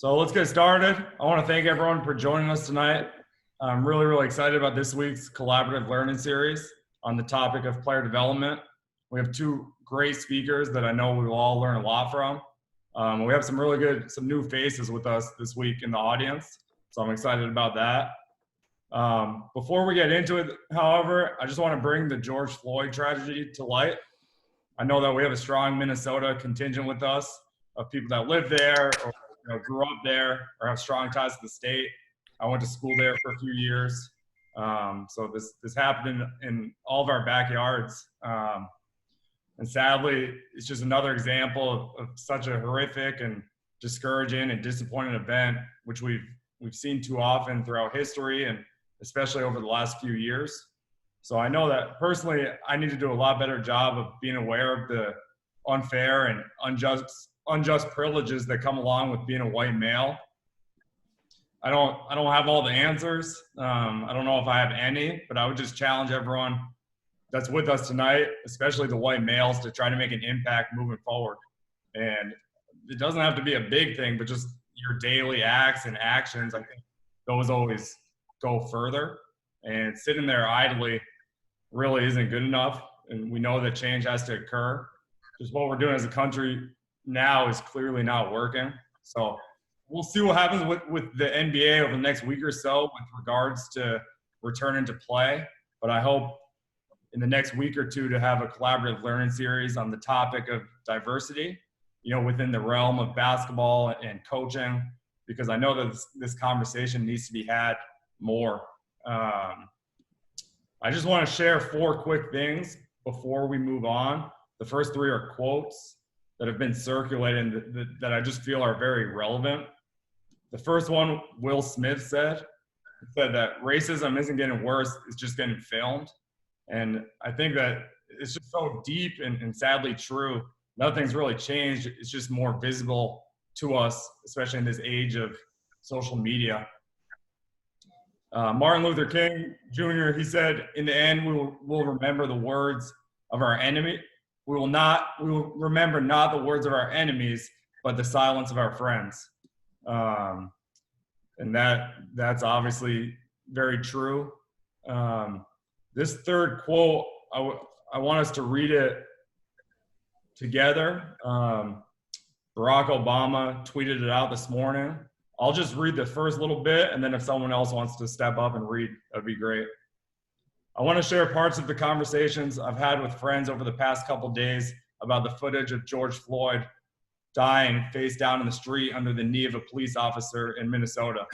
So let's get started. I want to thank everyone for joining us tonight. I'm really excited about this week's collaborative learning series on the topic of player development. We have two great speakers that I know we will all learn a lot from. We have some new faces with us this week in the audience, so I'm excited about that. Before we get into it, however, I just want to bring the George Floyd tragedy to light. I know that we have a strong Minnesota contingent with us of people that live there or grew up there or have strong ties to the state. I went to school there for a few years. So this happened in all of our backyards. And sadly, it's just another example of such a horrific and discouraging and disappointing event, which we've seen too often throughout history and especially over the last few years. So I know that personally, I need to do a lot better job of being aware of the unfair and unjust privileges that come along with being a white male. I don't have all the answers. I don't know if I have any, but I would just challenge everyone that's with us tonight, especially the white males, to try to make an impact moving forward. And it doesn't have to be a big thing, but just your daily acts and actions, I think those always go further. And sitting there idly really isn't good enough. And we know that change has to occur. Just what we're doing as a country now is clearly not working. So we'll see what happens with the NBA over the next week or so with regards to returning to play. But I hope in the next week or two to have a collaborative learning series on the topic of diversity, within the realm of basketball and coaching, because I know that this conversation needs to be had more. I just want to share 4 quick things before we move on. The first 3 are quotes that have been circulating that I just feel are very relevant. The first one, Will Smith said that racism isn't getting worse, it's just getting filmed. And I think that it's just so deep and sadly true. Nothing's really changed. It's just more visible to us, especially in this age of social media. Martin Luther King Jr., he said, in the end, we'll remember the words of our enemy. We will remember not the words of our enemies, but the silence of our friends. And that's obviously very true. This third quote, I want us to read it together. Barack Obama tweeted it out this morning. I'll just read the first little bit, and then if someone else wants to step up and read, that'd be great. I want to share parts of the conversations I've had with friends over the past couple days about the footage of George Floyd dying face down in the street under the knee of a police officer in Minnesota.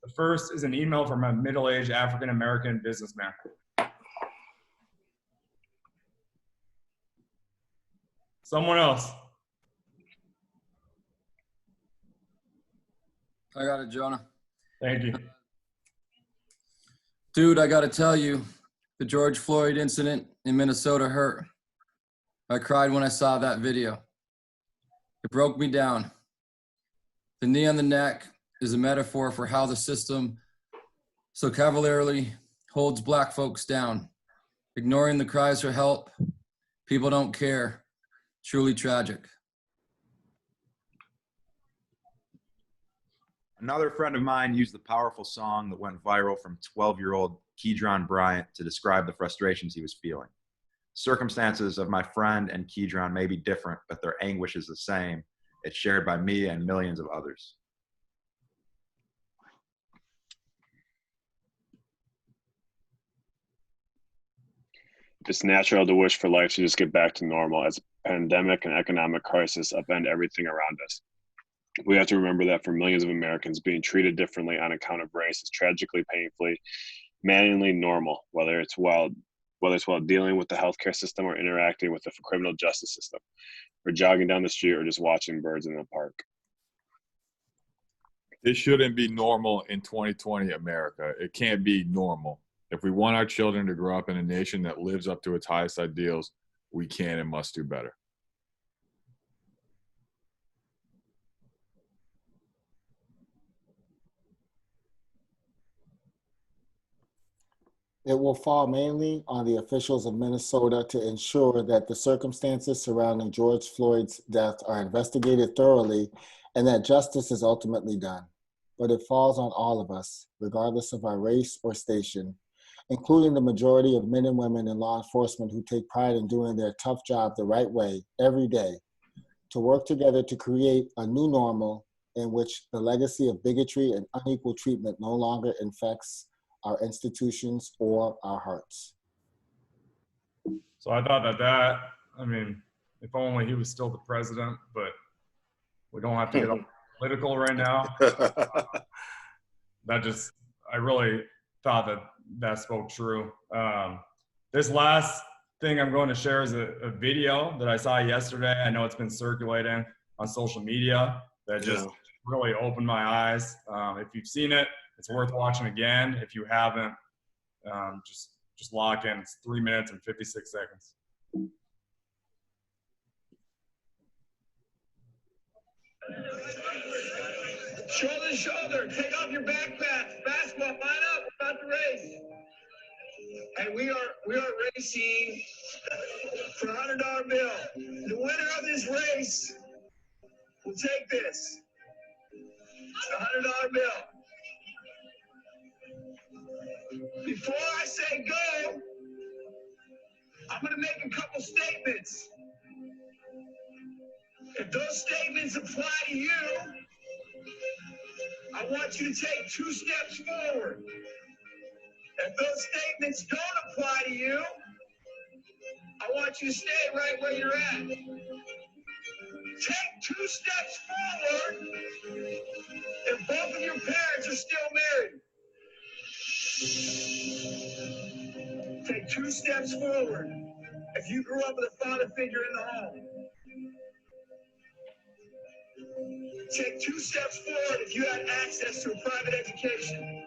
The first is an email from a middle-aged African-American businessman. Someone else. I got it, Jonah. Thank you. Dude, I got to tell you, the George Floyd incident in Minnesota hurt. I cried when I saw that video. It broke me down. The knee on the neck is a metaphor for how the system so cavalierly holds Black folks down, ignoring the cries for help. People don't care. Truly tragic. Another friend of mine used the powerful song that went viral from 12-year-old Keydron Bryant to describe the frustrations he was feeling. Circumstances of my friend and Keydron may be different, but their anguish is the same. It's shared by me and millions of others. It's natural to wish for life to just get back to normal as a pandemic and economic crisis upend everything around us. We have to remember that for millions of Americans, being treated differently on account of race is tragically, painfully, maddeningly normal, whether it's while dealing with the healthcare system or interacting with the criminal justice system, or jogging down the street or just watching birds in the park. This shouldn't be normal in 2020 America. It can't be normal. If we want our children to grow up in a nation that lives up to its highest ideals, we can and must do better. It will fall mainly on the officials of Minnesota to ensure that the circumstances surrounding George Floyd's death are investigated thoroughly and that justice is ultimately done. But it falls on all of us, regardless of our race or station, including the majority of men and women in law enforcement who take pride in doing their tough job the right way every day, to work together to create a new normal in which the legacy of bigotry and unequal treatment no longer infects our institutions or our hearts. So I thought I mean, if only he was still the president, but we don't have to get all political right now. I really thought that spoke true. This last thing I'm going to share is a video that I saw yesterday. I know it's been circulating on social media that just really opened my eyes. If you've seen it, it's worth watching again. If you haven't, just lock in. It's 3 minutes and 56 seconds. Shoulder to shoulder, take off your backpacks. Basketball, line up, we're about to race. And we are racing for a $100 bill. The winner of this race will take this. It's a $100 bill. Before I say go, I'm going to make a couple statements. If those statements apply to you, I want you to take 2 steps forward. If those statements don't apply to you, I want you to stay right where you're at. Take 2 steps forward if both of your parents are still married. Take 2 steps forward if you grew up with a father figure in the home. Take 2 steps forward if you had access to a private education.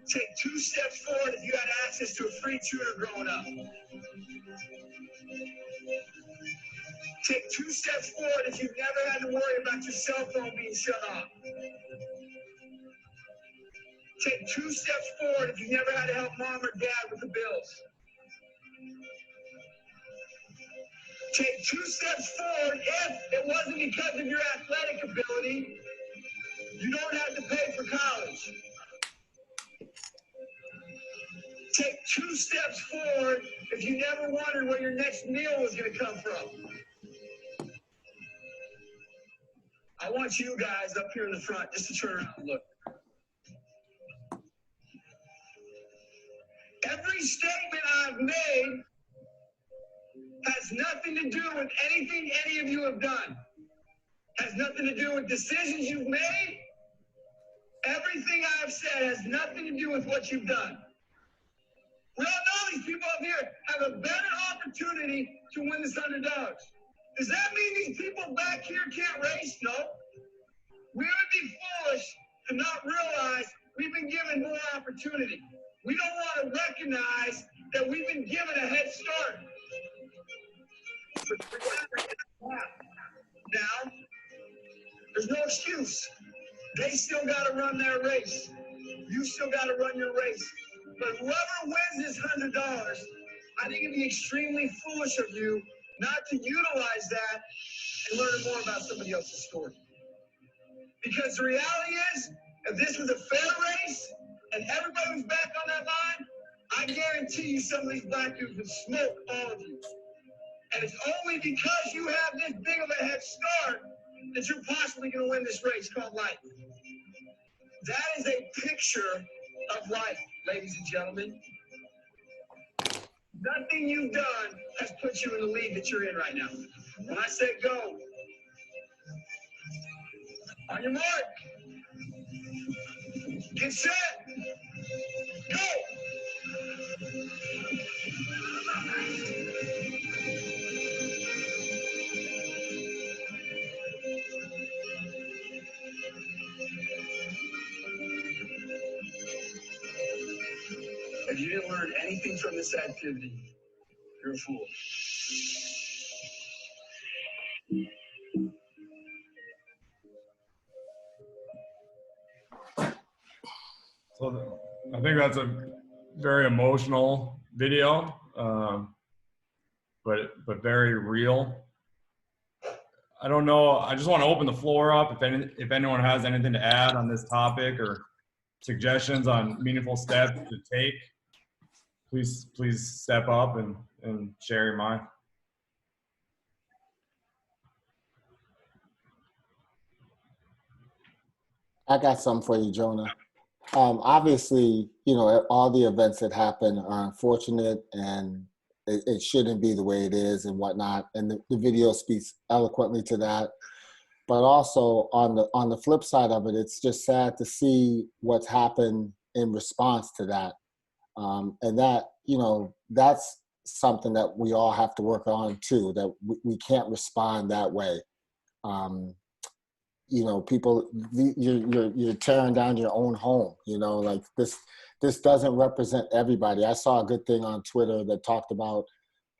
Take 2 steps forward if you had access to a free tutor growing up. Take 2 steps forward if you've never had to worry about your cell phone being shut off. Take 2 steps forward if you've never had to help mom or dad with the bills. Take 2 steps forward if it wasn't because of your athletic ability, you don't have to pay for college. Take 2 steps forward if you never wondered where your next meal was going to come from. I want you guys up here in the front just to turn around and look. Every statement I've made has nothing to do with anything any of you have done. Has nothing to do with decisions you've made. Everything I've said has nothing to do with what you've done. We all know these people up here have a better opportunity to win this $100. Does that mean these people back here can't race? No. We would be foolish to not realize we've been given more opportunity. We don't want to recognize that we've been given a head start. Now, there's no excuse. They still got to run their race. You still got to run your race. But whoever wins this $100, I think it'd be extremely foolish of you not to utilize that and learn more about somebody else's story. Because the reality is, if this was a fair race and everybody was back on that line, I guarantee you some of these black dudes would smoke all of you. And it's only because you have this big of a head start that you're possibly going to win this race called life. That is a picture of life, ladies and gentlemen. Nothing you've done has put you in the lead that you're in right now. When I say go, on your mark, get set, go! If you didn't learn anything from this activity, you're a fool. So I think that's a very emotional video, but very real. I don't know. I just want to open the floor up. If anyone has anything to add on this topic or suggestions on meaningful steps to take, please step up and share your mind. I got something for you, Jonah. Obviously, you know, all the events that happen are unfortunate, and it shouldn't be the way it is and whatnot. And the video speaks eloquently to that. But also on the flip side of it, it's just sad to see what's happened in response to that. And that, you know, that's something that we all have to work on too, that we can't respond that way. You know, people, you're tearing down your own home, you know, like this doesn't represent everybody. I saw a good thing on Twitter that talked about,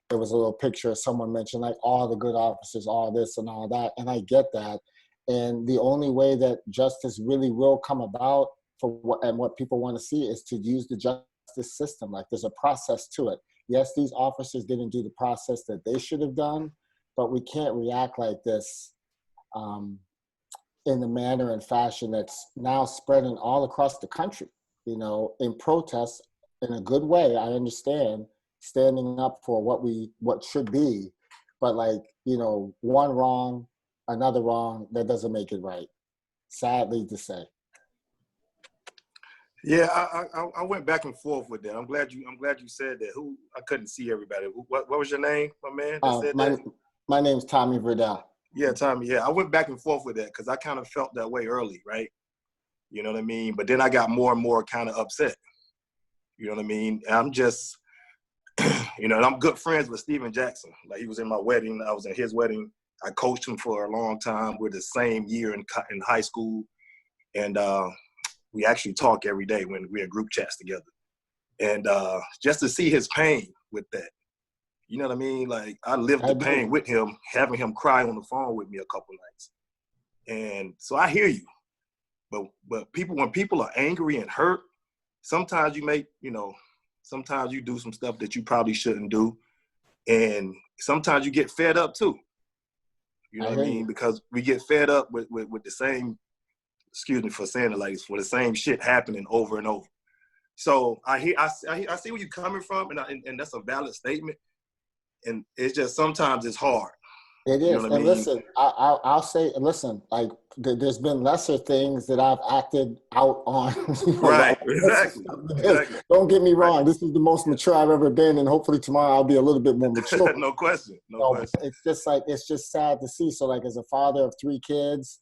there was a little picture, someone mentioned like all the good officers, all this and all that. And I get that. And the only way that justice really will come about for what people want to see is to use the justice system. Like there's a process to it. Yes, these officers didn't do the process that they should have done, but we can't react like this in the manner and fashion that's now spreading all across the country, you know, in protests in a good way. I understand standing up for what should be, but like, you know, one wrong, another wrong, that doesn't make it right, sadly to say. Yeah, I went back and forth with that. I'm glad you said that. I couldn't see everybody. What was your name, my man? That said that? My name's Tommy Verdell. Yeah, Tommy. Yeah, I went back and forth with that because I kind of felt that way early, right? You know what I mean? But then I got more and more kind of upset. You know what I mean? And I'm just, you know, and I'm good friends with Steven Jackson. Like he was in my wedding. I was in his wedding. I coached him for a long time. We're the same year in high school. And we actually talk every day when we're in group chats together. And just to see his pain with that, you know what I mean? Like I lived the pain with him, having him cry on the phone with me a couple nights. And so I hear you. But when people are angry and hurt, sometimes sometimes you do some stuff that you probably shouldn't do. And sometimes you get fed up too. You know what I mean? Because we get fed up with the same, excuse me for saying it like this, for the same shit happening over and over. So I see where you're coming from, and that's a valid statement. And it's just sometimes it's hard. It is. You know what I mean? Listen, I'll say, listen, like there's been lesser things that I've acted out on. Right, exactly. Don't get me wrong. Right. This is the most mature I've ever been, and hopefully tomorrow I'll be a little bit more mature. No question. No question. It's just sad to see. So like as a father of 3 kids,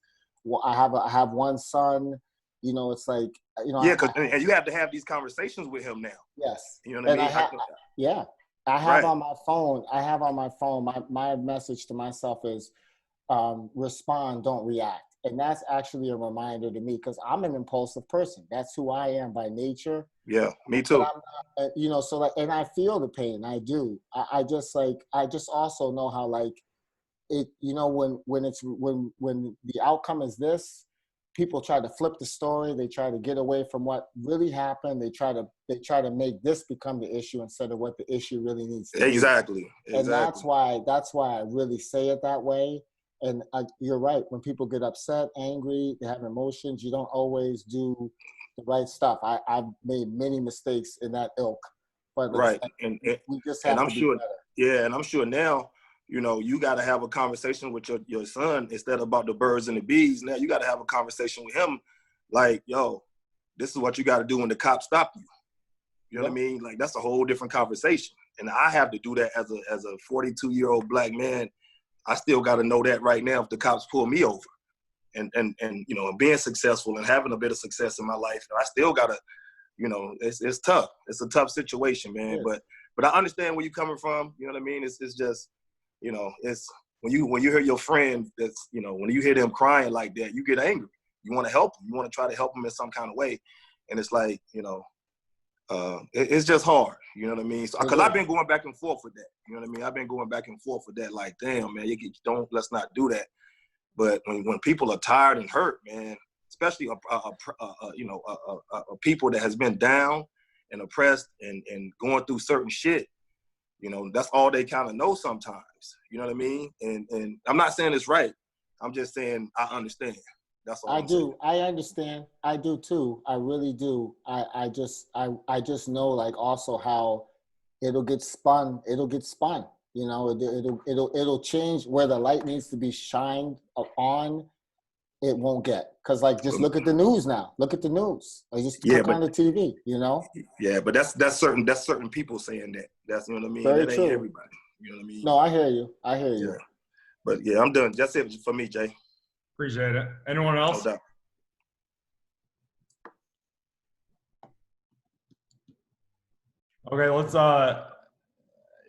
I have one son. You know, it's like, you know. Yeah, and you have to have these conversations with him now. Yes. You know what I mean? I have on my phone, my message to myself is respond, don't react. And that's actually a reminder to me because I'm an impulsive person. That's who I am by nature. Yeah, me too. You know, so like, and I feel the pain. I do. I just also know how like it, you know, when the outcome is this, people try to flip the story. They try to get away from what really happened. They try to make this become the issue instead of what the issue really needs to be. Exactly. And that's why I really say it that way. And you're right. When people get upset, angry, they have emotions, you don't always do the right stuff. I've made many mistakes in that ilk. But right. And we just have to be better. Yeah, and I'm sure now, you know, you got to have a conversation with your son instead about the birds and the bees. Now you got to have a conversation with him like, yo, this is what you got to do when the cops stop you. You know what I mean? Like, that's a whole different conversation. And I have to do that as a 42-year-old black man. I still got to know that right now if the cops pull me over. And you know, being successful and having a bit of success in my life, I still got to, you know, it's tough. It's a tough situation, man. Yeah. But I understand where you're coming from. You know what I mean? It's just, you know, it's when you hear your friend that's, you know, when you hear them crying like that, you get angry. You want to help them. You want to try to help them in some kind of way. And it's like, you know, it's just hard. You know what I mean? So, because I've been going back and forth with that. You know what I mean? I've been going back and forth with that. Like, damn, man, let's not do that. But when people are tired and hurt, man, especially a people that has been down and oppressed and going through certain shit, you know, that's all they kind of know sometimes. You know what I mean? And I'm not saying it's right, I'm just saying I understand. That's all I I'm do. saying. I understand. I do too. I really do. I just know like also how it'll get spun. It'll get spun. You know, it'll change where the light needs to be shined on. It won't get, because like just look at the news now. Look at the news. Or just Yeah, click but on the TV. You know. yeah, but that's certain people saying that. That's, you know what I mean. Very That ain't true. everybody. You know what I mean. No, I hear you. I hear you. Yeah. But yeah, I'm done. That's it for me, Jay. Appreciate it. Anyone No else? doubt. Okay, let's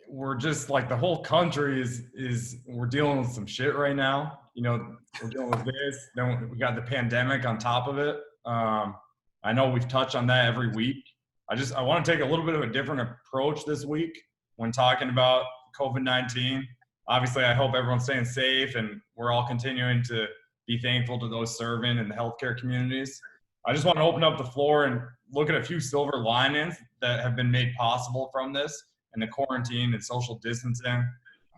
we're just like the whole country is we're dealing with some shit right now. You know, we're dealing with this. Then we got the pandemic on top of it. I know we've touched on that every week. I want to take a little bit of a different approach this week when talking about COVID-19. Obviously, I hope everyone's staying safe and we're all continuing to be thankful to those serving in the healthcare communities. I just want to open up the floor and look at a few silver linings that have been made possible from this and the quarantine and social distancing. I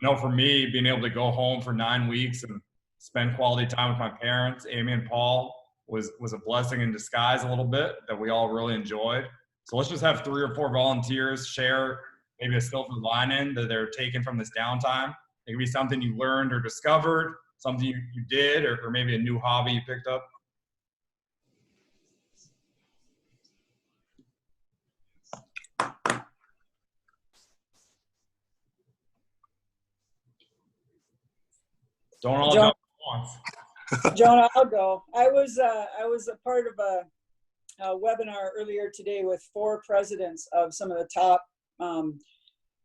know for me, being able to go home for 9 weeks and spend quality time with my parents, Amy and Paul, was a blessing in disguise a little bit that we all really enjoyed. So let's just have 3 or 4 volunteers share maybe a silver lining that they're taking from this downtime. It could be something you learned or discovered, something you did, or maybe a new hobby you picked up. Don't all John, jump at once. Jonah, I'll go. I was a part of a webinar earlier today with 4 presidents of some of the top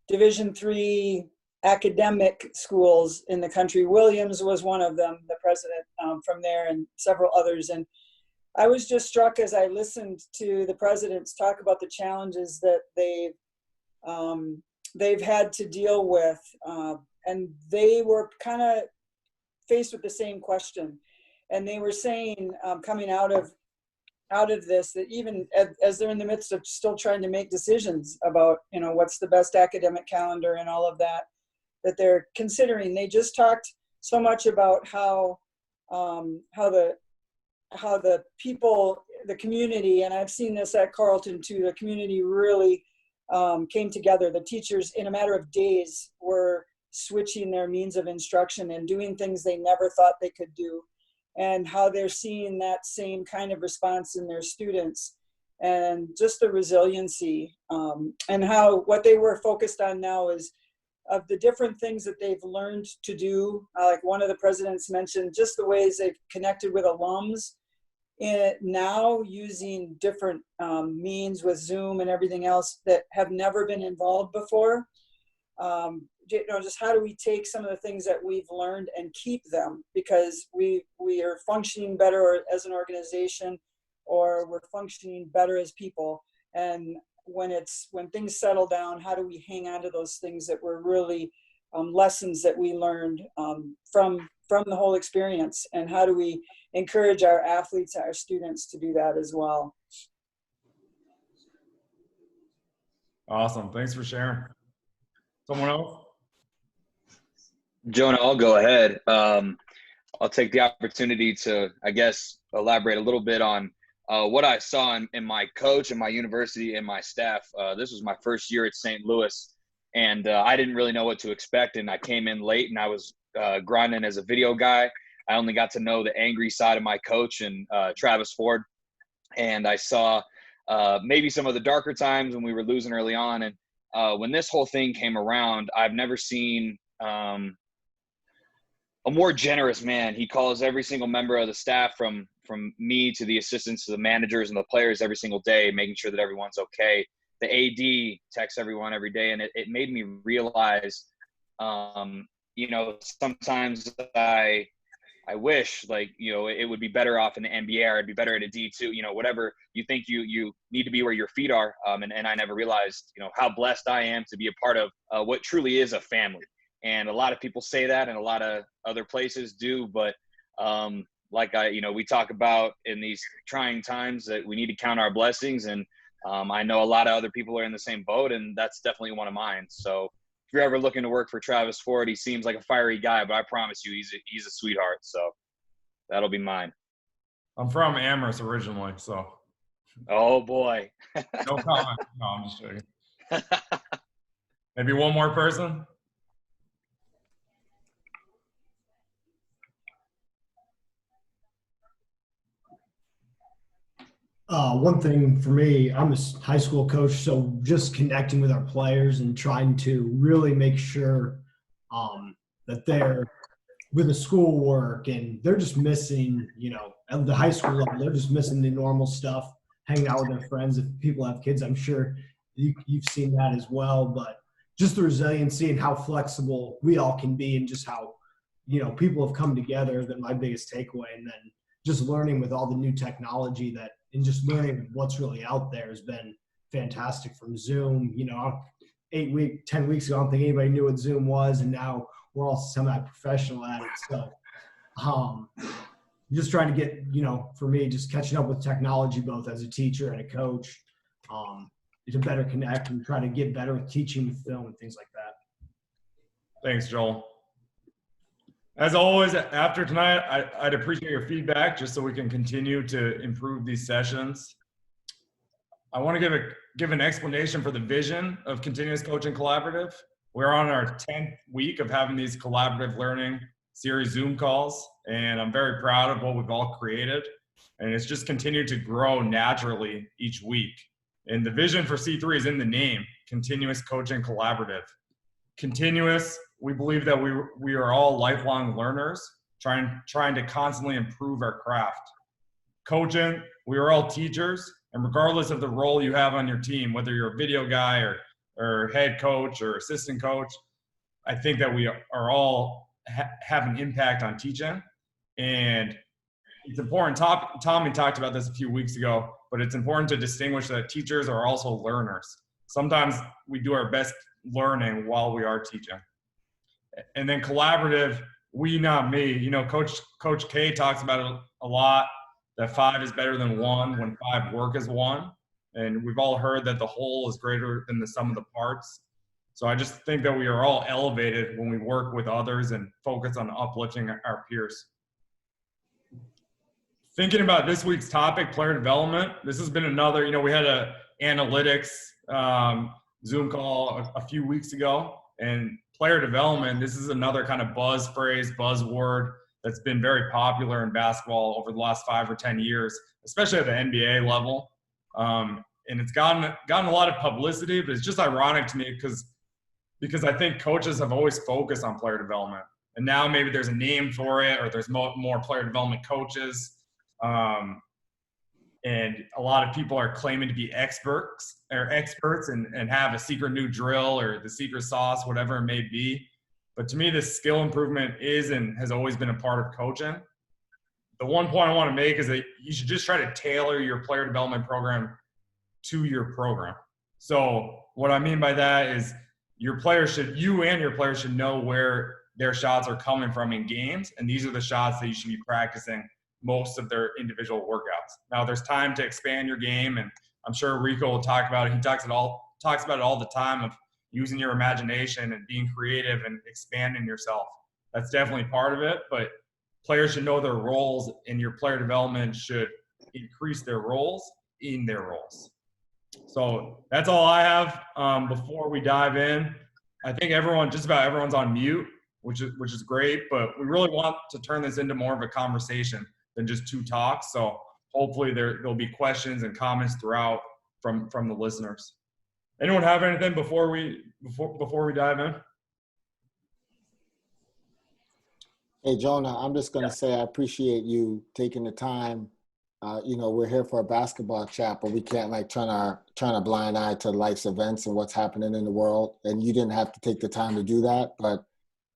Division III academic schools in the country. Williams was one of them, the president from there, and several others. And I was just struck as I listened to the presidents talk about the challenges that they've had to deal with, and they were kind of faced with the same question. And they were saying, coming out of this, that even as they're in the midst of still trying to make decisions about, you know, what's the best academic calendar and all of that they're considering, they just talked so much about how the people, the community, and I've seen this at Carleton too, the community really came together. The teachers, in a matter of days, were switching their means of instruction and doing things they never thought they could do, and how they're seeing that same kind of response in their students, and just the resiliency, and how what they were focused on now is of the different things that they've learned to do. Like one of the presidents mentioned, just the ways they've connected with alums now using different means with Zoom and everything else that have never been involved before. You know, just how do we take some of the things that we've learned and keep them, because we are functioning better as an organization, or we're functioning better as people. And when things settle down, how do we hang on to those things that were really lessons that we learned from the whole experience, and how do we encourage our athletes, our students to do that as well? Awesome. Thanks for sharing. Someone else? Jonah, I'll go ahead. I'll take the opportunity to, I guess, elaborate a little bit on what I saw in my coach and my university and my staff. This was my first year at St. Louis, and I didn't really know what to expect, and I came in late, and I was grinding as a video guy. I only got to know the angry side of my coach and Travis Ford, and I saw maybe some of the darker times when we were losing early on. And when this whole thing came around, I've never seen a more generous man. He calls every single member of the staff, from me to the assistants to the managers and the players, every single day, making sure that everyone's okay. The AD texts everyone every day, and it made me realize, you know, sometimes I wish, like, you know, it would be better off in the NBA, or I'd be better at a D2, you know, whatever you think you need to be where your feet are. And I never realized, you know, how blessed I am to be a part of what truly is a family. And a lot of people say that, and a lot of other places do, but like we talk about in these trying times, that we need to count our blessings. And I know a lot of other people are in the same boat, and that's definitely one of mine. So if you're ever looking to work for Travis Ford, he seems like a fiery guy, but I promise you, he's a sweetheart. So That'll be mine. I'm from Amherst originally, so Oh boy. no comment. No, I'm just joking. Maybe one more person. One thing for me, I'm a high school coach, so just connecting with our players and trying to really make sure that they're with the schoolwork and they're just missing, at the high school level, they're just missing the normal stuff, hanging out with their friends. If people have kids, I'm sure you've seen that as well. But just the resiliency and how flexible we all can be, and just how, people have come together, has been my biggest takeaway. And then just learning with all the new technology and just learning what's really out there has been fantastic from Zoom. 10 weeks ago, I don't think anybody knew what Zoom was, and now we're all semi-professional at it. So just trying to get, for me, just catching up with technology, both as a teacher and a coach, to better connect and try to get better with teaching with film and things like that. Thanks, Joel. As always, after tonight, I'd appreciate your feedback just so we can continue to improve these sessions. I want to give an explanation for the vision of Continuous Coaching Collaborative. We're on our 10th week of having these collaborative learning series Zoom calls, and I'm very proud of what we've all created. And it's just continued to grow naturally each week. And the vision for C3 is in the name, Continuous Coaching Collaborative. Continuous, we believe that we are all lifelong learners trying to constantly improve our craft. Coaching, we are all teachers, and regardless of the role you have on your team, whether you're a video guy or head coach or assistant coach, I think that we are all have an impact on teaching. And it's important, Tommy talked about this a few weeks ago, but it's important to distinguish that teachers are also learners. Sometimes we do our best learning while we are teaching. And then collaborative, we, not me. Coach K talks about it a lot, that 5 is better than 1 when 5 work as 1. And we've all heard that the whole is greater than the sum of the parts. So I just think that we are all elevated when we work with others and focus on uplifting our peers. Thinking about this week's topic, player development, this has been another, we had a analytics Zoom call a few weeks ago, and player development, this is another kind of buzzword that's been very popular in basketball over the last 5 or 10 years, especially at the NBA level. And it's gotten a lot of publicity, but it's just ironic to me because I think coaches have always focused on player development. And now maybe there's a name for it, or there's more player development coaches. And a lot of people are claiming to be experts and have a secret new drill or the secret sauce, whatever it may be. But to me, this skill improvement is and has always been a part of coaching. The one point I want to make is that you should just try to tailor your player development program to your program. So what I mean by that is you and your players should know where their shots are coming from in games, and these are the shots that you should be practicing most of their individual workouts. Now, there's time to expand your game, and I'm sure Rico will talk about it. He talks about it all the time, of using your imagination and being creative and expanding yourself. That's definitely part of it, but players should know their roles, and your player development should increase their roles in their roles. So that's all I have. Before we dive in, I think just about everyone's on mute, which is great, but we really want to turn this into more of a conversation than just 2 talks. So hopefully there'll be questions and comments throughout from the listeners. Anyone have anything before we dive in? Hey, Jonah, I'm just going to say I appreciate you taking the time. We're here for a basketball chat, but we can't turn a blind eye to life's events and what's happening in the world. And you didn't have to take the time to do that, but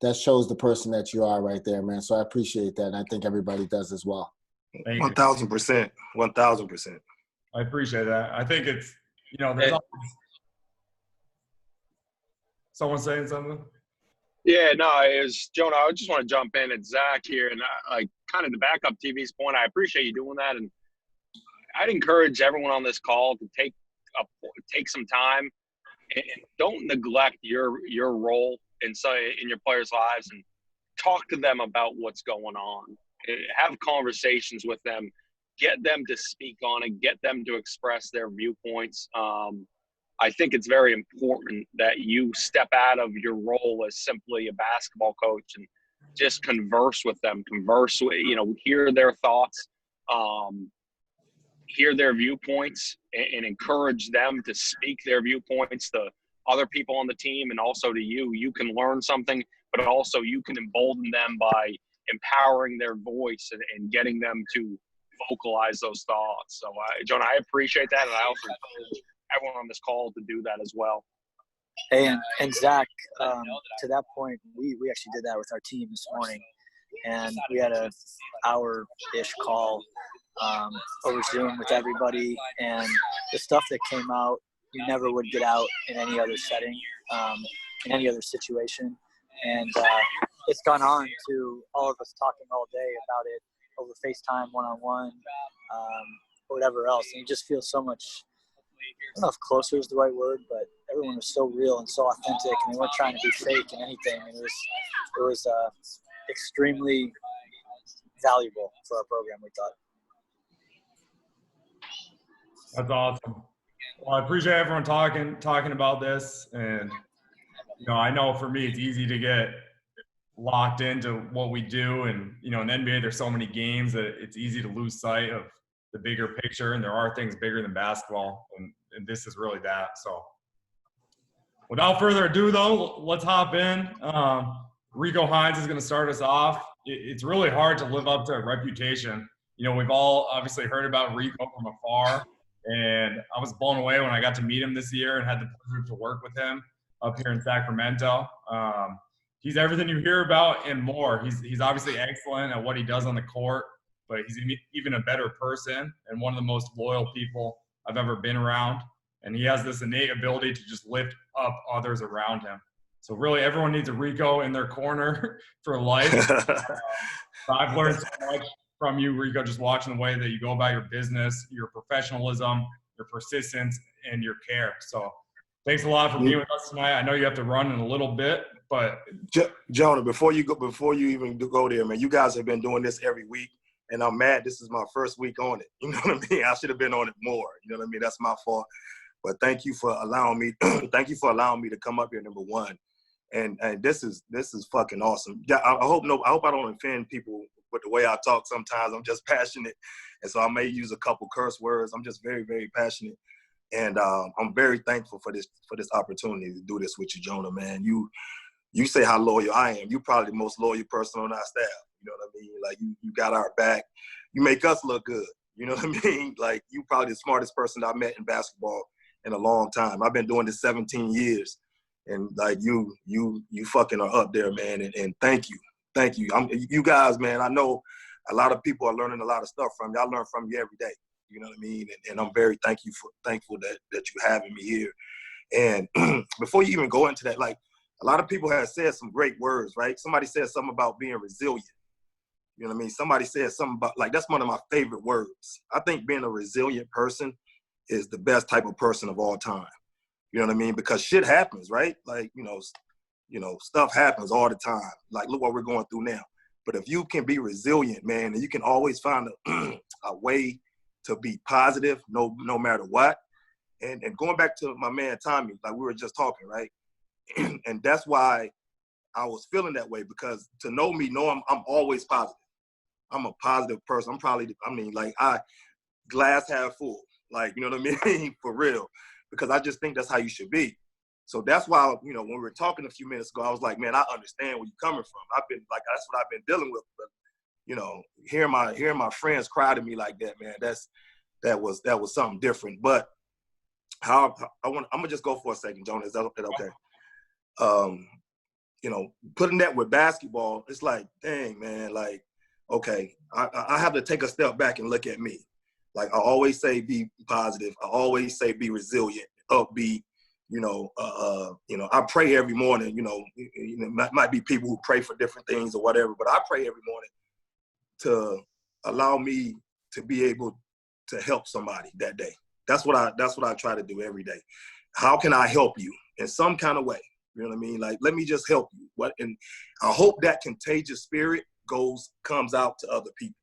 that shows the person that you are right there, man. So I appreciate that, and I think everybody does as well. 1,000%. 1,000%. I appreciate that. I think it's, there's always someone saying something. Yeah, no, it was Jonah. I just want to jump in at Zach here, and kind of to back up TV's point. I appreciate you doing that, and I'd encourage everyone on this call to take some time and don't neglect your role in your players' lives, and talk to them about what's going on. have conversations with them, get them to speak on it, get them to express their viewpoints. I think it's very important that you step out of your role as simply a basketball coach and just converse with them, hear their thoughts, hear their viewpoints, and encourage them to speak their viewpoints to other people on the team and also to you. You can learn something, but also you can embolden them by empowering their voice and getting them to vocalize those thoughts. So, Jonah, I appreciate that, and I also encourage everyone on this call to do that as well. Hey, and Zach, to that point, we actually did that with our team this morning, and we had a hour-ish call over Zoom with everybody, and the stuff that came out, you never would get out in any other setting, in any other situation. And it's gone on to all of us talking all day about it over FaceTime, one-on-one, whatever else. And you just feel so much, I don't know if closer is the right word, but everyone was so real and so authentic, and they weren't trying to be fake and anything. And it was extremely valuable for our program, we thought. That's awesome. Well, I appreciate everyone talking about this. And, I know for me, it's easy to get locked into what we do. And, in the NBA, there's so many games that it's easy to lose sight of the bigger picture. And there are things bigger than basketball. And this is really that. So without further ado, though, let's hop in. Rico Hines is going to start us off. It's really hard to live up to a reputation. We've all obviously heard about Rico from afar. And I was blown away when I got to meet him this year and had the pleasure to work with him up here in Sacramento. He's everything you hear about and more. He's obviously excellent at what he does on the court, but he's even a better person and one of the most loyal people I've ever been around. And he has this innate ability to just lift up others around him. So really everyone needs a Rico in their corner for life. I've learned so much from you, Rico, just watching the way that you go about your business, your professionalism, your persistence, and your care. So thanks a lot for being with us tonight. I know you have to run in a little bit, but Jonah, before you even go there, man, you guys have been doing this every week, and I'm mad this is my first week on it. You know what I mean? I should have been on it more. You know what I mean? That's my fault. But thank you for allowing me. Thank you for allowing me to come up here, number one. And this is fucking awesome. Yeah, I hope I don't offend people with the way I talk sometimes. I'm just passionate, and so I may use a couple curse words. I'm just very, very passionate, and I'm very thankful for this opportunity to do this with you, Jonah. Man, you say how loyal I am. You're probably the most loyal person on our staff. You know what I mean? Like you got our back. You make us look good. You know what I mean? Like you probably the smartest person I met in basketball in a long time. I've been doing this 17 years. And like you fucking are up there, man. And thank you. You guys, man, I know a lot of people are learning a lot of stuff from you. I learn from you every day. You know what I mean? And I'm very thankful that you having me here. And before you even go into that, like a lot of people have said some great words, right? Somebody said something about being resilient. You know what I mean? Somebody said something about, like, that's one of my favorite words. I think being a resilient person is the best type of person of all time. You know what I mean? Because shit happens, right? Like, stuff happens all the time. Like, look what we're going through now. But if you can be resilient, man, and you can always find a way to be positive, no matter what. And going back to my man Tommy, like we were just talking, right? And that's why I was feeling that way, because to know me, I'm always positive. I'm a positive person. Glass half full. Like, you know what I mean? For real. Because I just think that's how you should be. So that's why, when we were talking a few minutes ago, I was like, man, I understand where you're coming from. That's what I've been dealing with. But, hearing my friends cry to me like that, man, that was something different. But I'm gonna just go for a second, Jonah. Is that okay? Putting that with basketball, it's like, dang, man, like, okay, I have to take a step back and look at me. Like I always say, be positive. I always say, be resilient, upbeat. I pray every morning. Might be people who pray for different things or whatever, but I pray every morning to allow me to be able to help somebody that day. That's what I try to do every day. How can I help you in some kind of way? You know what I mean? Like, let me just help you. And I hope that contagious spirit comes out to other people.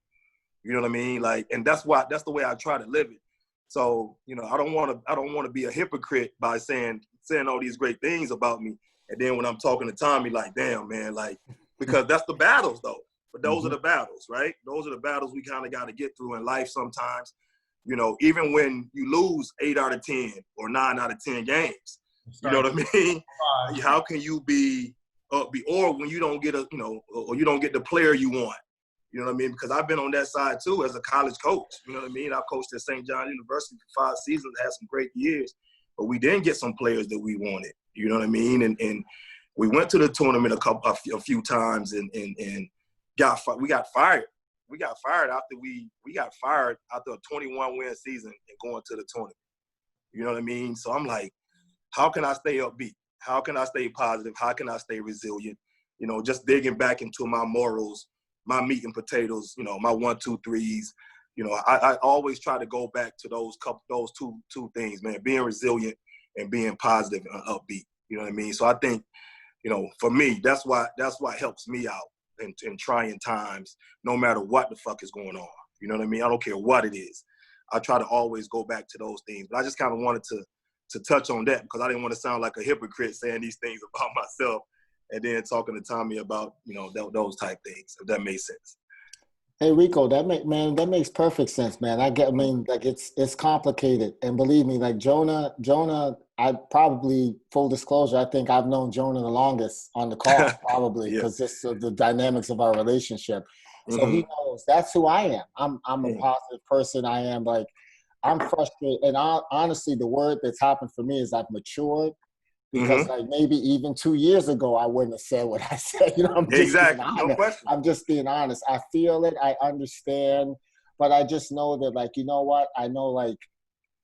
You know what I mean? Like, and that's the way I try to live it. So, you know, I don't want to be a hypocrite by saying all these great things about me. And then when I'm talking to Tommy, like, damn, man, like, because that's the battles though. But those are the battles, right? Those are the battles we kind of got to get through in life sometimes. You know, even when you lose 8 out of 10 or 9 out of 10 games, you know what I mean? How can you be upbeat? Or when you don't get or you don't get the player you want. You know what I mean? Because I've been on that side too as a college coach. You know what I mean? I coached at St. John University for 5 seasons, had some great years, but we didn't get some players that we wanted. You know what I mean? And we went to the tournament a few times and we got fired. We got fired after we got fired after a 21-win season and going to the tournament. You know what I mean? So I'm like, how can I stay upbeat? How can I stay positive? How can I stay resilient? You know, just digging back into my morals, my meat and potatoes, you know, my 1, 2, 3s. You know, I always try to go back to those two things, man, being resilient and being positive and upbeat. You know what I mean? So I think, you know, for me, that's why helps me out in trying times, no matter what the fuck is going on. You know what I mean? I don't care what it is. I try to always go back to those things. But I just kind of wanted to touch on that because I didn't want to sound like a hypocrite saying these things about myself and then talking to Tommy about, you know, those type things, if that makes sense. Hey Rico, that makes perfect sense, man. Like it's complicated, and believe me, like Jonah, I probably, full disclosure, I think I've known Jonah the longest on the call, probably because just the dynamics of our relationship. So he knows that's who I am. I'm a positive person. I am like, I'm frustrated, and honestly, the word that's happened for me is I've matured. Because like maybe even 2 years ago, I wouldn't have said what I said. You know, I'm just being honest. No question. I'm just being honest. I feel it. I understand, but I just know that, like, you know what? I know, like,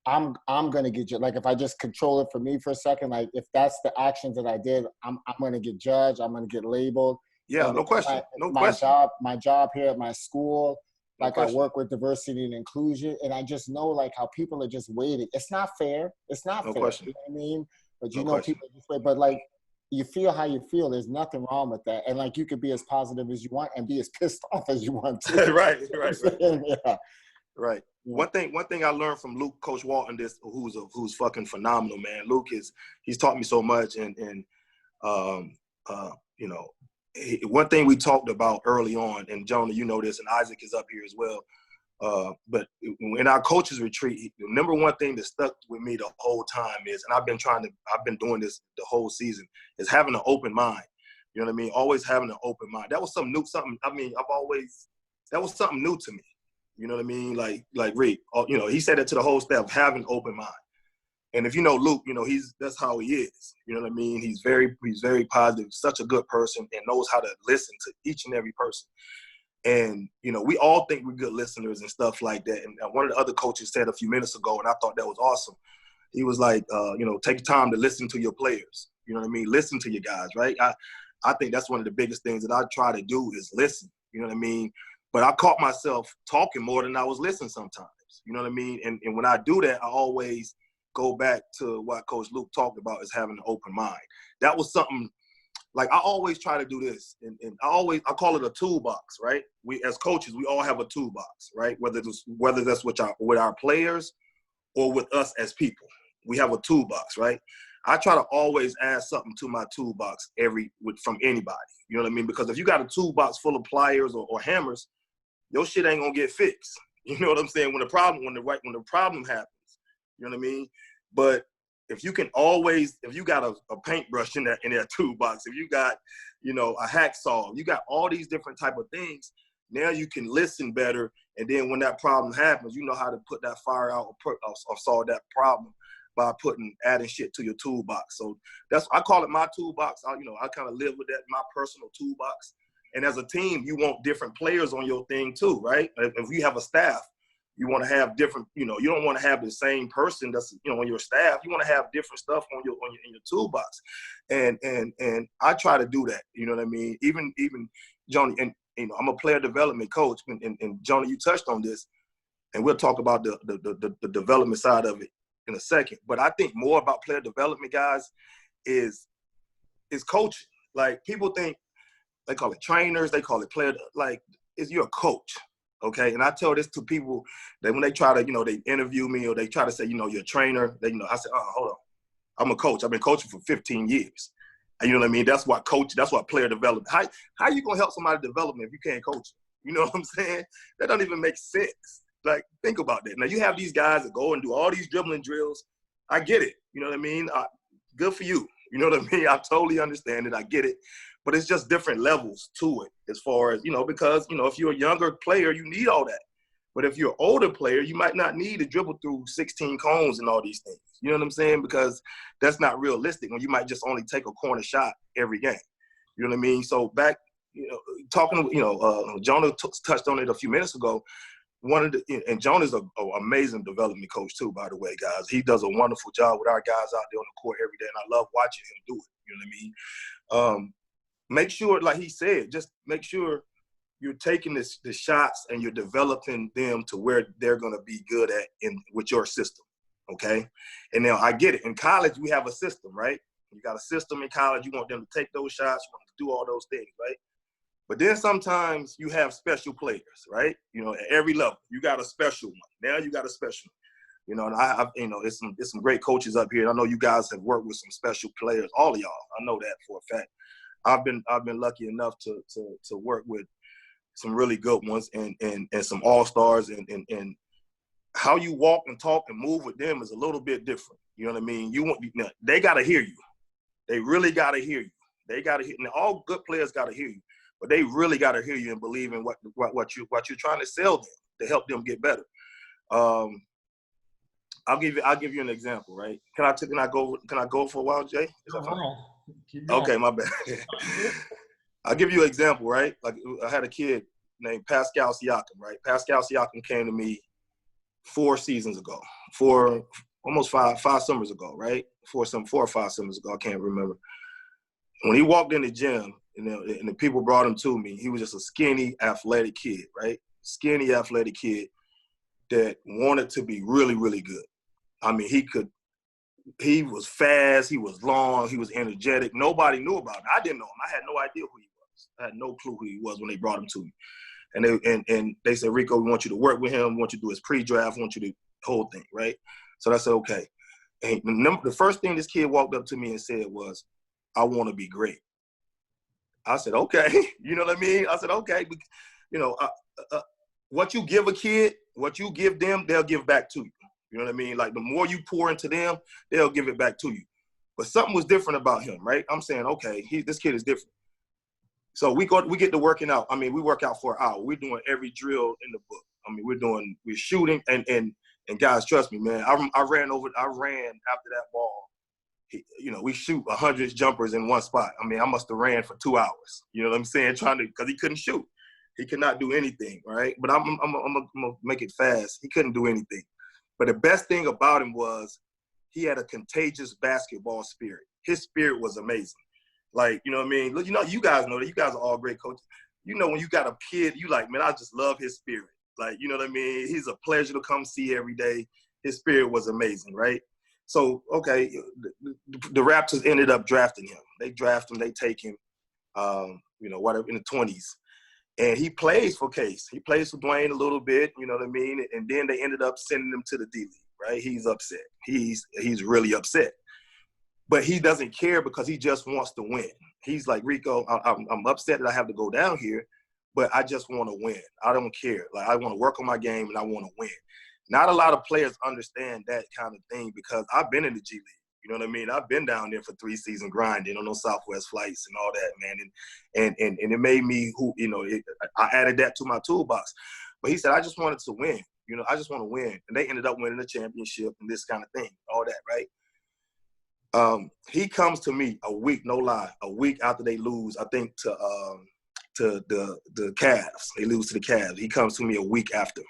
I'm gonna get judged. Like, if I just control it for me for a second, like, if that's the actions that I did, I'm gonna get judged. I'm gonna get labeled. Yeah, and no question. My job here at my school. Like, I work with diversity and inclusion, and I just know, like, how people are just waiting. It's not fair. It's not fair. Question. You know what I mean? But you know, people just wait. But like, you feel how you feel. There's nothing wrong with that. And like, you could be as positive as you want and be as pissed off as you want to. Right. Yeah. Right. One thing I learned from Luke, Coach Walton, who's fucking phenomenal, man. Luke he's taught me so much, and you know, one thing we talked about early on, and Jonah, you know this, and Isaac is up here as well. But in our coaches retreat, the number one thing that stuck with me the whole time is, and I've been doing this the whole season, is having an open mind. You know what I mean? Always having an open mind. That was something new. That was something new to me. You know what I mean? Like Rick, you know, he said it to the whole staff, having an open mind. And if you know Luke, you know, that's how he is. You know what I mean? He's very positive, such a good person, and knows how to listen to each and every person. And, you know, we all think we're good listeners and stuff like that. And one of the other coaches said a few minutes ago, and I thought that was awesome. He was like, you know, take time to listen to your players. You know what I mean? Listen to your guys, right? I think that's one of the biggest things that I try to do is listen. You know what I mean? But I caught myself talking more than I was listening sometimes. You know what I mean? And when I do that, I always go back to what Coach Luke talked about, is having an open mind. That was something. Like, I always try to do this, and I call it a toolbox, right? We, as coaches, we all have a toolbox, right? Whether that's with our players or with us as people, we have a toolbox, right? I try to always add something to my toolbox from anybody. You know what I mean? Because if you got a toolbox full of pliers or hammers, your shit ain't gonna get fixed. You know what I'm saying? When the problem happens, you know what I mean? But if you got a paintbrush in that toolbox, if you got, you know, a hacksaw, you got all these different type of things, now you can listen better. And then when that problem happens, you know how to put that fire out or solve that problem by adding shit to your toolbox. So I call it my toolbox. I kind of live with that, my personal toolbox. And as a team, you want different players on your thing too, right? If you have a staff, you want to have different, you know, you don't want to have the same person that's, you know, on your staff. You want to have different stuff in your toolbox. And I try to do that, you know what I mean? Even Johnny, and, you know, I'm a player development coach, and Johnny, you touched on this, and we'll talk about the development side of it in a second. But I think more about player development, guys, is coaching. Like, people think they call it trainers, they call it player, like, you're a coach, okay? And I tell this to people that when they try to, they interview me or they try to say, you're a trainer, I say, hold on. I'm a coach. I've been coaching for 15 years. You know what I mean? That's what player development. How you gonna help somebody develop if you can't coach them? You know what I'm saying? That doesn't even make sense. Like, think about that. Now, you have these guys that go and do all these dribbling drills. I get it. You know what I mean? Good for you. You know what I mean? I totally understand it. I get it. But it's just different levels to it as far as, because, if you're a younger player, you need all that. But if you're an older player, you might not need to dribble through 16 cones and all these things. You know what I'm saying? Because that's not realistic. Or you might just only take a corner shot every game. You know what I mean? So back, talking, Jonah touched on it a few minutes ago. And Jonah's an amazing development coach too, by the way, guys. He does a wonderful job with our guys out there on the court every day, and I love watching him do it. You know what I mean? Make sure, like he said, just make sure you're taking the shots and you're developing them to where they're going to be good at with your system, okay? And now I get it. In college, we have a system, right? You got a system in college. You want them to take those shots. You want them to do all those things, right? But then sometimes you have special players, right? At every level, you got a special one. Now you got a special one. And I it's some great coaches up here. And I know you guys have worked with some special players, all of y'all. I know that for a fact. I've been lucky enough to work with some really good ones and some all-stars and how you walk and talk and move with them is a little bit different. You know what I mean? They got to hear you. They really got to hear you. They got to hear. Now, all good players got to hear you, but they really got to hear you and believe in what you're trying to sell them to help them get better. I'll give you an example, right? Can I go for a while, Jay? Is that fine? Okay, my bad. I'll give you an example, right? Like, I had a kid named Pascal Siakam, right? Pascal Siakam came to me 4 seasons ago, almost five summers ago, right? 4 or 5 summers ago, I can't remember. When he walked in the gym and the people brought him to me, he was just a skinny, athletic kid, right? Skinny, athletic kid that wanted to be really, really good. I mean, he was fast, he was long, he was energetic. Nobody knew about him. I didn't know him. I had no idea who he was. I had no clue who he was when they brought him to me. And they said, Rico, we want you to work with him. We want you to do his pre-draft. We want you to do the whole thing, right? So I said, okay. And the first thing this kid walked up to me and said was, I want to be great. I said, okay. You know what I mean? I said, okay. What you give a kid, what you give them, they'll give back to you. You know what I mean? Like, the more you pour into them, they'll give it back to you. But something was different about him, right? I'm saying, okay, this kid is different. So we get to working out. I mean, we work out for an hour. We're doing every drill in the book. I mean, we're shooting, and guys, trust me, man. I ran after that ball. We shoot 100 jumpers in one spot. I mean, I must have ran for 2 hours. You know what I'm saying? Because he couldn't shoot. He could not do anything, right? But I'm gonna make it fast. He couldn't do anything. But the best thing about him was he had a contagious basketball spirit. His spirit was amazing. Like, you know what I mean? Look, you guys know that. You guys are all great coaches. When you got a kid, you like, man, I just love his spirit. Like, you know what I mean? He's a pleasure to come see every day. His spirit was amazing, right? So, okay, the Raptors ended up drafting him. They draft him. They take him, whatever, in the 20s. And he plays for Case. He plays for Dwayne a little bit, you know what I mean? And then they ended up sending him to the D League, right? He's upset. He's really upset. But he doesn't care because he just wants to win. He's like, Rico, I'm upset that I have to go down here, but I just want to win. I don't care. Like, I want to work on my game and I want to win. Not a lot of players understand that kind of thing because I've been in the G League. You know what I mean? I've been down there for 3 seasons grinding on those Southwest flights and all that, man. And it made me I added that to my toolbox. But he said, I just wanted to win. I just want to win. And they ended up winning the championship and this kind of thing, all that, right? He comes to me a week, no lie, a week after they lose, I think, to the Cavs. They lose to the Cavs. He comes to me a week after.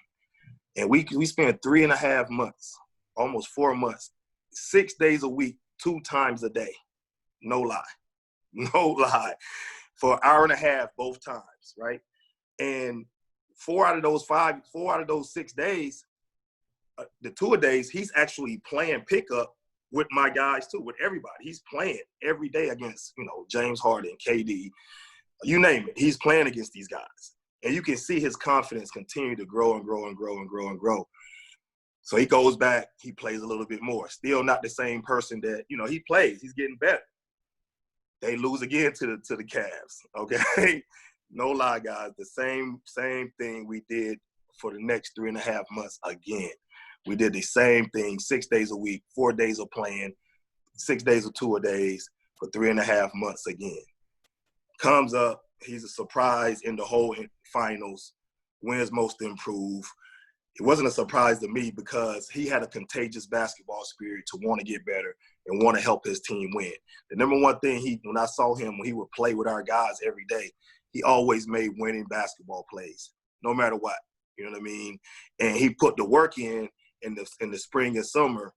And we spent 3.5 months, almost 4 months, 6 days a week, 2 times a day. No lie. No lie. For an hour and a half both times, right? And 4 out of those 6 days, the 2 days, he's actually playing pickup with my guys too, with everybody. He's playing every day against, James Harden, KD, you name it. He's playing against these guys. And you can see his confidence continue to grow and grow and grow and grow and grow. So he goes back, he plays a little bit more. Still not the same person that, he plays. He's getting better. They lose again to the Cavs, okay? No lie, guys. The same thing we did for the next 3.5 months again. We did the same thing 6 days a week, 4 days of playing, 6 days of tour-a-days for 3.5 months again. Comes up, he's a surprise in the whole finals, wins most improved. It wasn't a surprise to me because he had a contagious basketball spirit to want to get better and want to help his team win. The number one thing when I saw him, when he would play with our guys every day, he always made winning basketball plays, no matter what. You know what I mean? And he put the work in the spring and summer,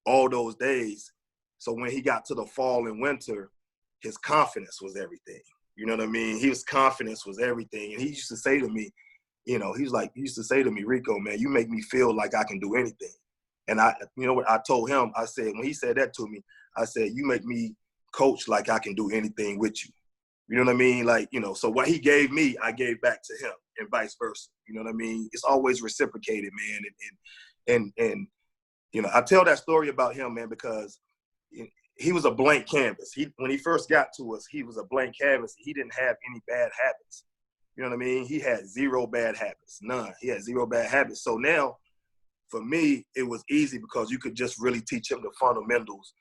all those days. So when he got to the fall and winter, his confidence was everything. You know what I mean? His confidence was everything. And he used to say to me, he used to say to me, Rico, man, you make me feel like I can do anything. And what I told him, I said, when he said that to me, I said, you make me coach like I can do anything with you. You know what I mean? So what he gave me, I gave back to him and vice versa. You know what I mean? It's always reciprocated, man. And I tell that story about him, man, because he was a blank canvas. When he first got to us, he was a blank canvas. He didn't have any bad habits. You know what I mean? He had zero bad habits, none. He had zero bad habits. So now, for me, it was easy because you could just really teach him the fundamentals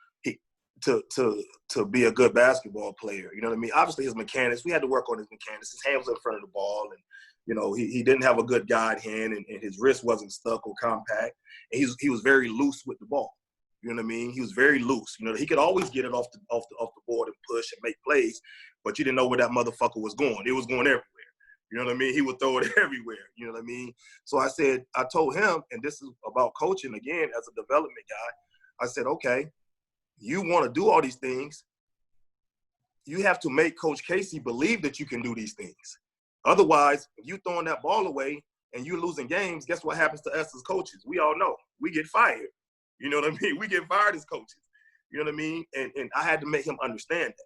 to be a good basketball player. You know what I mean? Obviously, his mechanics, we had to work on his mechanics. His hand was in front of the ball, and he didn't have a good guide hand, and his wrist wasn't stuck or compact. And he was very loose with the ball. You know what I mean? He was very loose. He could always get it off the board and push and make plays, but you didn't know where that motherfucker was going. It was going everywhere. You know what I mean? He would throw it everywhere. You know what I mean? So I told him, and this is about coaching again as a development guy, I said, okay, you want to do all these things. You have to make Coach Casey believe that you can do these things. Otherwise, if you throwing that ball away and you're losing games, guess what happens to us as coaches? We all know. We get fired. You know what I mean? We get fired as coaches. You know what I mean? And I had to make him understand that.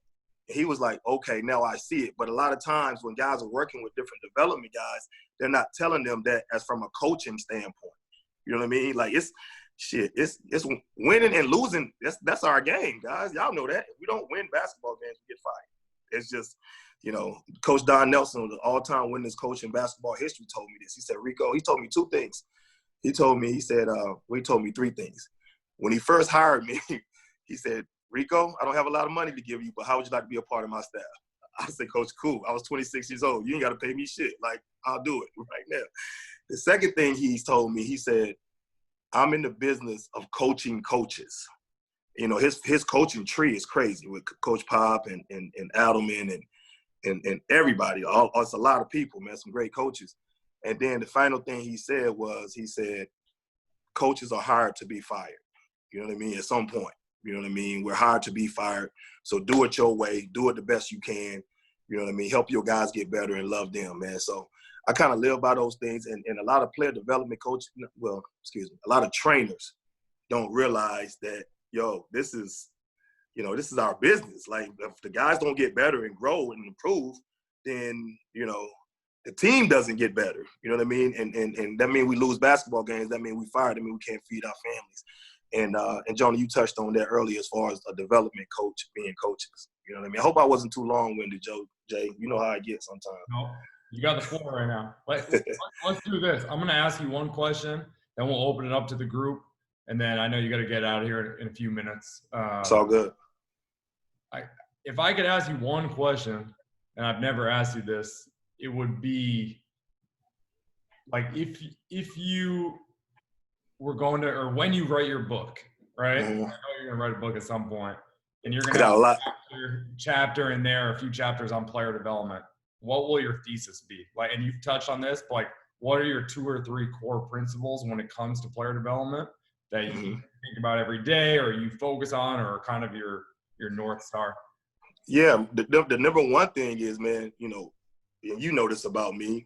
He was like, okay, now I see it. But a lot of times when guys are working with different development guys, they're not telling them that as from a coaching standpoint. You know what I mean? Like, it's winning and losing. That's our game, guys. Y'all know that. If we don't win basketball games, we get fired. It's just, Coach Don Nelson, the all-time winningest coach in basketball history, told me this. He said, Rico, he told me 2 things. He told me 3 things. When he first hired me, he said, Rico, I don't have a lot of money to give you, but how would you like to be a part of my staff? I said, Coach, cool. I was 26 years old. You ain't got to pay me shit. Like, I'll do it right now. The second thing he's told me, he said, I'm in the business of coaching coaches. His coaching tree is crazy with Coach Pop and Adelman and everybody. It's a lot of people, man, some great coaches. And then the final thing he said, coaches are hired to be fired. You know what I mean? At some point. You know what I mean? We're hired to be fired. So do it your way. Do it the best you can. You know what I mean? Help your guys get better and love them, man. So I kind of live by those things. And a lot of player development coaches, a lot of trainers don't realize that, this is our business. Like, if the guys don't get better and grow and improve, then, the team doesn't get better. You know what I mean? And that means we lose basketball games. That means we fired. That means we can't feed our families. And Jonah, you touched on that earlier as far as a development coach being coaches. You know what I mean? I hope I wasn't too long-winded, Jay. You know how I get sometimes. No, you got the floor right now. Let's do this. I'm going to ask you one question, then we'll open it up to the group, and then I know you got to get out of here in a few minutes. It's all good. If I could ask you one question, and I've never asked you this, it would be like if you were going to, or when you write your book, right? Mm-hmm. I know you're going to write a book at some point, and you're going to have a chapter in there, a few chapters on player development. What will your thesis be? Like, and you've touched on this, but what are your 2 or 3 core principles when it comes to player development that you think about every day, or you focus on, or kind of your North Star? Yeah, the number one thing is, man, you know this about me,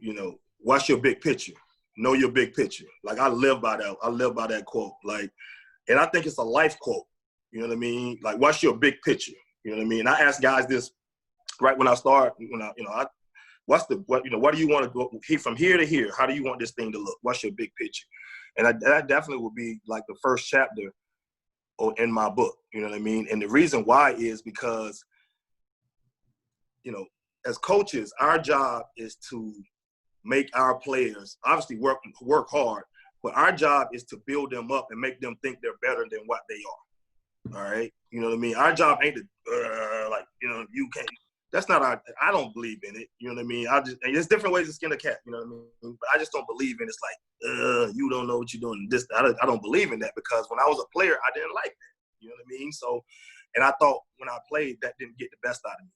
watch your big picture. Know your big picture. Like, I live by that. I live by that quote. Like, and I think it's a life quote. You know what I mean? Like, what's your big picture? You know what I mean? I ask guys this right when I start, what do you want to go from here to here? How do you want this thing to look? What's your big picture? And that definitely would be like the first chapter in my book. You know what I mean? And the reason why is because, as coaches, our job is to make our players obviously work hard, but our job is to build them up and make them think they're better than what they are. All right. You know what I mean? Our job ain't to you can't. That's not I don't believe in it. You know what I mean? There's different ways to skin a cat. You know what I mean? But I just don't believe in it's like, you don't know what you're doing. I don't believe in that, because when I was a player, I didn't like that. You know what I mean? So, and I thought when I played, that didn't get the best out of me.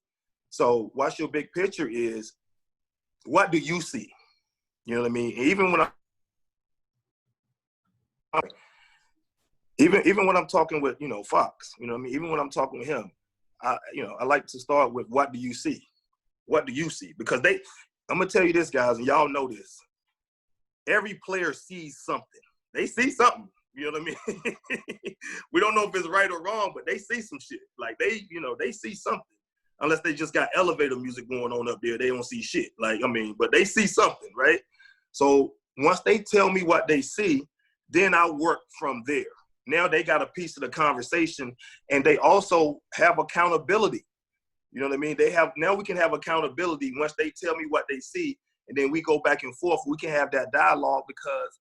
So what's your big picture is, what do you see? You know what I mean? Even when I'm talking with, Fox, you know what I mean? Even when I'm talking with him, I like to start with, what do you see? What do you see? Because I'm going to tell you this, guys, and y'all know this. Every player sees something. They see something. You know what I mean? We don't know if it's right or wrong, but they see some shit. Like they see something. Unless they just got elevator music going on up there, they don't see shit. But they see something, right? So once they tell me what they see, then I work from there. Now they got a piece of the conversation, and they also have accountability. You know what I mean? Now we can have accountability once they tell me what they see, and then we go back and forth. We can have that dialogue because,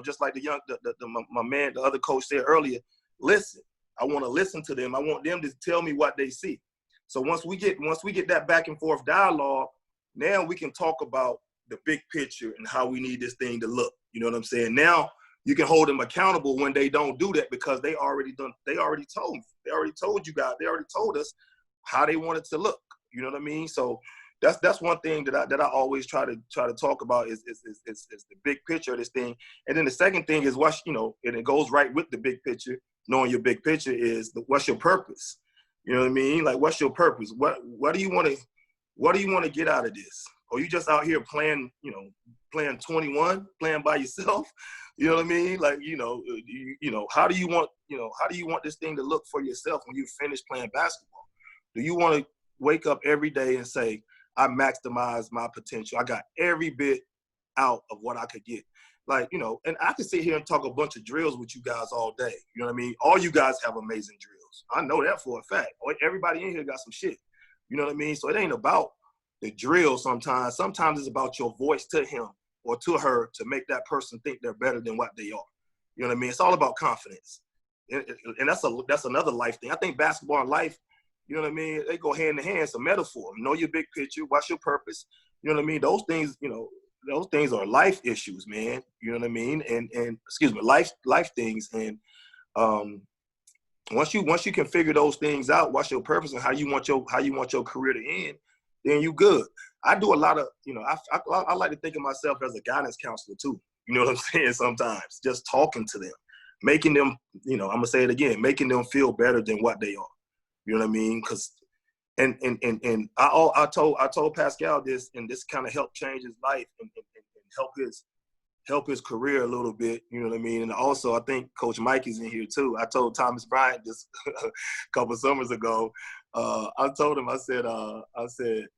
just like my man, the other coach said earlier, listen. I want to listen to them. I want them to tell me what they see. So once we get that back and forth dialogue, now we can talk about the big picture and how we need this thing to look. You know what I'm saying? Now you can hold them accountable when they don't do that, because they already told me. They already told you guys. They already told us how they want it to look. You know what I mean? So that's one thing that I always try to talk about is the big picture of this thing. And then the second thing is and it goes right with the big picture. Knowing your big picture is what's your purpose? You know what I mean? Like, what's your purpose? What do you want to get out of this? Or you just out here playing 21, playing by yourself? You know what I mean? Like, how do you want this thing to look for yourself when you finish playing basketball? Do you want to wake up every day and say, I maximized my potential. I got every bit out of what I could get. And I could sit here and talk a bunch of drills with you guys all day. You know what I mean? All you guys have amazing drills. I know that for a fact. Everybody in here got some shit. You know what I mean? So it ain't about the drill sometimes. Sometimes it's about your voice to him or to her to make that person think they're better than what they are. You know what I mean? It's all about confidence. And that's another life thing. I think basketball and life, you know what I mean? They go hand in hand. It's a metaphor. Know your big picture. What's your purpose? You know what I mean? Those things, those things are life issues, man. You know what I mean? And excuse me, life things. And once you can figure those things out, what's your purpose and how you want your career to end, then you good. I do a lot of, I like to think of myself as a guidance counselor too. You know what I'm saying? Sometimes just talking to them, making them, I'm gonna say it again, making them feel better than what they are. You know what I mean? Because and I told Pascal this, and this kind of helped change his life and help his career a little bit. You know what I mean? And also, I think Coach Mike is in here too. I told Thomas Bryant this a couple summers ago. I told him, I said,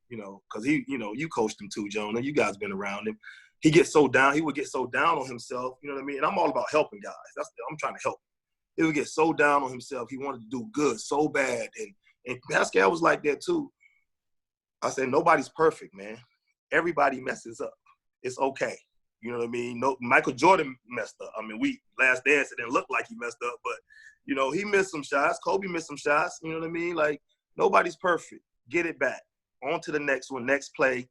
because you coached him too, Jonah. You guys been around him. He would get so down on himself. You know what I mean? And I'm all about helping guys. I'm trying to help. He would get so down on himself. He wanted to do good so bad. And Pascal was like that too. I said, nobody's perfect, man. Everybody messes up. It's okay. You know what I mean? No, Michael Jordan messed up. I mean, Last Dance, it didn't look like he messed up, but, he missed some shots. Kobe missed some shots. You know what I mean? Like, nobody's perfect. Get it back. On to the next one, next play.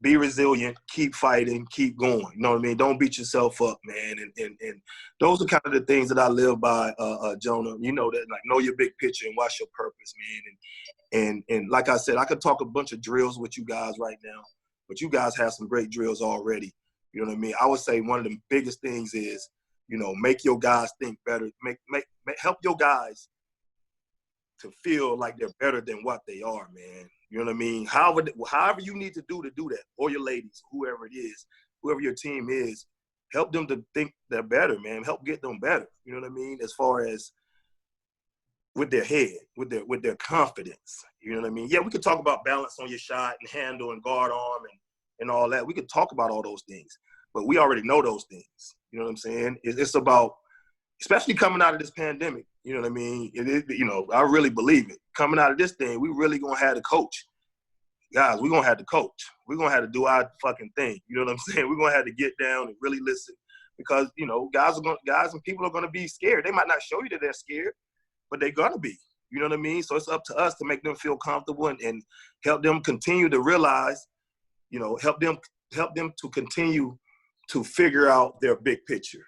Be resilient. Keep fighting. Keep going. You know what I mean? Don't beat yourself up, man. And those are kind of the things that I live by, Jonah. You know that, like, know your big picture and what's your purpose, man. And like I said, I could talk a bunch of drills with you guys right now, but you guys have some great drills already. You know what I mean? I would say one of the biggest things is, make your guys think better. Help your guys to feel like they're better than what they are, man. You know what I mean? However you need to do that, or your ladies, whoever it is, whoever your team is, help them to think they're better, man. Help get them better. You know what I mean? As far as with their head, with their confidence. You know what I mean? Yeah, we could talk about balance on your shot and handle and guard arm and all that. We could talk about all those things, but we already know those things. You know what I'm saying? It's about, especially coming out of this pandemic, you know what I mean? I really believe it. Coming out of this thing, we really gonna have to coach. Guys, we're gonna have to coach. We're gonna have to do our fucking thing. You know what I'm saying? We're gonna have to get down and really listen, because guys and people are gonna be scared. They might not show you that they're scared, but they're gonna be. You know what I mean? So it's up to us to make them feel comfortable and help them continue to realize, help them to continue to figure out their big picture,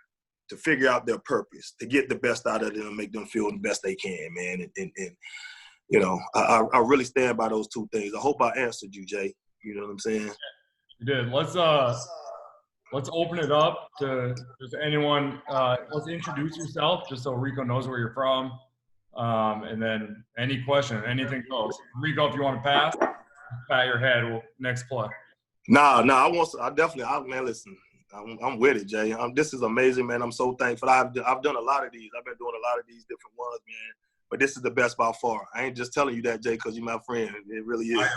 to figure out their purpose, to get the best out of them, make them feel the best they can, man. I really stand by those two things. I hope I answered you, Jay. You know what I'm saying? You did. Let's open it up to just anyone. Let's introduce yourself just so Rico knows where you're from. And then any question, anything goes. Rico, if you want to pass, pat your head. Next play. Nah, man, listen, I'm with it, Jay. This is amazing, man. I'm so thankful. I've done a lot of these. I've been doing a lot of these different ones, man. But this is the best by far. I ain't just telling you that, Jay, because you're my friend. It really is.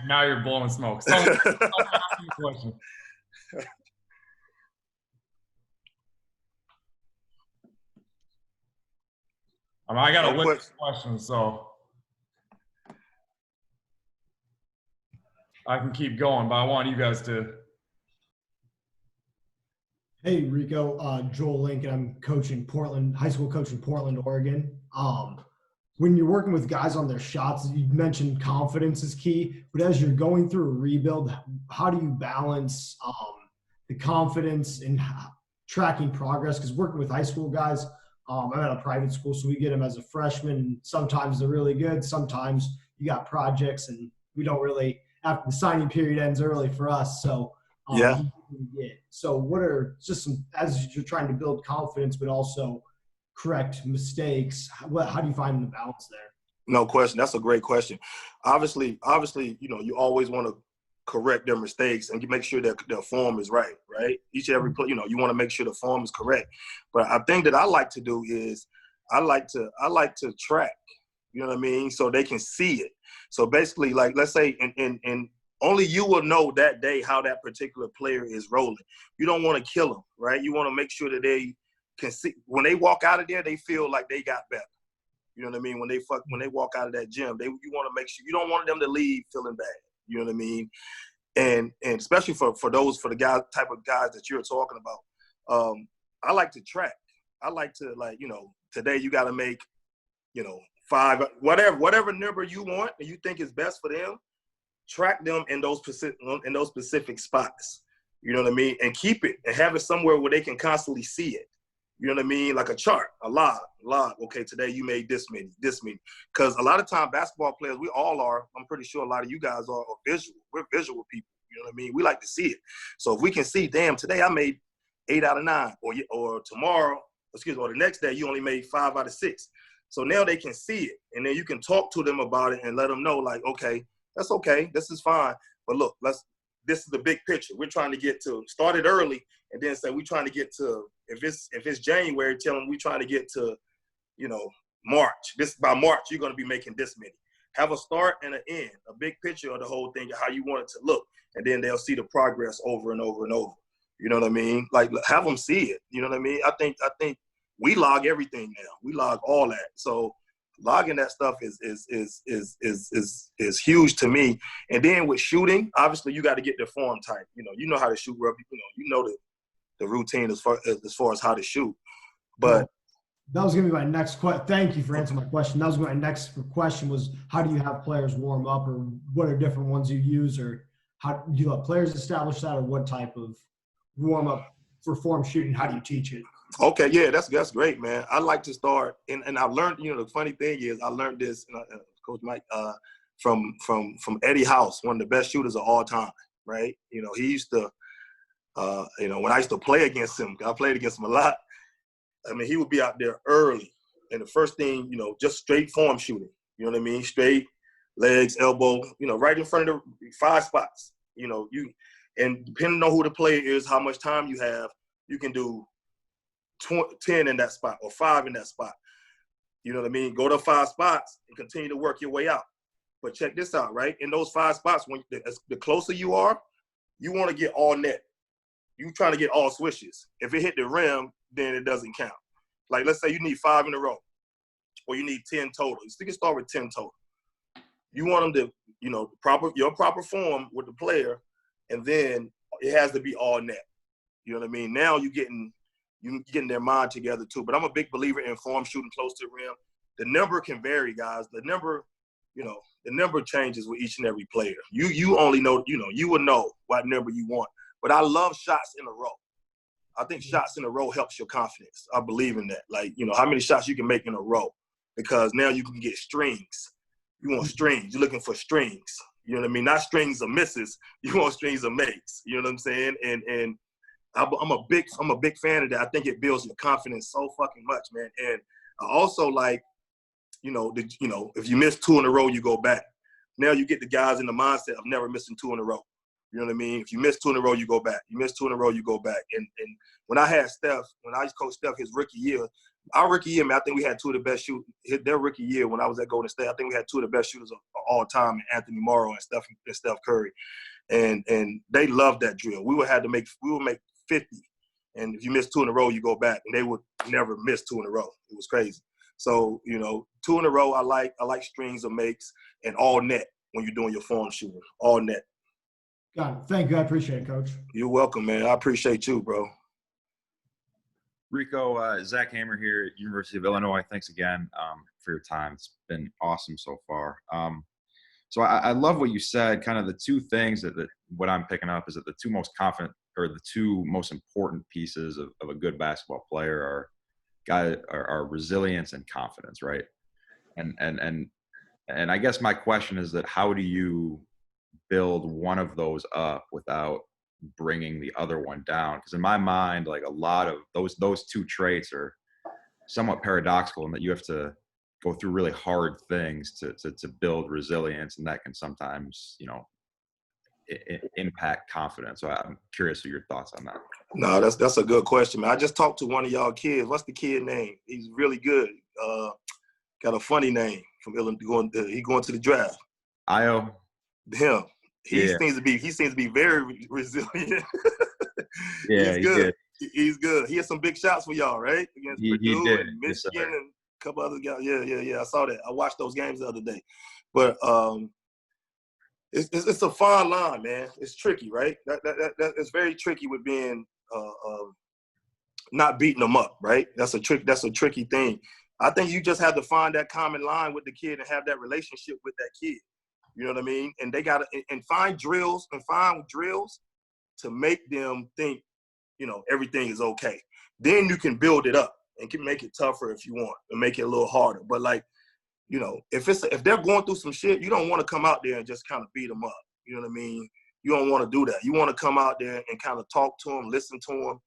Now you're blowing smoke. Someone ask me a question. I got a list of questions, so I can keep going, but I want you guys to. Hey, Rico, Joel Lincoln. I'm coaching high school coach in Portland, Oregon. When you're working with guys on their shots, you mentioned confidence is key, but as you're going through a rebuild, how do you balance the confidence and tracking progress? Because working with high school guys, I'm at a private school, so we get them as a freshman, and sometimes they're really good. Sometimes you got projects, and we don't really, after the signing period ends early for us. So yeah. So what are just some, as you're trying to build confidence, but also correct mistakes, how do you find the balance there? No question. That's a great question. Obviously, you always want to correct their mistakes and you make sure that their form is right? Each and every play, you want to make sure the form is correct. But a thing that I like to do is I like to track, you know what I mean? So they can see it. So basically, like, let's say, and only you will know that day how that particular player is rolling. You don't want to kill them, right? You want to make sure that they can see, when they walk out of there, they feel like they got better. You know what I mean? When they walk out of that gym, you want to make sure, you don't want them to leave feeling bad. You know what I mean? And especially for the guys, type of guys that you're talking about, I like to track. I like to, today you got to make, 5, whatever number you want and you think is best for them. Track them in those specific spots. You know what I mean? And keep it and have it somewhere where they can constantly see it. You know what I mean? Like a chart, a log. Okay, today you made this many. Because a lot of time basketball players, we all are, I'm pretty sure a lot of you guys are visual. We're visual people. You know what I mean? We like to see it. So if we can see, damn, today I made 8 out of 9, or tomorrow, or the next day you only made 5 out of 6. So now they can see it. And then you can talk to them about it and let them know, like, okay, that's okay. This is fine. But look, this is the big picture. We're trying to get to, start it early and then say we're trying to get to, if it's January, tell them we're trying to get to, March. By March, you're going to be making this many. Have a start and an end, a big picture of the whole thing, how you want it to look. And then they'll see the progress over and over and over. You know what I mean? Like, have them see it. You know what I mean? I think we log everything now. We log all that. So logging that stuff is huge to me. And then with shooting, obviously you got to get the form tight. You know how to shoot rugby. You know the routine as far as how to shoot. But that was going to be my next question. Thank you for answering my question. That was my next question was, how do you have players warm up, or what are different ones you use, or how do you let players establish that, or what type of warm up for form shooting? How do you teach it? Okay, yeah, that's great, man. I like to start, and I've learned, the funny thing is I learned this, Coach Mike, from Eddie House, one of the best shooters of all time, right? He used to, when I used to play against him, I played against him a lot. I mean, he would be out there early, and the first thing, just straight form shooting. You know what I mean? Straight legs, elbow, right in front of the 5 spots. And depending on who the player is, how much time you have, you can do 10 in that spot or 5 in that spot. You know what I mean? Go to 5 spots and continue to work your way out. But check this out, right? In those 5 spots, when the closer you are, you want to get all net. You trying to get all swishes. If it hit the rim, then it doesn't count. Like, let's say you need 5 in a row, or you need 10 total. You can start with 10 total. You want them to, you know, your proper form with the player, and then it has to be all net. You know what I mean? Now you're getting their mind together too. But I'm a big believer in form shooting close to the rim. The number can vary, guys. The number changes with each and every player. You only know, you know, you will know what number you want. But I love shots in a row. I think shots in a row helps your confidence. I believe in that. Like, you know, how many shots you can make in a row, because now you can get strings. You want strings. You're looking for strings. You know what I mean? Not strings of misses. You want strings of makes. You know what I'm saying? And I'm a big fan of that. I think it builds your confidence so fucking much, man. And I also like, you know, if you miss 2 in a row, you go back. Now you get the guys in the mindset of never missing 2 in a row. You know what I mean? If you miss 2 in a row, you go back. You miss 2 in a row, you go back. And when I had Steph, when I coached Steph his rookie year, our rookie year, man, I think we had 2 of the best shooters. Their rookie year when I was at Golden State, I think we had 2 of the best shooters of all time, Anthony Morrow and Steph Curry. And they loved that drill. We would make 50. And if you miss 2 in a row, you go back. And they would never miss 2 in a row. It was crazy. So, you know, 2 in a row, I like strings of makes, and all net when you're doing your form shooting. All net. Got it. Thank you. I appreciate it, Coach. You're welcome, man. I appreciate you, bro. Rico, Zach Hamer here at University of Illinois. Thanks again for your time. It's been awesome so far. So I love what you said. Kind of the 2 things that what I'm picking up is that the 2 most confident, or the 2 most important pieces of a good basketball player are resilience and confidence, right? And I guess my question is that how do you build one of those up without bringing the other one down? Because in my mind, like, a lot of those 2 traits are somewhat paradoxical in that you have to go through really hard things to build resilience, and that can sometimes, you know, impact confidence. So I'm curious of your thoughts on that. No, that's a good question, man. I just talked to one of y'all kids. What's the kid name? He's really good. Got a funny name from Illinois. He going to the draft. Io. Him. He Yeah. seems to be very resilient. Yeah, he's good. He's good. He had some big shots for y'all, right? Against Purdue did. and Michigan and a couple other guys. Yeah. I saw that. I watched those games the other day. But it's a fine line, man. It's tricky, right? It's very tricky with being not beating them up, right? That's a tricky thing. I think you just have to find that common line with the kid and have that relationship with that kid. You know what I mean? And they gotta find drills to make them think, you know, everything is okay. Then you can build it up and can make it tougher if you want, and make it a little harder. But, like, you know, if they're going through some shit, you don't want to come out there and just kind of beat them up. You know what I mean? You don't want to do that. You want to come out there and kind of talk to them, listen to them,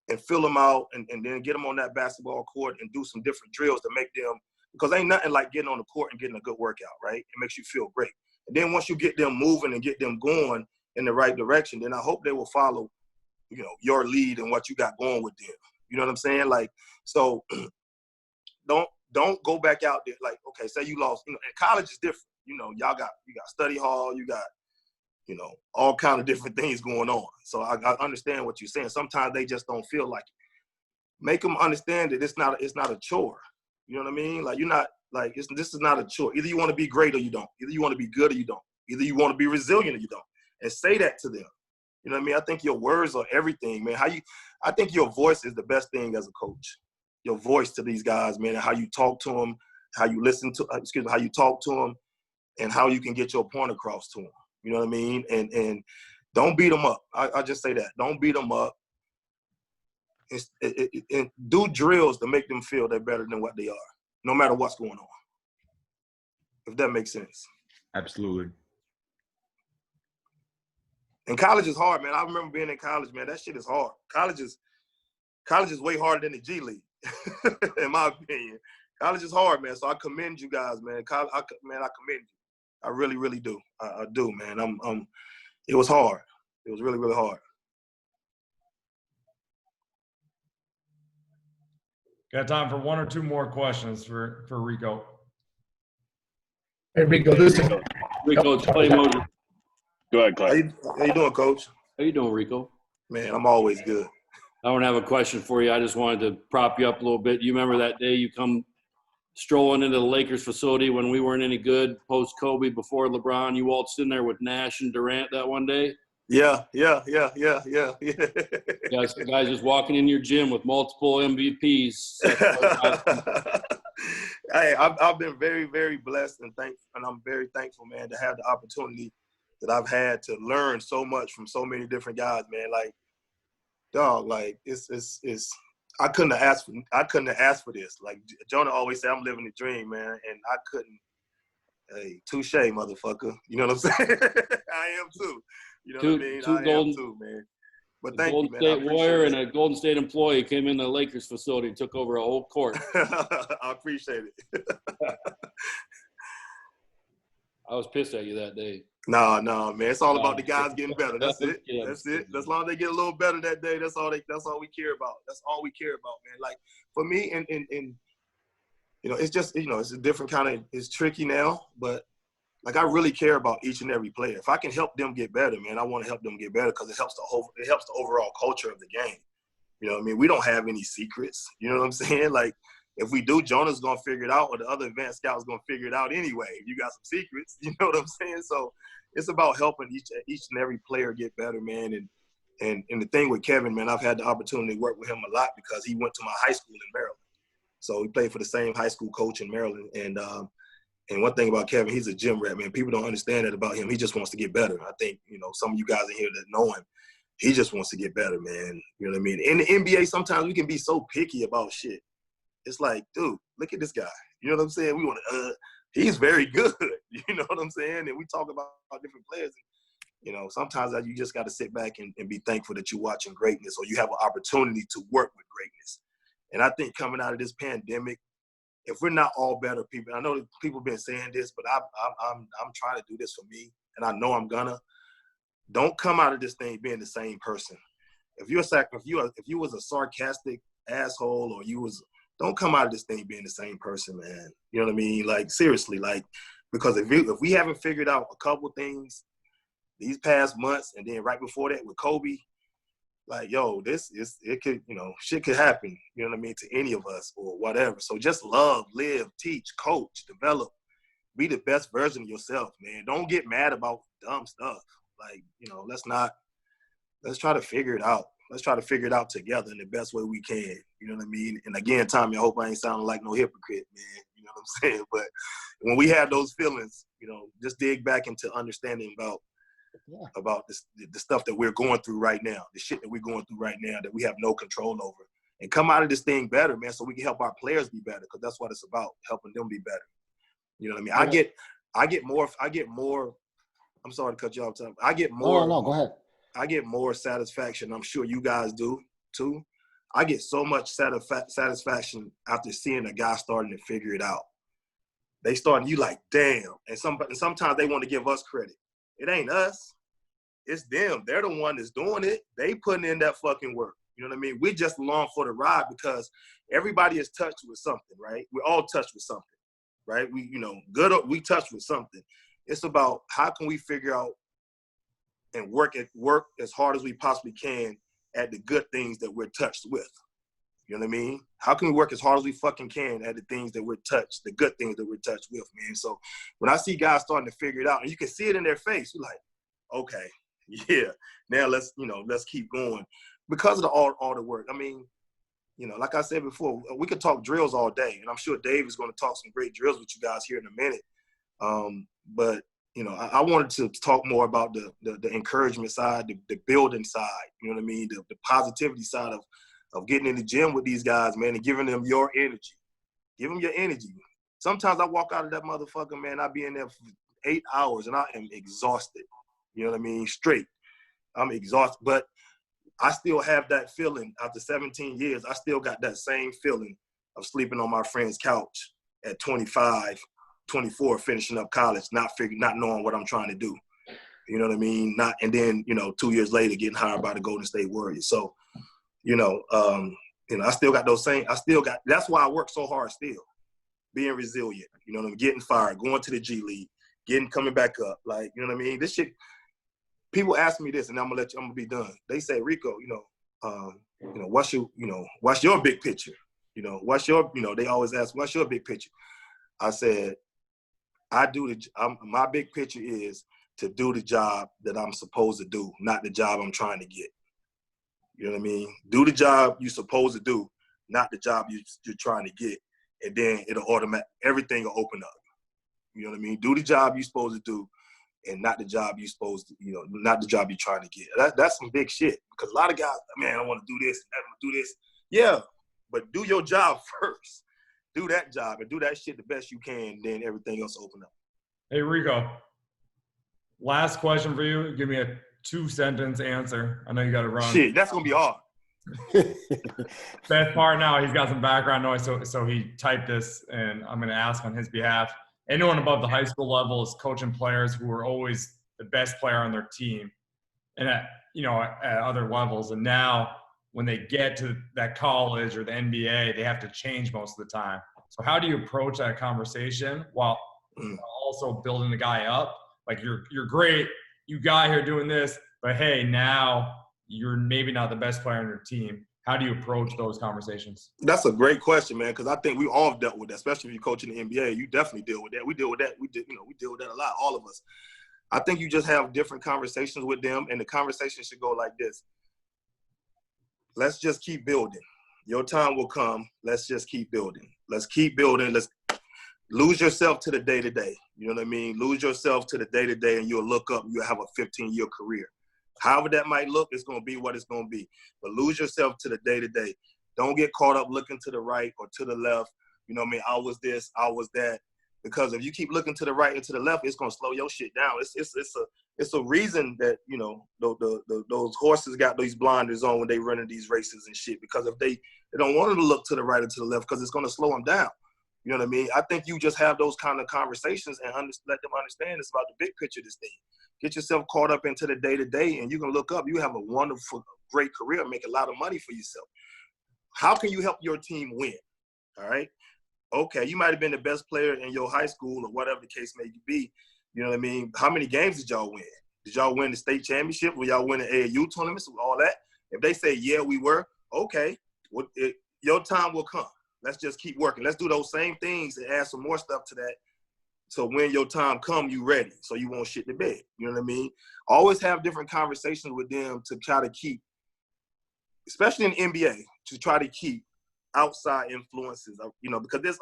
and fill them out, and then get them on that basketball court and do some different drills to make them, because ain't nothing like getting on the court and getting a good workout, right? It makes you feel great. And then once you get them moving and get them going in the right direction, then I hope they will follow, you know, your lead and what you got going with them. You know what I'm saying? Like, so don't go back out there. Like, okay, say you lost. You know, and college is different. You know, you got study hall, you got, you know, all kind of different things going on. So I understand what you're saying. Sometimes they just don't feel like it. Make them understand that it's not a chore. You know what I mean? Like, you're not, like, this is not a chore. Either you want to be great or you don't. Either you want to be good or you don't. Either you want to be resilient or you don't. And say that to them. You know what I mean? I think your words are everything, man. I think your voice is the best thing as a coach. Your voice to these guys, man, and how you talk to them, how you how you talk to them, and how you can get your point across to them. You know what I mean? And don't beat them up. I just say that. Don't beat them up. And do drills to make them feel they're better than what they are, no matter what's going on. If that makes sense. Absolutely. And college is hard, man. I remember being in college, man. That shit is hard. College is way harder than the G League, in my opinion. College is hard, man. So I commend you guys, man. I commend you. I really, really do. I do, man. It was hard. It was really, really hard. Got time for one or two more questions for Rico. Hey, Rico, this is Rico, it's Clay Moser. Go ahead, Clay. How you doing, Coach? How you doing, Rico? Man, I'm always good. I don't have a question for you. I just wanted to prop you up a little bit. You remember that day you come strolling into the Lakers facility when we weren't any good, post Kobe, before LeBron? You waltzed in there with Nash and Durant that one day? Yeah. Guys just walking in your gym with multiple MVPs. Hey, I've been very, very blessed and I'm very thankful, man, to have the opportunity that I've had to learn so much from so many different guys, man. Like, dog, like it's I couldn't have asked for this. Like Jonah always said, I'm living the dream, man, and I couldn't. Hey, touche, motherfucker. You know what I'm saying? I am too. You know what I mean? I am too, man. But thank you, man. Golden State Warrior and a Golden State employee came in the Lakers facility and took over a whole court. I appreciate it. I was pissed at you that day. No, man. It's all about the guys getting better. That's it. That's it. As long as they get a little better that day, that's all we care about. That's all we care about, man. Like for me, and you know, it's just, you know, it's a different kind of, it's tricky now, but like I really care about each and every player. If I can help them get better, man, I want to help them get better because it helps the overall culture of the game. You know what I mean? We don't have any secrets. You know what I'm saying? Like if we do, Jonah's going to figure it out or the other advanced scouts going to figure it out anyway. You got some secrets. You know what I'm saying? So it's about helping each and every player get better, man. And the thing with Kevin, man, I've had the opportunity to work with him a lot because he went to my high school in Maryland. So we played for the same high school coach in Maryland. And one thing about Kevin, he's a gym rat, man. People don't understand that about him. He just wants to get better. I think, you know, some of you guys in here that know him, he just wants to get better, man. You know what I mean? In the NBA, sometimes we can be so picky about shit. It's like, dude, look at this guy. You know what I'm saying? We want to, he's very good. You know what I'm saying? And we talk about different players. You know, sometimes you just got to sit back and be thankful that you're watching greatness or you have an opportunity to work with greatness. And I think coming out of this pandemic, if we're not all better people, I know people have been saying this, but I'm trying to do this for me, and I know I'm gonna. Don't come out of this thing being the same person. If you was a sarcastic asshole or don't come out of this thing being the same person, man. You know what I mean? Like seriously, like because if we haven't figured out a couple things these past months, and then right before that with Kobe. Like, yo, it could, you know, shit could happen, you know what I mean, to any of us or whatever. So just love, live, teach, coach, develop, be the best version of yourself, man. Don't get mad about dumb stuff. Like, you know, let's try to figure it out. Let's try to figure it out together in the best way we can. You know what I mean? And again, Tommy, I hope I ain't sounding like no hypocrite, man. You know what I'm saying? But when we have those feelings, you know, just dig back into understanding about the stuff that we're going through right now, the shit that we're going through right now that we have no control over, and come out of this thing better, man, so we can help our players be better, because that's what it's about, helping them be better. You know what I mean? I get more. I'm sorry to cut you off, Tom. I get more. No, go ahead. I get more satisfaction. I'm sure you guys do too. I get so much satisfaction after seeing a guy starting to figure it out. They starting, you like, damn. And sometimes they want to give us credit. It ain't us. It's them. They're the one that's doing it. They putting in that fucking work. You know what I mean? We just along for the ride because everybody is touched with something, right? We're all touched with something, right? We touched with something. It's about how can we figure out and work as hard as we possibly can at the good things that we're touched with. You know what I mean? How can we work as hard as we fucking can at the things that we're touched, the good things that we're touched with, man? So when I see guys starting to figure it out, and you can see it in their face, you're like, okay, yeah, now let's keep going. Because of all the work. I mean, you know, like I said before, we could talk drills all day, and I'm sure Dave is going to talk some great drills with you guys here in a minute. But you know, I wanted to talk more about the encouragement side, the building side, you know what I mean, the positivity side of getting in the gym with these guys, man, and giving them your energy. Give them your energy. Sometimes I walk out of that motherfucker, man, I be in there for 8 hours, and I am exhausted. You know what I mean? Straight. I'm exhausted. But I still have that feeling after 17 years. I still got that same feeling of sleeping on my friend's couch at 25, 24, finishing up college, not knowing what I'm trying to do. You know what I mean? And then, you know, 2 years later getting hired by the Golden State Warriors. So, you know, I still got that's why I work so hard still. Being resilient, getting fired, going to the G League, coming back up. Like, you know what I mean? This shit, people ask me this, and I'm gonna be done. They say, Rico, what's your big picture? They always ask, what's your big picture? I said, my big picture is to do the job that I'm supposed to do, not the job I'm trying to get. You know what I mean? Do the job you're supposed to do, not the job you're trying to get. And then everything will open up. You know what I mean? Do the job you're supposed to do and not the job you're supposed to, not the job you're trying to get. That's some big shit. Because a lot of guys, man, I want to do this, I want to do this. Yeah, but do your job first. Do that job and do that shit the best you can, then everything else will open up. Hey, Rico, last question for you. Give me a 2-sentence answer. I know you got to run. Shit, that's going to be hard. Best part now, he's got some background noise, so he typed this, and I'm going to ask on his behalf. Anyone above the high school level is coaching players who are always the best player on their team, and at other levels. And now, when they get to that college or the NBA, they have to change most of the time. So how do you approach that conversation while also building the guy up? Like, you're great, you got here doing this, but hey, now you're maybe not the best player on your team. How do you approach those conversations? That's a great question, man, because I think we all dealt with that, especially if you're coaching the NBA. You definitely deal with that. We deal with that. We deal with that a lot, all of us. I think you just have different conversations with them, and the conversation should go like this. Let's just keep building. Your time will come. Let's just keep building. Let's keep building. Let's lose yourself to the day-to-day. You know what I mean? Lose yourself to the day-to-day, and you'll look up, you'll have a 15-year career. However that might look, it's going to be what it's going to be. But lose yourself to the day-to-day. Don't get caught up looking to the right or to the left. You know what I mean? I was this, I was that. Because if you keep looking to the right and to the left, it's going to slow your shit down. It's a reason that, those horses got these blinders on when they running these races and shit. Because if they don't want them to look to the right or to the left, because it's going to slow them down. You know what I mean? I think you just have those kind of conversations and let them understand it's about the big picture of this thing. Get yourself caught up into the day-to-day, and you can look up. You have a wonderful, great career, make a lot of money for yourself. How can you help your team win? All right? Okay, you might have been the best player in your high school or whatever the case may be. You know what I mean? How many games did y'all win? Did y'all win the state championship? Were y'all winning AAU tournaments? All that? If they say, yeah, we were, okay, your time will come. Let's just keep working. Let's do those same things and add some more stuff to that. So when your time comes, you ready. So you won't shit the bed. You know what I mean? Always have different conversations with them to try to keep, especially in the NBA, to try to keep outside influences. Because there's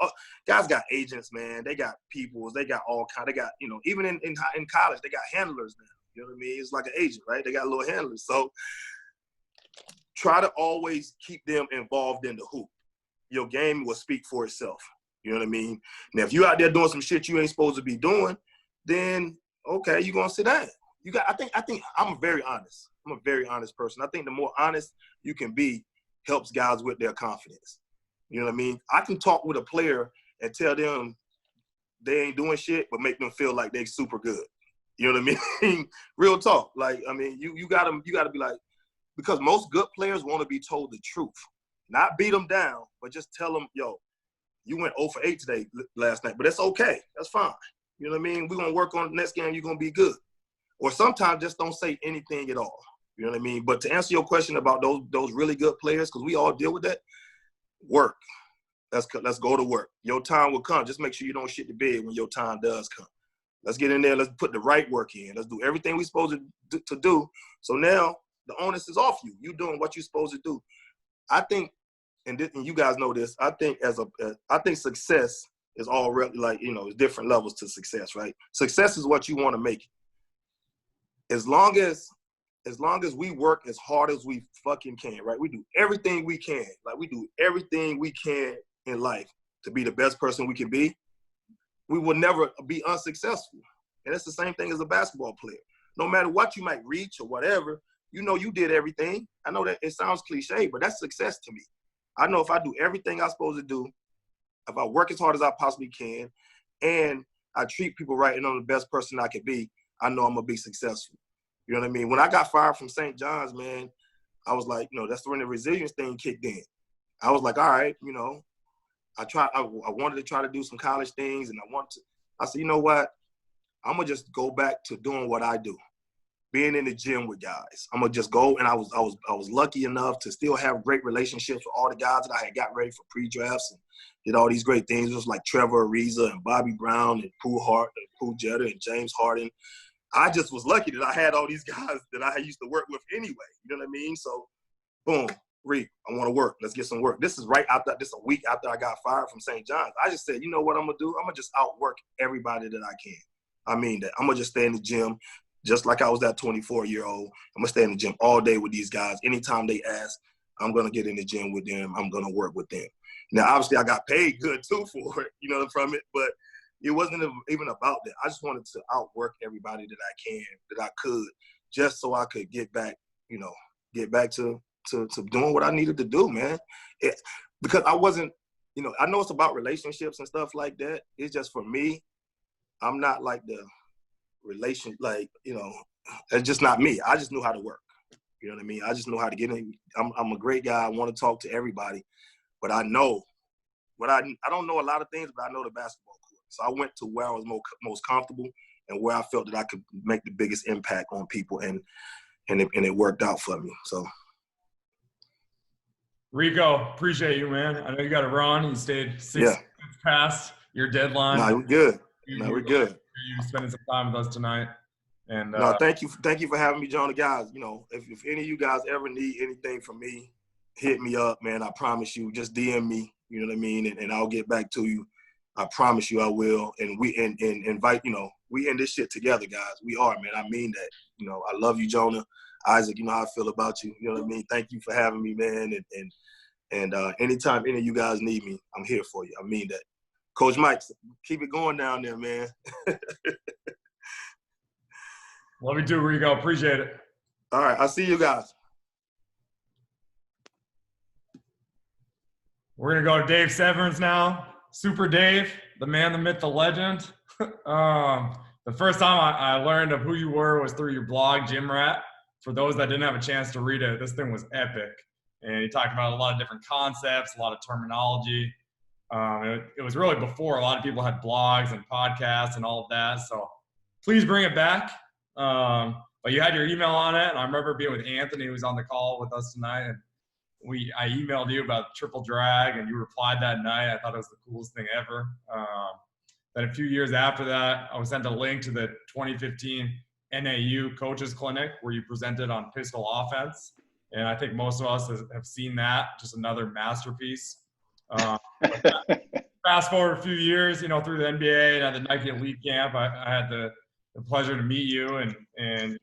guys got agents, man. They got peoples. They got all kind. They got even in college, they got handlers now. You know what I mean? It's like an agent, right? They got little handlers. So try to always keep them involved in the hoop. Your game will speak for itself. You know what I mean? Now, if you out there doing some shit you ain't supposed to be doing, then okay, you're gonna sit down. I think I'm very honest. I'm a very honest person. I think the more honest you can be helps guys with their confidence. You know what I mean? I can talk with a player and tell them they ain't doing shit, but make them feel like they super good. You know what I mean? Real talk. Like, I mean, you gotta be like, because most good players want to be told the truth. Not beat them down, but just tell them, yo, you went 0 for 8 today, last night, but that's okay. That's fine. You know what I mean? We're going to work on the next game. You're going to be good. Or sometimes just don't say anything at all. You know what I mean? But to answer your question about those really good players, because we all deal with that, work. Let's go to work. Your time will come. Just make sure you don't shit the bed when your time does come. Let's get in there. Let's put the right work in. Let's do everything we're supposed to do. So now the onus is off you. You doing what you're supposed to do. I think, and you guys know this, I think success is all like, different levels to success, right? Success is what you want to make. As long as we work as hard as we fucking can, right? We do everything we can. Like, we do everything we can in life to be the best person we can be. We will never be unsuccessful. And it's the same thing as a basketball player. No matter what you might reach or whatever, you did everything. I know that it sounds cliche, but that's success to me. I know if I do everything I'm supposed to do, if I work as hard as I possibly can, and I treat people right and I'm the best person I can be, I know I'm going to be successful. You know what I mean? When I got fired from St. John's, man, I was like, that's when the resilience thing kicked in. I was like, all right, you know, I wanted to try to do some college things, and I said, you know what? I'm gonna just go back to doing what I do, being in the gym with guys. I'm gonna just go, and I was lucky enough to still have great relationships with all the guys that I had got ready for pre-drafts and did all these great things. It was like Trevor Ariza and Bobby Brown and Pooh Hart and Pooh Jetta and James Harden. I just was lucky that I had all these guys that I used to work with anyway. You know what I mean? So, boom, Rico, I want to work. Let's get some work. This is a week after I got fired from St. John's. I just said, you know what I'm gonna do? I'm gonna just outwork everybody that I can. I mean that. I'm gonna just stay in the gym, just like I was that 24-year-old. I'm gonna stay in the gym all day with these guys. Anytime they ask, I'm gonna get in the gym with them. I'm gonna work with them. Now, obviously, I got paid good too for it, you know, from it, but it wasn't even about that. I just wanted to outwork everybody that I could, just so I could get back to doing what I needed to do, man. Because I wasn't, you know, I know it's about relationships and stuff like that. It's just for me, I'm not like the you know, it's just not me. I just knew how to work. You know what I mean? I just know how to get in. I'm a great guy. I want to talk to everybody, but I know I don't know a lot of things, but I know the basketball court. So I went to where I was most comfortable and where I felt that I could make the biggest impact on people, and it worked out for me. So. Rico, appreciate you, man. I know you got to run. You stayed 6 minutes past your deadline. No, we're good. We're good. You spending some time with us tonight. And no, thank you for having me, Jonah. Guys, you know, if any of you guys ever need anything from me, hit me up, man. I promise you. Just DM me. You know what I mean, and I'll get back to you. I promise you I will. And we invite. You know, we in this shit together, guys. We are, man. I mean that. You know, I love you, Jonah. Isaac, you know how I feel about you. You know what I mean. Thank you for having me, man. And anytime any of you guys need me, I'm here for you. I mean that. Coach Mike, keep it going down there, man. Love you too, Rico. Appreciate it. All right, I'll see you guys. We're going to go to Dave Severns now. Super Dave, the man, the myth, the legend. The first time I learned of who you were was through your blog, Gym Rat. For those that didn't have a chance to read it, this thing was epic. And you talked about a lot of different concepts, a lot of terminology. It was really before a lot of people had blogs and podcasts and all of that. So please bring it back. But you had your email on it. And I remember being with Anthony, who was on the call with us tonight. And I emailed you about triple drag, and you replied that night. I thought it was the coolest thing ever. Then a few years after that, I was sent a link to the 2015 NAU Coaches Clinic where you presented on pistol offense. And I think most of us have seen that, just another masterpiece. Fast forward a few years, you know, through the NBA and at the Nike Elite Camp, I had the pleasure to meet you, and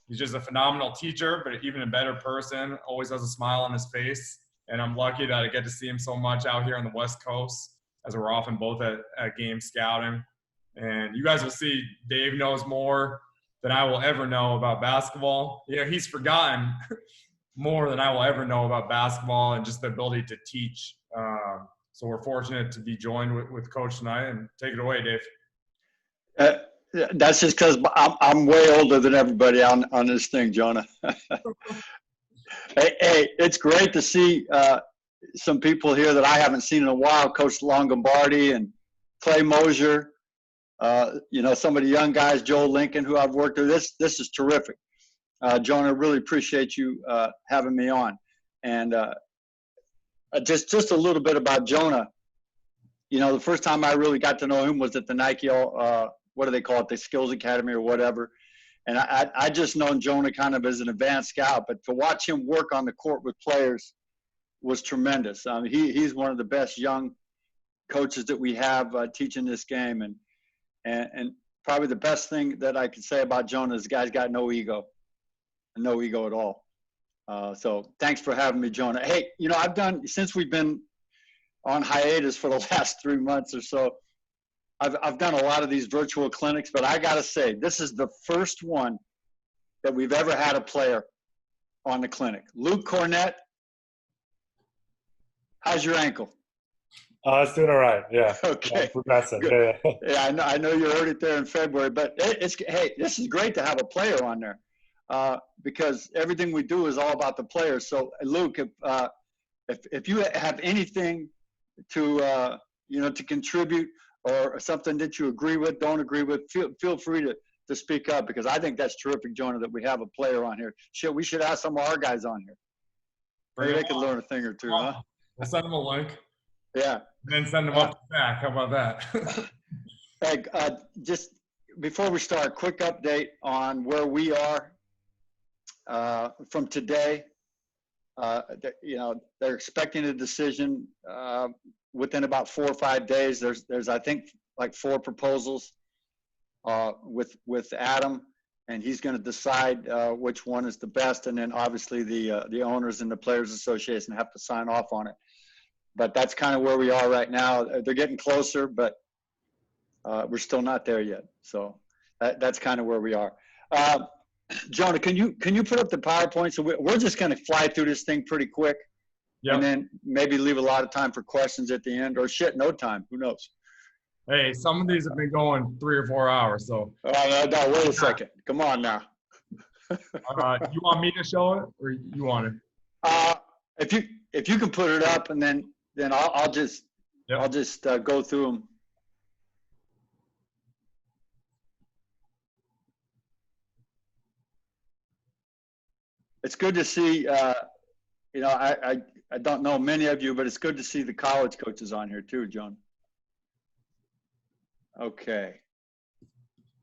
he's just a phenomenal teacher, but even a better person, always has a smile on his face. And I'm lucky that I get to see him so much out here on the West Coast, as we're often both at game scouting. And you guys will see Dave knows more than I will ever know about basketball. You know, he's forgotten more than I will ever know about basketball and just the ability to teach. So we're fortunate to be joined with Coach tonight. And take it away, Dave. That's just because I'm way older than everybody on this thing, Jonah. Hey, it's great to see some people here that I haven't seen in a while. Coach Longobardi and Clay Mosier. You know, some of the young guys, Joe Lincoln, who I've worked with. This is terrific. Jonah, really appreciate you having me on. And just a little bit about Jonah. You know, the first time I really got to know him was at the Nike, what do they call it, the Skills Academy or whatever. And I just known Jonah kind of as an advanced scout, but to watch him work on the court with players was tremendous. He's one of the best young coaches that we have teaching this game. And probably the best thing that I can say about Jonah is the guy's got no ego at all. So thanks for having me, Jonah. Hey, you know, since we've been on hiatus for the last 3 months or so, I've done a lot of these virtual clinics, but I got to say, this is the first one that we've ever had a player on the clinic. Luke Cornett, how's your ankle? It's doing all right. Yeah. Okay. Progressing. Good. Yeah. Yeah, I know you heard it there in February, but hey, this is great to have a player on there because everything we do is all about the players. So, Luke, if you have anything to, to contribute or something that you agree with, don't agree with, feel free to speak up, because I think that's terrific, Jonah, that we have a player on here. We should have some of our guys on here. Maybe they could learn a thing or two, huh? We'll send them a link. Yeah. And then send them up to Zach. How about that? Hey, just before we start, quick update on where we are from today. They're expecting a decision within about 4 or 5 days. There's I think like 4 proposals with Adam, and he's going to decide which one is the best, and then obviously the owners and the Players Association have to sign off on it. But that's kind of where we are right now. They're getting closer, but we're still not there yet. So that's kind of where we are. Jonah, can you put up the PowerPoint? So we're just going to fly through this thing pretty quick, and then maybe leave a lot of time for questions at the end, or no time. Who knows? Hey, some of these have been going 3 or 4 hours. So. No, wait a second. Come on now. You want me to show it, or you want it? If you can put it up, and then I'll just go through them. It's good to see. I don't know many of you, but it's good to see the college coaches on here too, John. Okay.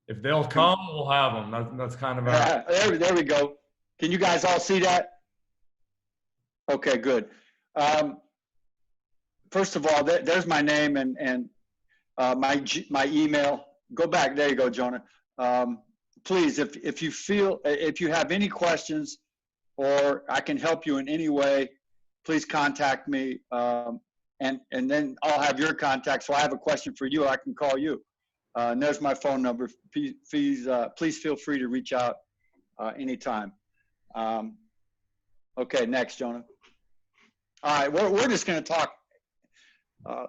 If they'll come, we'll have them. That's kind of there we go. Can you guys all see that? Okay, good. First of all, there's my name and my email. Go back. There you go, Jonah. Please, if you have any questions or I can help you in any way, please contact me. And then I'll have your contact. So I have a question for you, I can call you. And there's my phone number. Please feel free to reach out anytime. Okay, next, Jonah. All right, we're just going to talk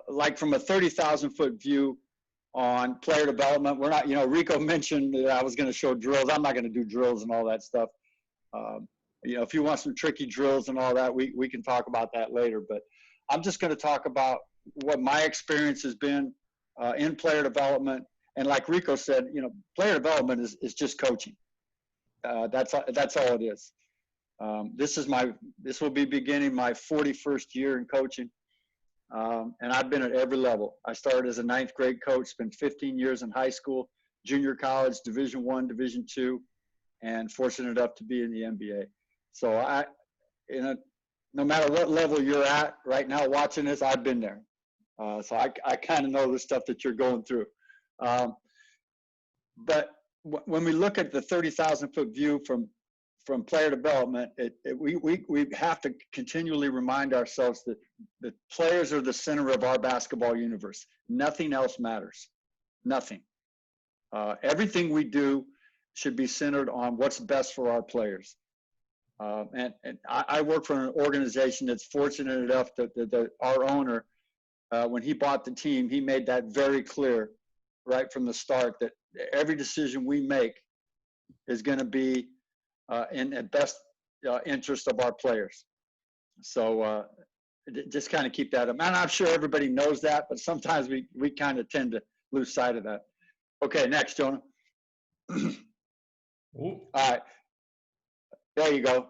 like from a 30,000-foot view on player development. We're not, Rico mentioned that I was going to show drills. I'm not going to do drills and all that stuff. If you want some tricky drills and all that, we can talk about that later. But I'm just going to talk about what my experience has been in player development. And like Rico said, player development is just coaching. That's all it is. This will be beginning my 41st year in coaching. And I've been at every level. I started as a 9th grade coach, spent 15 years in high school, junior college, Division I, Division II, and fortunate enough to be in the NBA. So no matter what level you're at right now watching this, I've been there. So I kind of know the stuff that you're going through. But when we look at the 30,000-foot view from player development, we have to continually remind ourselves that the players are the center of our basketball universe. Nothing else matters. Nothing. Everything we do should be centered on what's best for our players. And I work for an organization that's fortunate enough that our owner, when he bought the team, he made that very clear right from the start that every decision we make is going to be in the best interest of our players. So just kind of keep that up. And I'm sure everybody knows that, but sometimes we kind of tend to lose sight of that. Okay, next, Jonah. All right. There you go.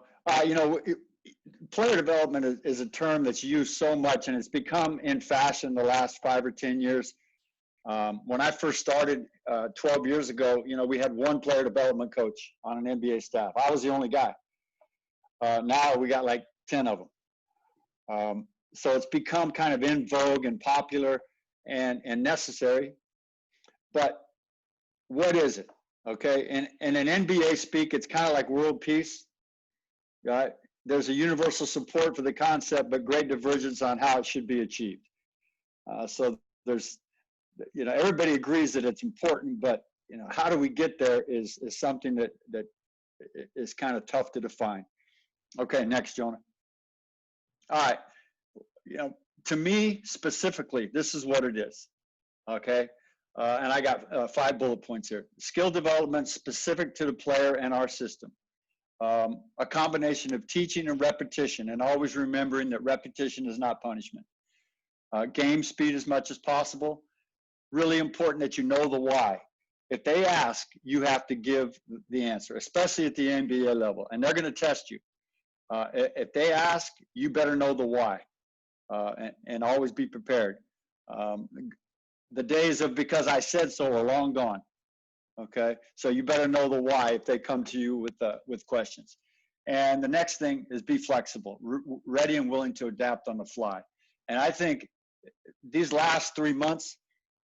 Player development is a term that's used so much, and it's become in fashion the last 5 or 10 years. When I first started 12 years ago, we had one player development coach on an NBA staff. I was the only guy. Now we got like 10 of them. So it's become kind of in vogue and popular and necessary. But what is it? Okay, and in NBA speak, it's kind of like world peace. Right? There's a universal support for the concept, but great divergence on how it should be achieved. So there's, everybody agrees that it's important, but how do we get there is something that is kind of tough to define. Okay, next, Jonah. All right, to me specifically, this is what it is. Okay, and I got 5 bullet points here. Skill development specific to the player and our system. a combination of teaching and repetition, and always remembering that repetition is not punishment. Game speed as much as possible. Really important that you know the why. If they ask, you have to give the answer, especially at the NBA level, and they're going to test you. If they ask, you better know the why, and always be prepared. The days of because I said so are long gone. Okay, so you better know the why if they come to you with questions. And the next thing is be flexible, ready and willing to adapt on the fly. And I think these last 3 months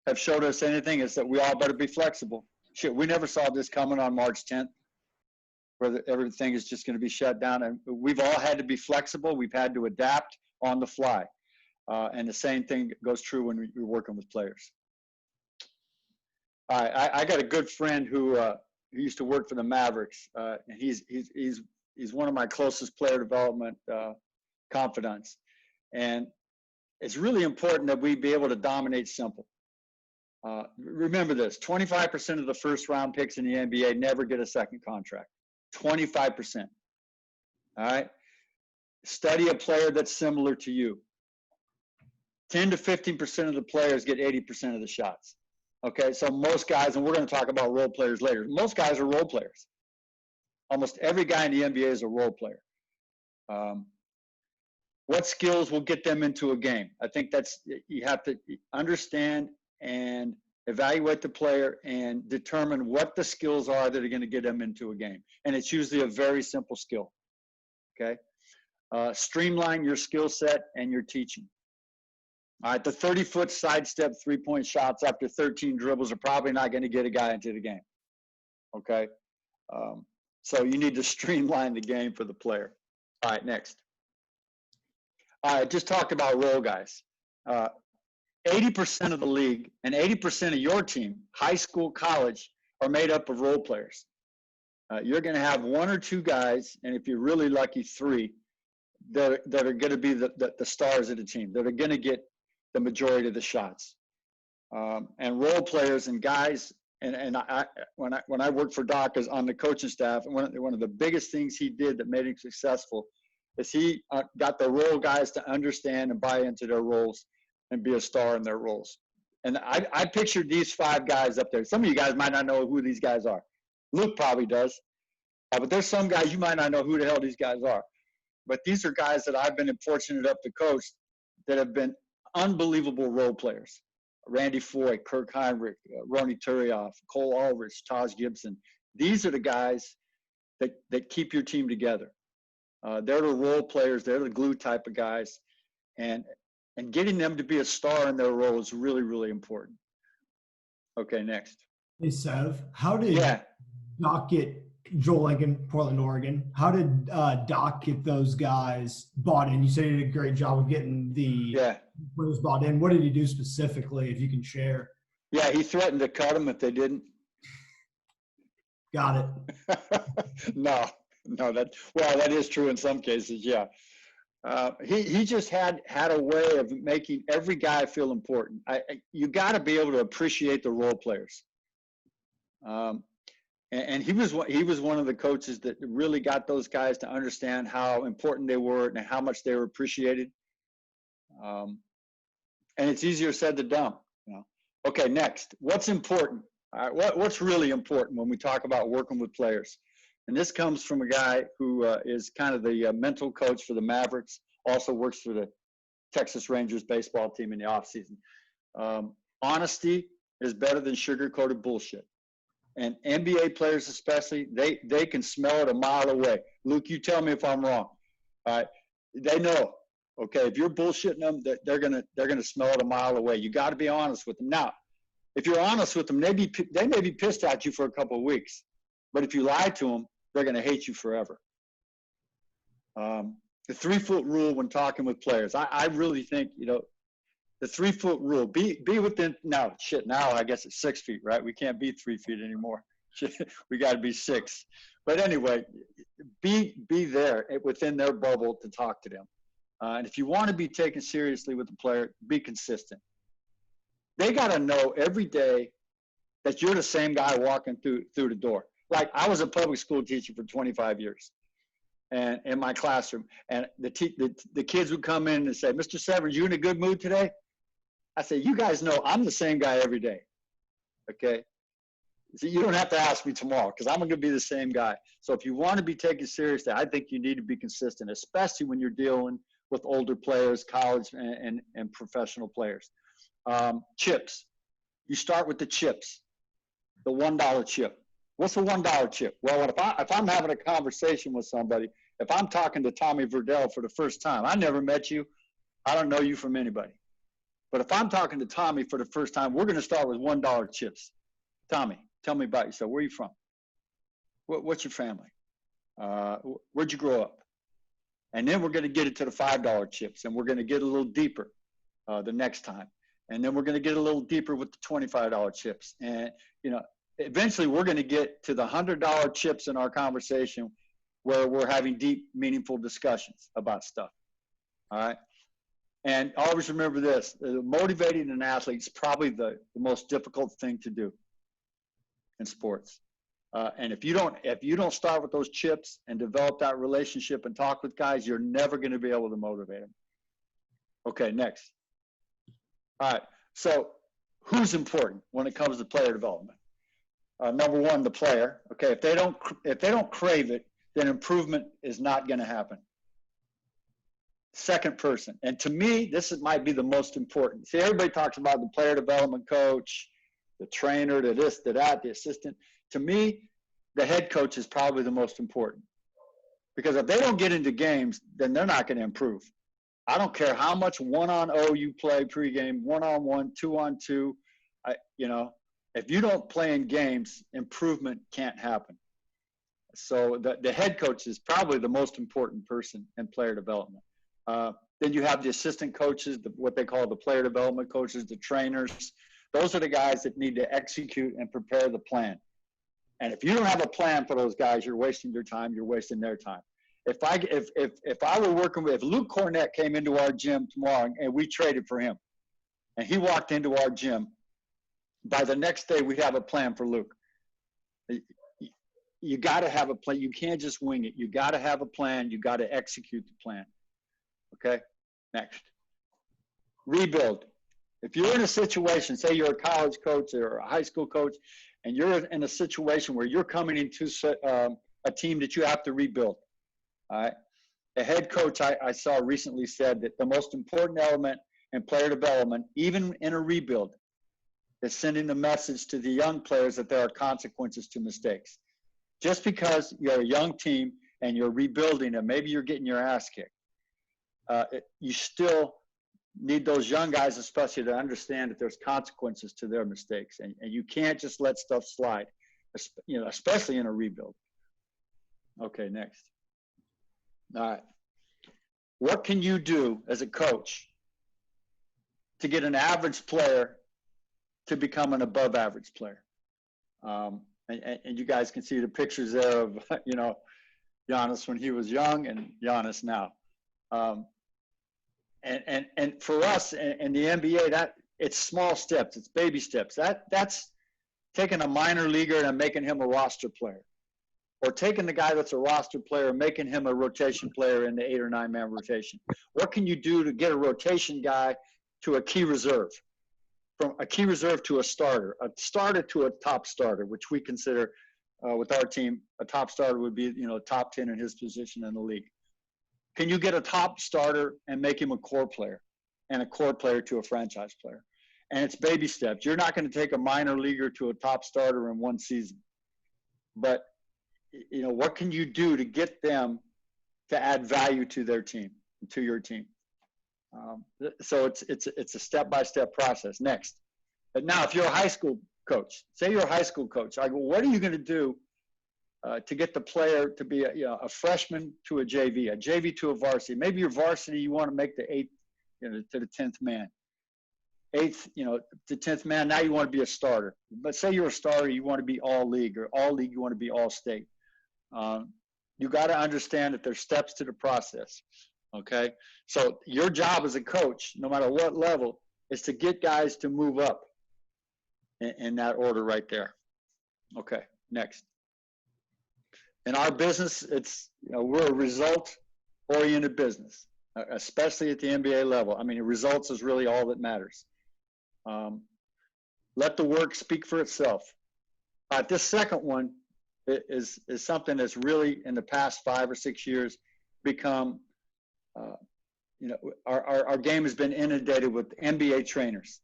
have showed us anything is that we all better be flexible. Shit, we never saw this coming on March 10th, where everything is just going to be shut down. And we've all had to be flexible. We've had to adapt on the fly. And the same thing goes true when we're working with players. I got a good friend who used to work for the Mavericks. And he's one of my closest player development confidants. And it's really important that we be able to dominate simple. Remember this, 25% of the first round picks in the NBA never get a second contract. 25%. All right. Study a player that's similar to you. 10 to 15% of the players get 80% of the shots. Okay. So most guys, and we're going to talk about role players later. Most guys are role players. Almost every guy in the NBA is a role player. What skills will get them into a game? I think that's, you have to understand and evaluate the player and determine what the skills are that are going to get them into a game. And it's usually a very simple skill. Okay. Streamline your skill set and your teaching. All right. The 30-foot sidestep 3-point shots after 13 dribbles are probably not going to get a guy into the game. Okay. So you need to streamline the game for the player. All right. Next. I just talked about role guys. 80% of the league and 80% of your team, high school, college, are made up of role players. You're going to have 1 or 2 guys, and if you're really lucky, 3, that are going to be the stars of the team, that are going to get the majority of the shots. And role players and guys, and when I worked for Doc on the coaching staff, one of the biggest things he did that made him successful is he got the role guys to understand and buy into their roles and be a star in their roles. And I pictured these 5 guys up there. Some of you guys might not know who these guys are. Luke probably does. But there's some guys you might not know who the hell these guys are. But these are guys that I've been fortunate enough to coach that have been unbelievable role players. Randy Foy, Kirk Heinrich, Ronnie Turioff, Cole Aldrich, Taj Gibson. These are the guys that keep your team together. They're the role players. They're the glue type of guys. And getting them to be a star in their role is really, really important. Okay, next. Hey, Sev, how did Doc get Joel Lincoln, Portland, Oregon? How did Doc get those guys bought in? You said he did a great job of getting the players bought in. What did he do specifically, if you can share? Yeah, he threatened to cut them if they didn't. Got it. No, that is true in some cases, yeah. He just had a way of making every guy feel important. You got to be able to appreciate the role players. And he was one of the coaches that really got those guys to understand how important they were and how much they were appreciated. And it's easier said than done. You know? Okay, next. What's important? All right, what's really important when we talk about working with players? And this comes from a guy who is kind of the mental coach for the Mavericks, also works for the Texas Rangers baseball team in the offseason. Honesty is better than sugar-coated bullshit. And NBA players especially, they can smell it a mile away. Luke, you tell me if I'm wrong. All right? They know. Okay, if you're bullshitting them, they're gonna smell it a mile away. You got to be honest with them. Now, if you're honest with them, they may be pissed at you for a couple of weeks, but if you lie to them, they're going to hate you forever. The 3-foot rule when talking with players, I really think, the 3-foot rule, be within, now I guess it's 6 feet, right? We can't be 3 feet anymore. We got to be 6. But anyway, be there within their bubble to talk to them. And if you want to be taken seriously with the player, be consistent. They got to know every day that you're the same guy walking through the door. like I was a public school teacher for 25 years, and in my classroom, and the kids would come in and say, "Mr. Severns, you in a good mood today?" I say, "You guys know I'm the same guy every day, okay? So you don't have to ask me tomorrow because I'm going to be the same guy." So if you want to be taken seriously, I think you need to be consistent, especially when you're dealing with older players, college and professional players. Chips. You start with the chips, the $1 chip. What's a $1 chip? Well, if I'm having a conversation with somebody, if I'm talking to Tommy Verdell for the first time, I never met you, I don't know you from anybody. But if I'm talking to Tommy for the first time, we're going to start with $1 chips. Tommy, tell me about yourself. Where are you from? What's your family? Where'd you grow up? And then we're going to get it to the $5 chips, and we're going to get a little deeper the next time. And then we're going to get a little deeper with the $25 chips. And, you know, eventually we're going to get to the $100 chips in our conversation where we're having deep, meaningful discussions about stuff. All right. And always remember this, motivating an athlete is probably the most difficult thing to do in sports. And if you don't start with those chips and develop that relationship and talk with guys, you're never going to be able to motivate them. Okay, next. All right, so who's important when it comes to player development? Number one, the player. Okay, if they don't crave it, then improvement is not going to happen. Second person, and to me, might be the most important. See, everybody talks about the player development coach, the trainer, the this, the that, the assistant. To me, the head coach is probably the most important, because if they don't get into games, then they're not going to improve. I don't care how much 1-on-0 you play pregame, 1-on-1, 2-on-2. You know, if you don't play in games, improvement can't happen. So the head coach is probably the most important person in player development. Then you have the assistant coaches, what they call the player development coaches, the trainers. Those are the guys that need to execute and prepare the plan. And if you don't have a plan for those guys, you're wasting your time. You're wasting their time. If I were working with, if Luke Cornett came into our gym tomorrow and we traded for him, and he walked into our gym, by the next day we'd have a plan for Luke. You got to have a plan. You can't just wing it. You got to have a plan. You got to execute the plan. Okay, next. Rebuild. If you're in a situation, say you're a college coach or a high school coach, and you're in a situation where you're coming into a team that you have to rebuild, all right? The head coach I saw recently said that the most important element in player development, even in a rebuild, is sending the message to the young players that there are consequences to mistakes. Just because you're a young team and you're rebuilding and maybe you're getting your ass kicked, you still need those young guys especially to understand that there's consequences to their mistakes, and you can't just let stuff slide, you know, especially in a rebuild. Okay, next. All right. What can you do as a coach to get an average player to become an above average player? And you guys can see the pictures there of, you know, Giannis when he was young and Giannis now. And for us in the NBA, that it's small steps, it's baby steps. That's taking a minor leaguer and making him a roster player, or taking the guy that's a roster player and making him a rotation player in the 8 or 9 man rotation. What can you do to get a rotation guy to a key reserve, from a key reserve to a starter to a top starter, which we consider with our team, a top starter would be, you know, top 10 in his position in the league. Can you get a top starter and make him a core player, and a core player to a franchise player? And it's baby steps. You're not going to take a minor leaguer to a top starter in one season. But, you know, what can you do to get them to add value to their team, to your team? So it's a step-by-step process. Next. But now, if you're a high school coach, say you're a high school coach, I go, what are you going to do to get the player to be a freshman to a JV to a varsity? Maybe your varsity, you want to make the 8th, you know, to the 10th man. 8th, you know, the 10th man, now you want to be a starter. But say you're a starter, you want to be all league, or all league, you want to be all state. You got to understand that there's steps to the process, okay? So your job as a coach, no matter what level, is to get guys to move up in that order right there. Okay, next. in our business, it's, we're a result-oriented business, especially at the NBA level. I mean, results is really all that matters. Let the work speak for itself. This second one is something that's really in the past 5 or 6 years become, our game has been inundated with NBA trainers.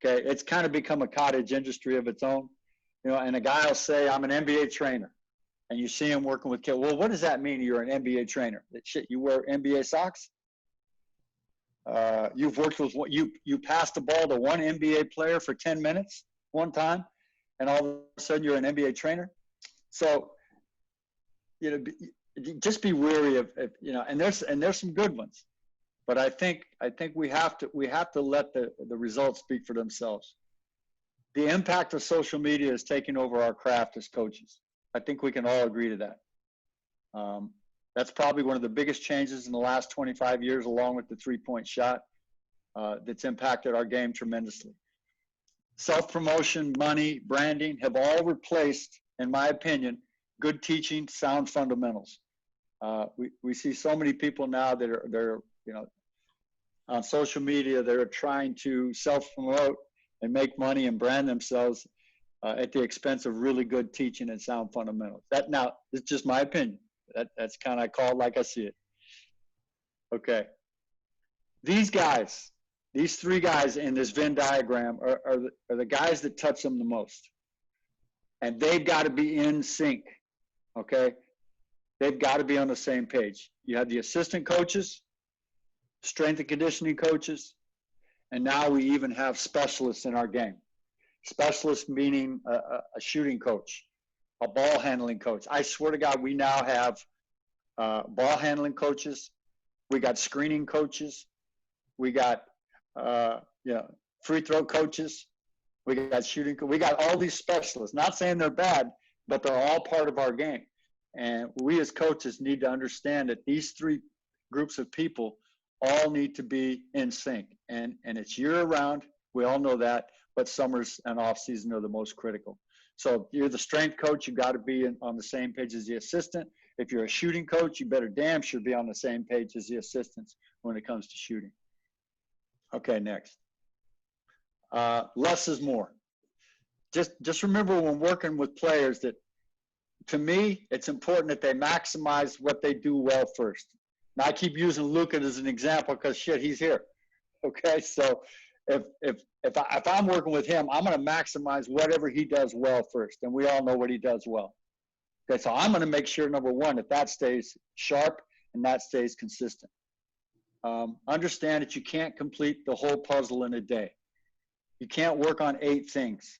Okay, it's kind of become a cottage industry of its own. And a guy will say, I'm an NBA trainer. And you see him working with kids. Well, what does that mean you're an NBA trainer? That shit, you wear NBA socks? You've worked with, you passed the ball to one NBA player for 10 minutes one time, and all of a sudden you're an NBA trainer? So, just be wary of, and there's some good ones. But I think we have to let the results speak for themselves. The impact of social media is taking over our craft as coaches. I think we can all agree to that. That's probably one of the biggest changes in the last 25 years, along with the three-point shot, that's impacted our game tremendously. Self-promotion, money, branding have all replaced, in my opinion, good teaching, sound fundamentals. We see so many people now that are on social media that are trying to self-promote and make money and brand themselves at the expense of really good teaching and sound fundamentals. Now, it's just my opinion. That's kind of, I call it like I see it. Okay. These guys, these three guys in this Venn diagram are the guys that touch them the most. And they've got to be in sync, okay? They've got to be on the same page. You have the assistant coaches, strength and conditioning coaches, and now we even have specialists in our game. Specialists meaning a shooting coach, a ball handling coach. I swear to God, we now have ball handling coaches. We got screening coaches. We got free throw coaches. We got shooting. We got all these specialists. Not saying they're bad, but they're all part of our game. And we as coaches need to understand that these three groups of people all need to be in sync. And it's year round. We all know that. But summers and off season are the most critical. So if you're the strength coach, you got to be on the same page as the assistant. If you're a shooting coach, you better damn sure be on the same page as the assistants when it comes to shooting. Okay, next. Less is more. Just remember when working with players that, to me, it's important that they maximize what they do well first. Now I keep using Luka as an example because shit, he's here. Okay, so if I'm working with him, I'm going to maximize whatever he does well first, and we all know what he does well. Okay, so I'm going to make sure, number one, that stays sharp and that stays consistent. Understand that you can't complete the whole puzzle in a day. You can't work on 8 things.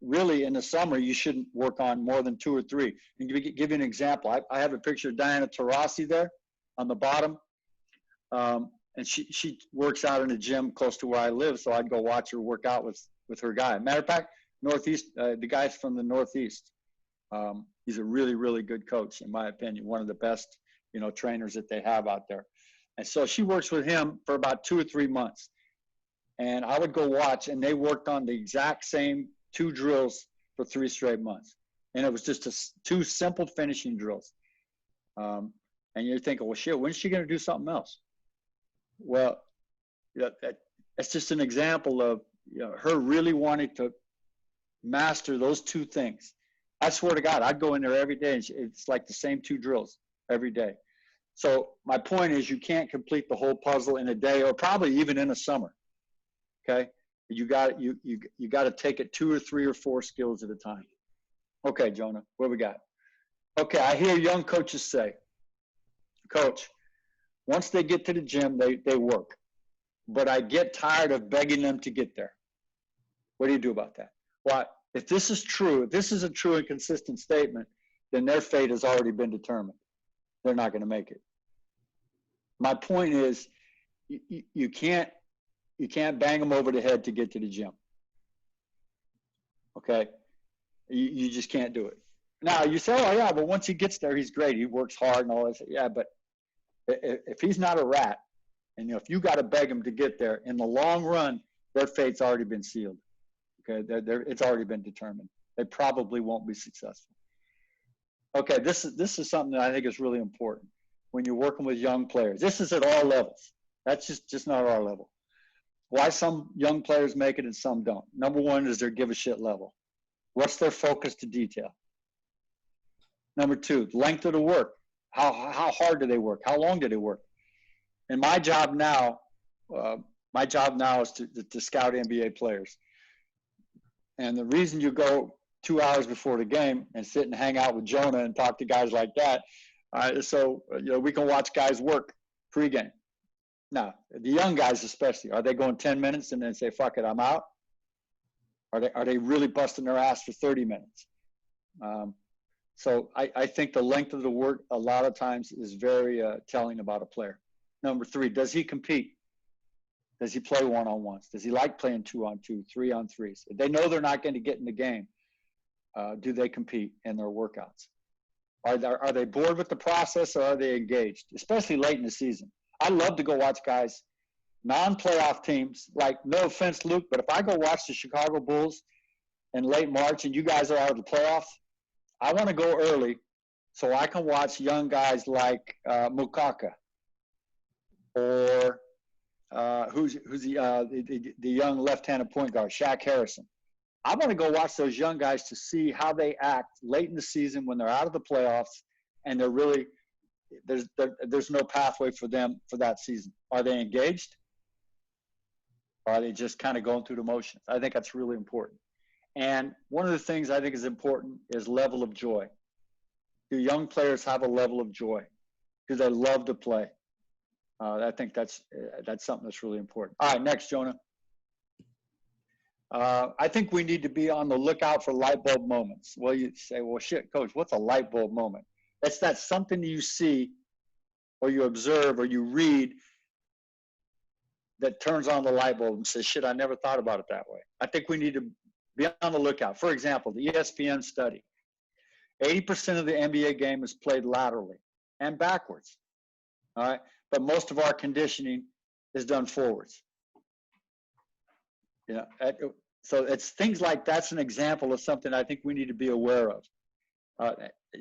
Really, in the summer, you shouldn't work on more than 2 or 3. And give you an example. I have a picture of Diana Taurasi there on the bottom. And she works out in a gym close to where I live, so I'd go watch her work out with her guy. Matter of fact, Northeast, the guy's from the Northeast. He's a really, really good coach, in my opinion, one of the best, trainers that they have out there. And so she works with him for about 2 or 3 months. And I would go watch, and they worked on the exact same 2 drills for 3 straight months. And it was just 2 simple finishing drills. And you're thinking, well, shit, when's she going to do something else? Well, that's just an example of her really wanting to master those 2 things. I swear to God, I'd go in there every day, and it's like the same 2 drills every day. So my point is, you can't complete the whole puzzle in a day, or probably even in a summer. Okay, you got to take it 2 or 3 or 4 skills at a time. Okay, Jonah, what we got? Okay, I hear young coaches say, Coach, once they get to the gym, they work. But I get tired of begging them to get there. What do you do about that? Well, if this is true, if this is a true and consistent statement, then their fate has already been determined. They're not going to make it. My point is, you can't bang them over the head to get to the gym. Okay? You just can't do it. Now, you say, oh, yeah, but once he gets there, he's great. He works hard and all this. Yeah, but if he's not a rat, and if you got to beg him to get there, in the long run, their fate's already been sealed. Okay, it's already been determined. They probably won't be successful. Okay, this is something that I think is really important when you're working with young players. This is at all levels. That's just not our level. Why some young players make it and some don't. Number one is their give a shit level. What's their focus to detail? Number two, length of the work. How hard do they work? How long do they work? And my job now is to scout NBA players. And the reason you go 2 hours before the game and sit and hang out with Jonah and talk to guys like that, so we can watch guys work pregame. Now, the young guys especially, are they going 10 minutes and then say, fuck it, I'm out? Are they really busting their ass for 30 minutes? So I think the length of the work a lot of times is very telling about a player. Number three, does he compete? Does he play one-on-ones? Does he like playing 2-on-2, 3-on-3s? If they know they're not going to get in the game, do they compete in their workouts? Are they bored with the process, or are they engaged, especially late in the season? I love to go watch guys, non-playoff teams, like, no offense, Luke, but if I go watch the Chicago Bulls in late March and you guys are out of the playoffs, I want to go early so I can watch young guys like Mukaka or who's the young left-handed point guard, Shaq Harrison. I want to go watch those young guys to see how they act late in the season when they're out of the playoffs and they're really there's no pathway for them for that season. Are they engaged? Or are they just kind of going through the motions? I think that's really important. And one of the things I think is important is level of joy. Do young players have a level of joy? Do they love to play? I think that's something that's really important. All right, next, Jonah. I think we need to be on the lookout for light bulb moments. Well, you say, well, shit, coach, what's a light bulb moment? That's something you see or you observe or you read that turns on the light bulb and says, shit, I never thought about it that way. I think we need to be on the lookout. For example, the ESPN study, 80% of the NBA game is played laterally and backwards. All right. But most of our conditioning is done forwards. So it's things like that's an example of something I think we need to be aware of.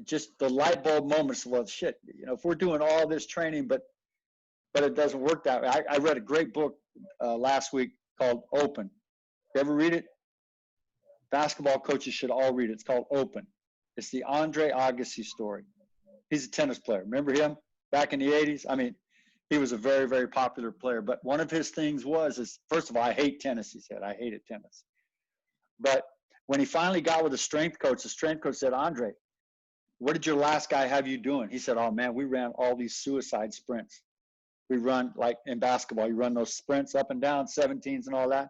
Just the light bulb moments. Well, shit, if we're doing all this training, but it doesn't work that way. I read a great book last week called Open. You ever read it? Basketball coaches should all read it. It's called Open. It's the Andre Agassi story. He's a tennis player. Remember him back in the 80s? I mean, he was a very, very popular player. But one of his things is, first of all, I hate tennis, he said. I hated tennis. But when he finally got with the strength coach said, Andre, what did your last guy have you doing? He said, oh, man, we ran all these suicide sprints. We run, like in basketball, you run those sprints up and down, 17s and all that.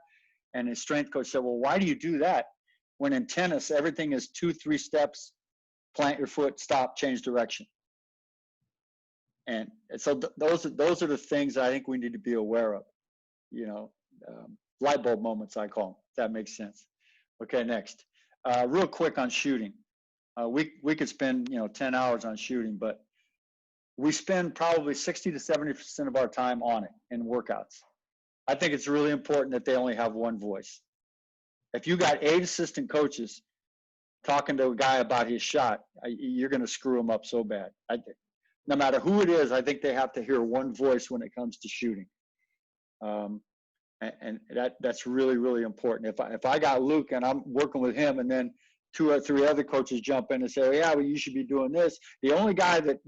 And his strength coach said, well, why do you do that? When in tennis, everything is 2-3 steps, plant your foot, stop, change direction. And so those are the things I think we need to be aware of. Light bulb moments, I call them, if that makes sense. Okay, next. Real quick on shooting. We could spend 10 hours on shooting, but we spend probably 60 to 70% of our time on it in workouts. I think it's really important that they only have one voice. If you got 8 assistant coaches talking to a guy about his shot, you're going to screw him up so bad. No matter who it is, I think they have to hear one voice when it comes to shooting. And that's really, really important. If I got Luke and I'm working with him and then 2 or 3 other coaches jump in and say, oh, yeah, well, you should be doing this. The only guy that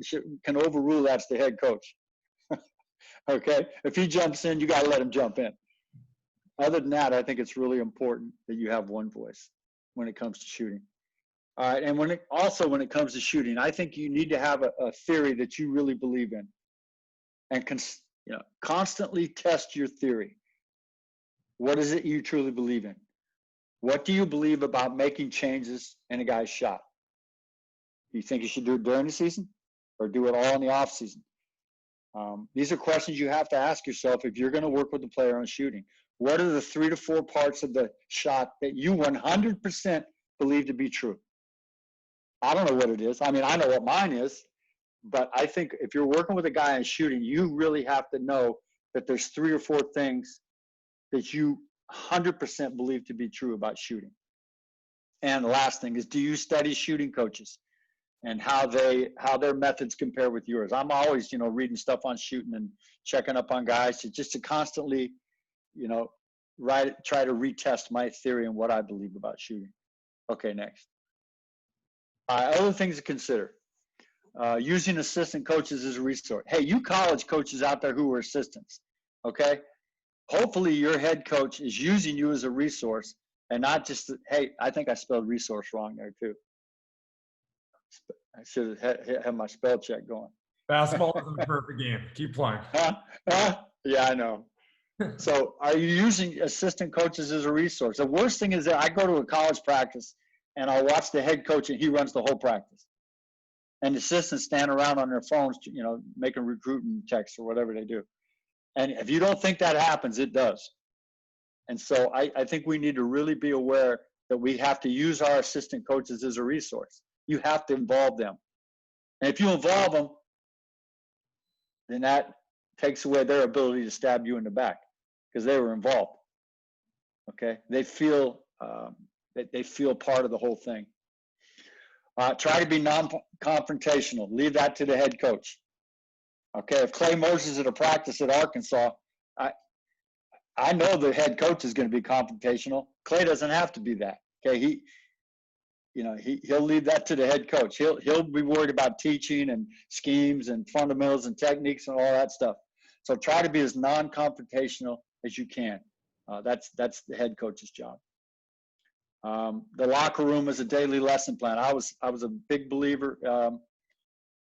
can overrule that's the head coach. Okay? If he jumps in, you got to let him jump in. Other than that, I think it's really important that you have one voice when it comes to shooting. All right, and when it comes to shooting, I think you need to have a theory that you really believe in, and constantly test your theory. What is it you truly believe in? What do you believe about making changes in a guy's shot? Do you think you should do it during the season, or do it all in the off season? These are questions you have to ask yourself if you're going to work with the player on shooting. What are the 3 to 4 parts of the shot that you 100% believe to be true? I don't know what it is. I mean, I know what mine is, but I think if you're working with a guy on shooting, you really have to know that there's 3 or 4 things that you 100% believe to be true about shooting. And the last thing is, do you study shooting coaches? and how their methods compare with yours. I'm always, reading stuff on shooting and checking up on guys just to constantly, try to retest my theory and what I believe about shooting. Okay, next. Other things to consider. Using assistant coaches as a resource. Hey, you college coaches out there who are assistants, okay? Hopefully your head coach is using you as a resource and not just, hey, I think I spelled resource wrong there too. I should have had my spell check going. Basketball isn't a perfect game. Keep playing. Yeah, I know. So are you using assistant coaches as a resource? The worst thing is that I go to a college practice and I'll watch the head coach and he runs the whole practice. And the assistants stand around on their phones, making recruiting texts or whatever they do. And if you don't think that happens, it does. And so I think we need to really be aware that we have to use our assistant coaches as a resource. You have to involve them. And if you involve them, then that takes away their ability to stab you in the back because they were involved. Okay? They feel part of the whole thing. Try to be non-confrontational. Leave that to the head coach. Okay, if Clay Moses at a practice at Arkansas, I know the head coach is going to be confrontational. Clay doesn't have to be that. Okay, he'll leave that to the head coach. He'll be worried about teaching and schemes and fundamentals and techniques and all that stuff. So try to be as non-confrontational as you can. That's the head coach's job. The locker room is a daily lesson plan. I was a big believer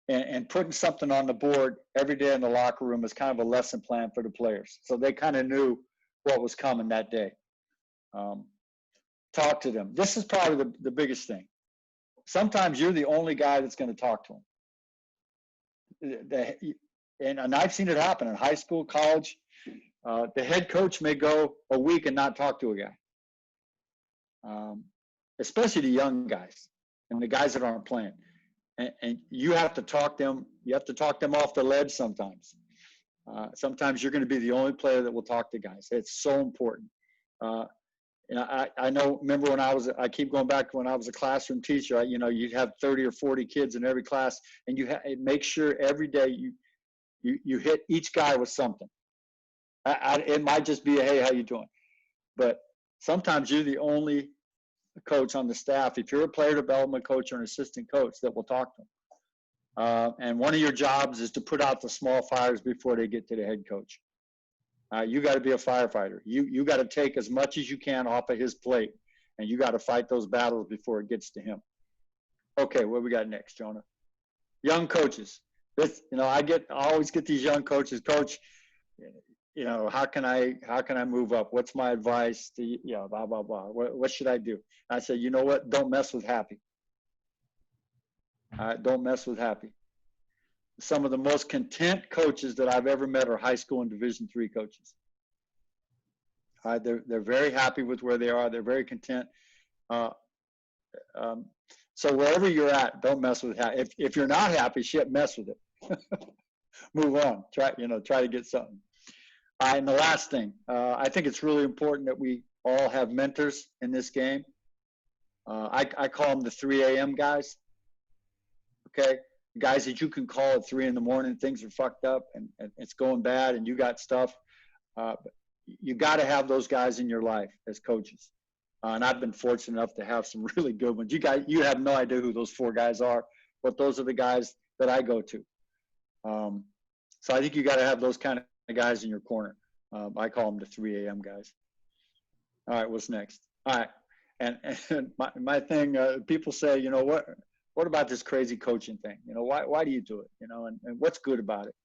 and putting something on the board every day in the locker room is kind of a lesson plan for the players. So they kind of knew what was coming that day. Talk to them. This is probably the biggest thing. Sometimes you're the only guy that's going to talk to them. And I've seen it happen in high school, college. The head coach may go a week and not talk to a guy. Especially the young guys and the guys that aren't playing. And you have to talk them. You have to talk them off the ledge sometimes. Sometimes you're going to be the only player that will talk to guys. It's so important. I know. Remember when I keep going back to when I was a classroom teacher. You'd have 30 or 40 kids in every class, and make sure every day you hit each guy with something. It might just be a hey, how you doing? But sometimes you're the only coach on the staff, if you're a player development coach or an assistant coach, that will talk to them. And one of your jobs is to put out the small fires before they get to the head coach. You got to be a firefighter. You got to take as much as you can off of his plate, and you got to fight those battles before it gets to him. Okay, what we got next, Jonah? Young coaches. I always get these young coaches, Coach, how can I move up? What's my advice? Blah, blah, blah. What should I do? I said, you know what? Don't mess with happy. Don't mess with happy. Some of the most content coaches that I've ever met are high school and Division III coaches. They're very happy with where they are. They're very content. So wherever you're at, don't mess with happy. If you're not happy, shit, mess with it. Move on. Try to get something. And the last thing, I think it's really important that we all have mentors in this game. I call them the 3 a.m. guys. Okay, guys that you can call at 3 a.m. Things are fucked up and it's going bad and you got stuff. You got to have those guys in your life as coaches. And I've been fortunate enough to have some really good ones. You have no idea who those 4 guys are, but those are the guys that I go to. So I think you got to have those kind of guys in your corner. I call them the 3 a.m. guys. All right, what's next? All right, and my thing, people say, what about this crazy coaching thing? Why do you do it? And what's good about it?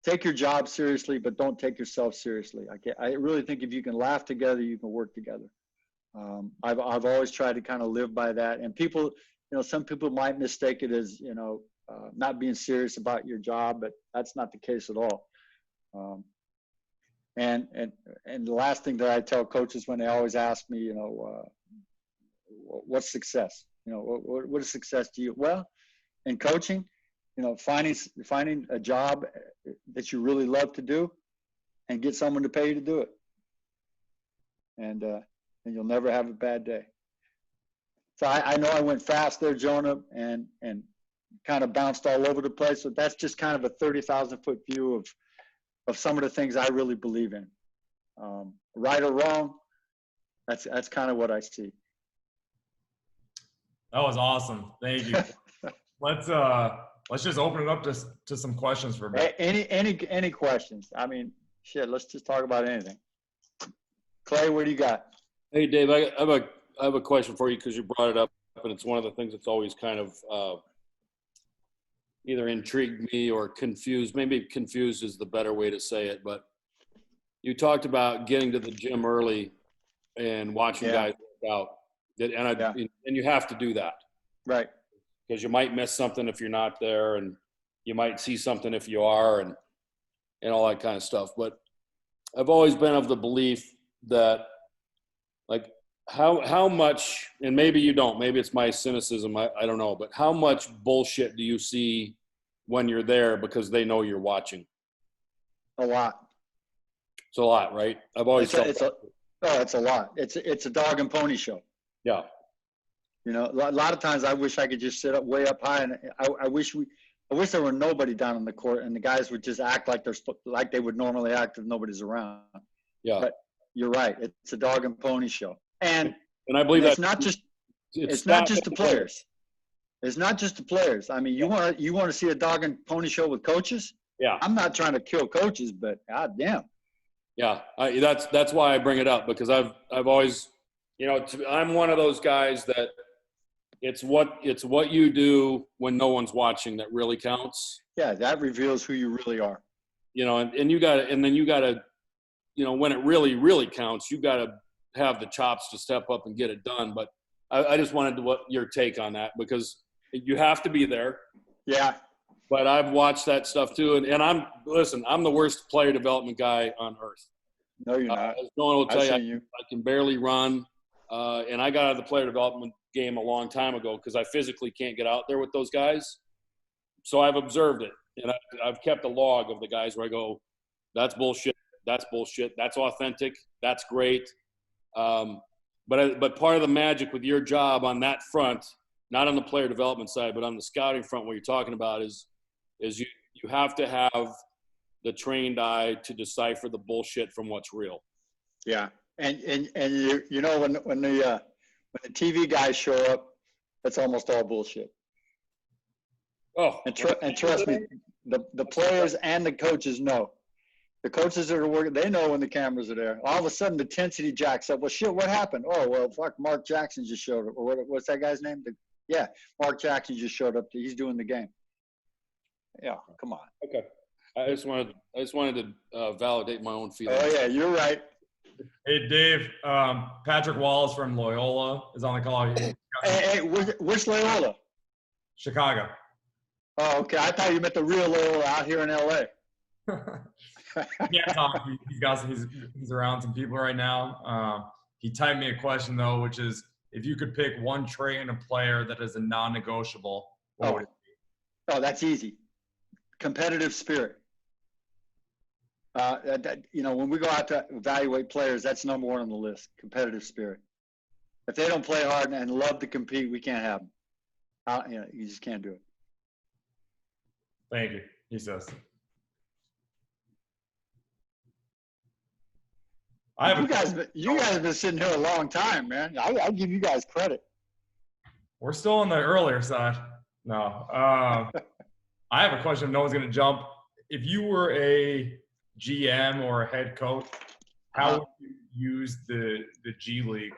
Take your job seriously, but don't take yourself seriously. I really think if you can laugh together, you can work together. I've always tried to kind of live by that. And people, some people might mistake it as, not being serious about your job, but that's not the case at all. And the last thing that I tell coaches when they always ask me, what's success? What is success to you? Well, in coaching, finding a job that you really love to do and get someone to pay you to do it. And you'll never have a bad day. So I know I went fast there, Jonah, and kind of bounced all over the place. So that's just kind of a 30,000-foot view of some of the things I really believe in. Right or wrong, that's kind of what I see. That was awesome. Thank you. Let's just open it up to some questions for a bit. Any questions? I mean, shit, let's just talk about anything. Clay, what do you got? Hey, Dave, I have a question for you because you brought it up, and it's one of the things that's always kind of either intrigued me or confused. Maybe confused is the better way to say it, but you talked about getting to the gym early and watching guys work out, and you have to do that, right? Because you might miss something if you're not there, and you might see something if you are, and all that kind of stuff. But I've always been of the belief that, like, how much, and maybe you don't, maybe it's my cynicism, I don't know, but how much bullshit do you see when you're there because they know you're watching? A lot. It's a lot, right? I've always felt it's a lot. It's a dog and pony show. Yeah. You know, a lot of times I wish I could just sit up way up high, and I wish there were nobody down on the court, and the guys would just act like like they would normally act if nobody's around. Yeah. But you're right. It's a dog and pony show, and I believe it's not just the players. It's not just the players. I mean, you want to see a dog and pony show with coaches? Yeah. I'm not trying to kill coaches, but goddamn. Yeah, that's why I bring it up, because I've always, I'm one of those guys that it's what you do when no one's watching that really counts. Yeah, that reveals who you really are. And you got to, when it really, really counts, you got to have the chops to step up and get it done. But I just wanted your take on that, because you have to be there. Yeah. But I've watched that stuff too, and I'm the worst player development guy on earth. No, you're not. As no one will tell you, you. I can barely run, and I got out of the player development game a long time ago because I physically can't get out there with those guys. So I've observed it, and I've kept a log of the guys where I go, that's bullshit, that's bullshit, that's authentic, that's great. But part of the magic with your job on that front, not on the player development side, but on the scouting front, what you're talking about is you have to have the trained eye to decipher the bullshit from what's real. Yeah, and when the TV guys show up, that's almost all bullshit. Oh, and trust me, the players and the coaches know. The coaches that are working, they know when the cameras are there. All of a sudden, the intensity jacks up. Well, shit, what happened? Oh, well, fuck, Mark Jackson just showed up. Or what's that guy's name? Mark Jackson just showed up. He's doing the game. Yeah, come on. Okay. I just wanted to validate my own feelings. Oh, yeah, you're right. Hey, Dave, Patrick Wallace from Loyola is on the call. Hey, where's Loyola? Chicago. Oh, okay. I thought you meant the real Loyola out here in L.A. Can't talk. He's around some people right now. He typed me a question, though, which is, if you could pick one trait in a player that is a non-negotiable, what would it be? Oh, that's easy. Competitive spirit. When we go out to evaluate players, that's number one on the list, competitive spirit. If they don't play hard and love to compete, we can't have them. You just can't do it. Thank you, he says. You guys have been sitting here a long time, man. I'll give you guys credit. We're still on the earlier side. No. I have a question. No one's going to jump. If you were a GM or a head coach, how would you use the G League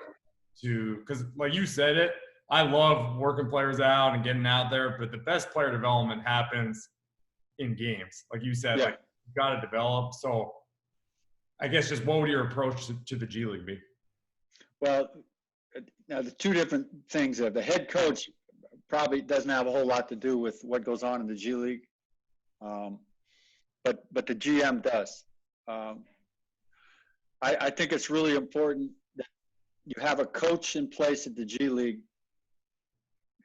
because like you said it, I love working players out and getting out there, but the best player development happens in games. Like you said, like you got to develop. So I guess just what would your approach to the G League be? Well, now the two different things there. The head coach probably doesn't have a whole lot to do with what goes on in the G League, but the GM does. I think it's really important that you have a coach in place at the G League,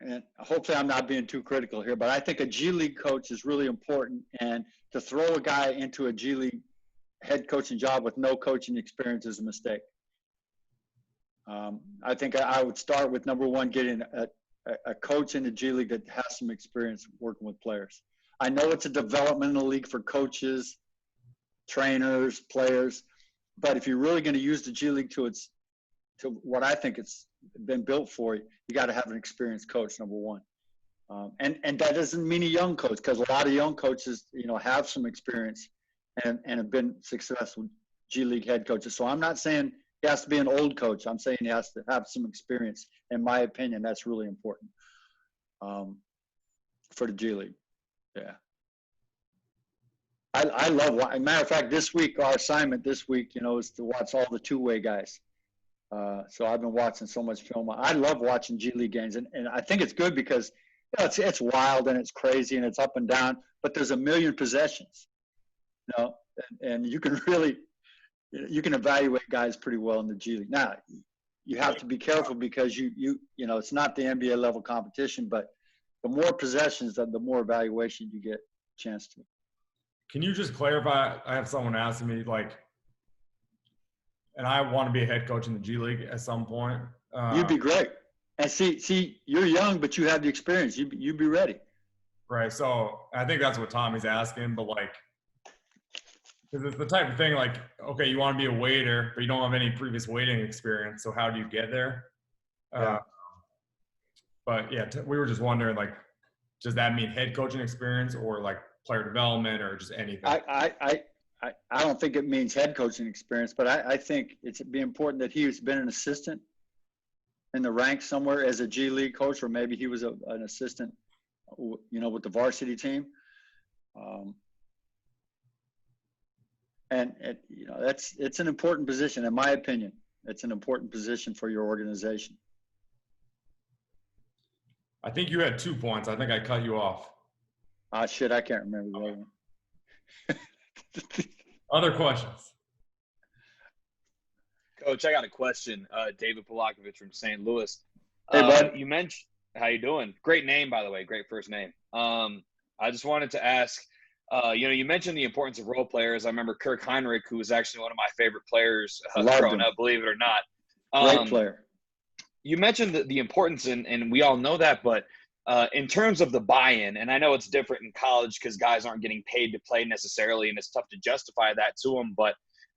and hopefully I'm not being too critical here, but I think a G League coach is really important, and to throw a guy into a G League head coaching job with no coaching experience is a mistake. I think I would start with number one, getting a coach in the G League that has some experience working with players. I know it's a developmental league for coaches, trainers, players, but if you're really going to use the G League to what I think it's been built for, you got to have an experienced coach, number one. And that doesn't mean a young coach, because a lot of young coaches, have some experience and have been successful G League head coaches. So I'm not saying he has to be an old coach. I'm saying he has to have some experience. In my opinion, that's really important for the G League. Yeah. I love, as a matter of fact, this week, our assignment this week, is to watch all the two-way guys. So I've been watching so much film. I love watching G League games, and I think it's good because it's wild and it's crazy and it's up and down, but there's a million possessions, and you can really, you can evaluate guys pretty well in the G League. Now, you have to be careful because it's not the NBA level competition, but the more possessions, the more evaluation you get a chance to. Can you just clarify? I have someone asking me, and I want to be a head coach in the G League at some point. You'd be great. And see, you're young, but you have the experience. You'd be ready. Right. So I think that's what Tommy's asking, but because it's the type of thing okay, you want to be a waiter, but you don't have any previous waiting experience. So how do you get there? Yeah. But yeah, we were just wondering, does that mean head coaching experience or player development or just anything? I don't think it means head coaching experience, but I think it'd be important that he's been an assistant in the ranks somewhere as a G League coach, or maybe he was an assistant, with the varsity team. It's an important position, in my opinion. It's an important position for your organization. I think you had 2 points. I think I cut you off. Shit, I can't remember the other one. Other questions? Coach, I got a question. David Polakovich from St. Louis. Hey, bud. You mentioned, how you doing? Great name, by the way. Great first name. I just wanted to ask, you mentioned the importance of role players. I remember Kirk Heinrich, who was actually one of my favorite players growing up, believe it or not. Great player. You mentioned the importance, and we all know that, but in terms of the buy-in, and I know it's different in college because guys aren't getting paid to play necessarily, and it's tough to justify that to them, but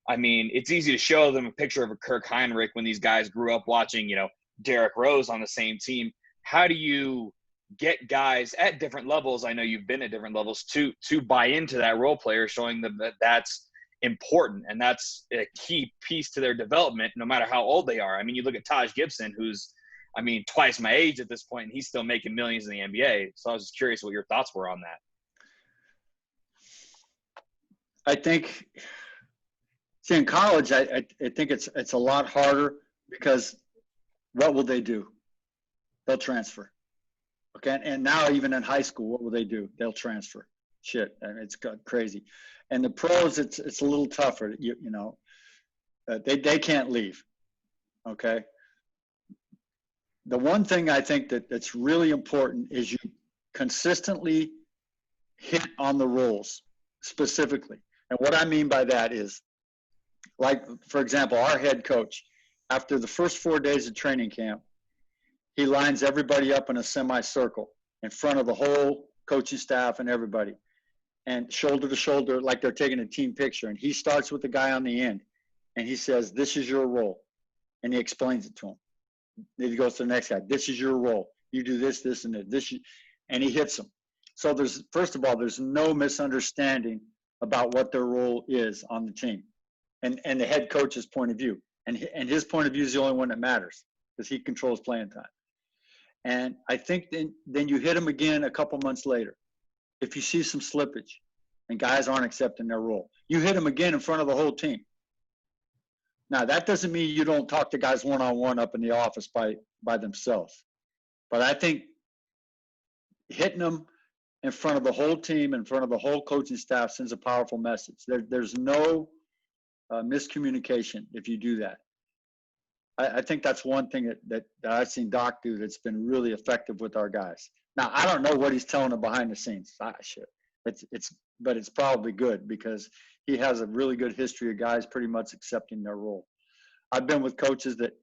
I mean, it's easy to show them a picture of a Kirk Heinrich when these guys grew up watching, Derrick Rose on the same team. How do you get guys at different levels, I know you've been at different levels, to buy into that role player, showing them that that's important and that's a key piece to their development, no matter how old they are? I mean, you look at Taj Gibson, who's, twice my age at this point, and he's still making millions in the NBA. So I was just curious what your thoughts were on that. I think, in college, I think it's a lot harder because what will they do? They'll transfer. Okay, and now even in high school, what will they do? They'll transfer. Shit, and it's crazy. And the pros, it's a little tougher. They can't leave. Okay. The one thing I think that's really important is you consistently hit on the rules specifically. And what I mean by that is, for example, our head coach, after the first 4 days of training camp, he lines everybody up in a semicircle in front of the whole coaching staff and everybody, and shoulder to shoulder, like they're taking a team picture. And he starts with the guy on the end, and he says, "This is your role," and he explains it to him. Then he goes to the next guy. "This is your role. You do this, this, and this," and he hits them. So first of all, there's no misunderstanding about what their role is on the team, and the head coach's point of view, and his point of view is the only one that matters because he controls playing time. And I think then you hit them again a couple months later. If you see some slippage and guys aren't accepting their role, you hit them again in front of the whole team. Now, that doesn't mean you don't talk to guys one-on-one up in the office by themselves. But I think hitting them in front of the whole team, in front of the whole coaching staff, sends a powerful message. There's no miscommunication if you do that. I think that's one thing that I've seen Doc do that's been really effective with our guys. Now, I don't know what he's telling them behind the scenes. But it's probably good because he has a really good history of guys pretty much accepting their role. I've been with coaches that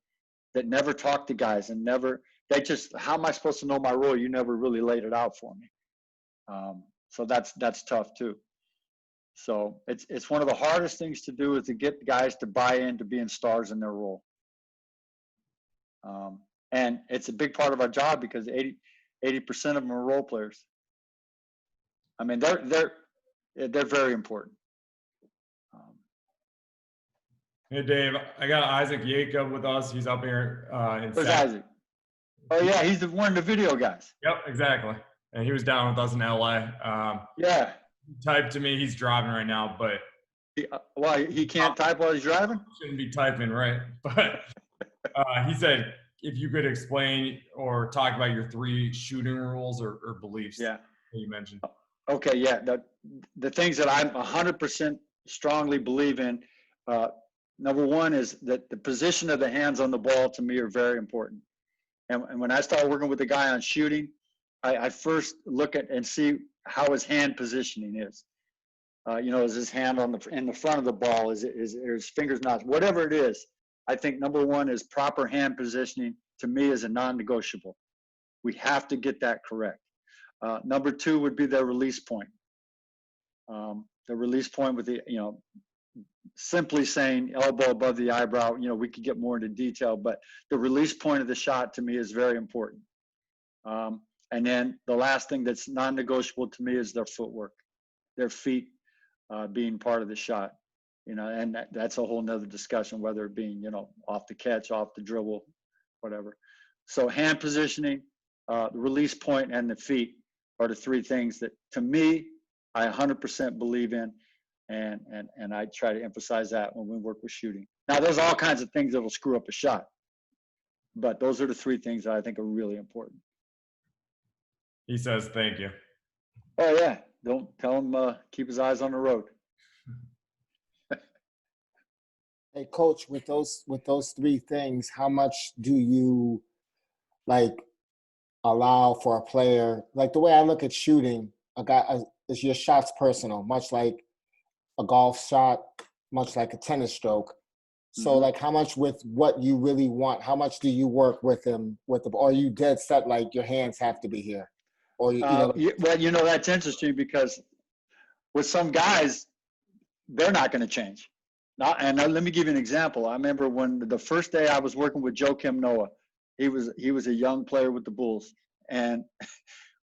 that never talk to guys and never, they just, how am I supposed to know my role? You never really laid it out for me. So that's tough too. So it's one of the hardest things to do is to get guys to buy into being stars in their role. And it's a big part of our job because 80% of them are role players. I mean, they're very important. Hey, Dave, I got Isaac Jacob with us. He's up here in Where's Sac- Isaac? Oh yeah, he's one of the video guys. Yep, exactly. And he was down with us in LA. Yeah. He typed to me. He's driving right now, but he can't type while he's driving? Shouldn't be typing, right? But he said if you could explain or talk about your 3 shooting rules or beliefs that you mentioned. Okay, yeah. The things that I'm 100% strongly believe in, number one is that the position of the hands on the ball to me are very important. And when I started working with the guy on shooting, I first look at and see how his hand positioning is. Is his hand in the front of the ball? Is his fingers not? Whatever it is, I think number one is proper hand positioning. To me, is a non-negotiable. We have to get that correct. Number 2 would be the release point. The release point with the simply saying elbow above the eyebrow. We could get more into detail, but the release point of the shot to me is very important. And then the last thing that's non-negotiable to me is their footwork, their feet being part of the shot. And that's a whole nother discussion, whether it being, off the catch, off the dribble, whatever. So hand positioning, the release point, and the feet are the 3 things that, to me, I 100% believe in, and I try to emphasize that when we work with shooting. Now, there's all kinds of things that will screw up a shot, but those are the 3 things that I think are really important. He says, thank you. Oh, yeah. Don't tell him, keep his eyes on the road. Hey, Coach, with those 3 things, how much do you allow for a player? Like the way I look at shooting, is your shots personal, much like a golf shot, much like a tennis stroke. So how much with what you really want, how much do you work with them or are you dead set like your hands have to be here? Or well, that's interesting because with some guys, they're not going to change. And let me give you an example. I remember when the first day I was working with Joakim Noah, he was a young player with the Bulls, and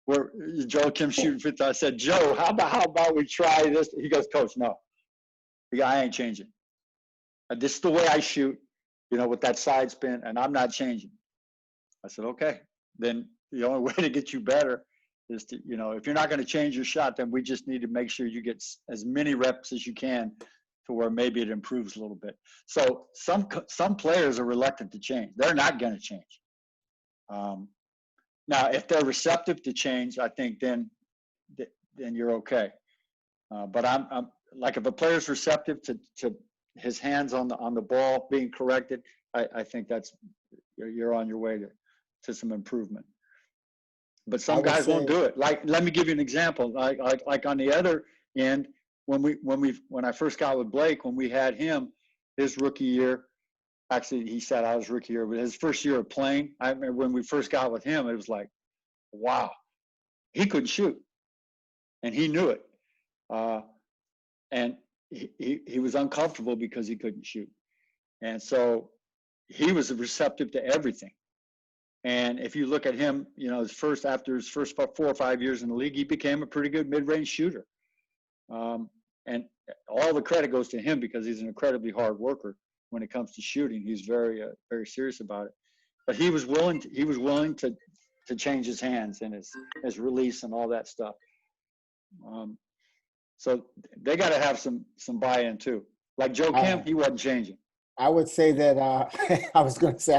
Joakim shooting 50. I said, Joe, how about we try this? He goes, Coach, no, I ain't changing. This is the way I shoot, with that side spin, and I'm not changing. I said, okay, then the only way to get you better is to, if you're not going to change your shot, then we just need to make sure you get as many reps as you can to where maybe it improves a little bit. So some players are reluctant to change. They're not going to change. Now, if they're receptive to change, I think then you're okay. But I'm like, if a player's receptive to his hands on the ball being corrected, I think you're on your way to some improvement. But some guys won't do it. Like, let me give you an example. Like on the other end, when I first got with Blake, when we had him, his rookie year, actually he said I was rookie year, but his first year of playing, I remember when we first got with him, it was like, wow, he couldn't shoot, and he knew it, and he was uncomfortable because he couldn't shoot, and so he was receptive to everything. And if you look at him, after his first 4 or 5 years in the league, he became a pretty good mid-range shooter. And all the credit goes to him because he's an incredibly hard worker when it comes to shooting. He's very, very serious about it. But he was willing to change his hands and his release and all that stuff. So they got to have some buy-in too. Like Joakim, he wasn't changing. I would say that I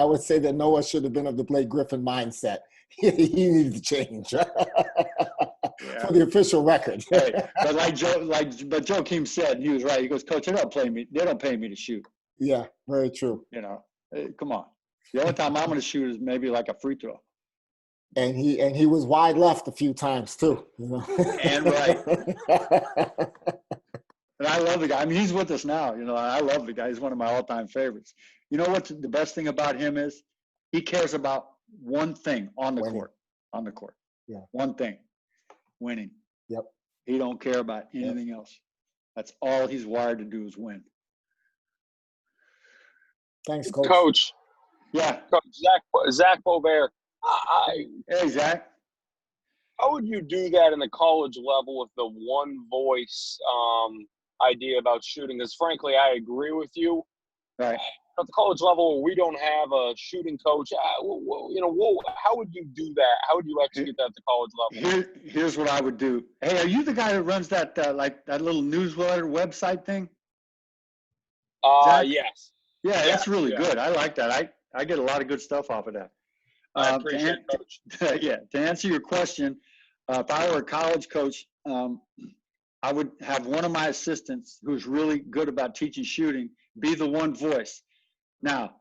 would say that Noah should have been of the Blake Griffin mindset. He needed to change for the official record. Hey, but but Joakim said, and he was right. He goes, Coach, they don't pay me to shoot. Yeah, very true. Hey, come on. The only time I'm going to shoot is maybe like a free throw. And he was wide left a few times too. And right. And I love the guy. I mean, he's with us now. I love the guy. He's one of my all-time favorites. You know what the best thing about him is? He cares about one thing on the Winning. court. On the court. Yeah. One thing. Winning. Yep. He don't care about anything else. That's all he's wired to do is win. Thanks, Coach. Coach, Yeah. Coach Zach Bovair, Hey, Zach. how would you do that in the college level with the one voice idea about shooting? Because frankly, I agree with you. Right. At the college level, we don't have a shooting coach. How would you do that? How would you execute that at the college level? Here's what I would do. Hey, are you the guy that runs that that little newsletter website thing? Zach? Yes. Yeah, that's really yeah. good. I like that. I get a lot of good stuff off of that. I appreciate it, Coach. Yeah, to answer your question, if I were a college coach, I would have one of my assistants who's really good about teaching shooting be the one voice. Now,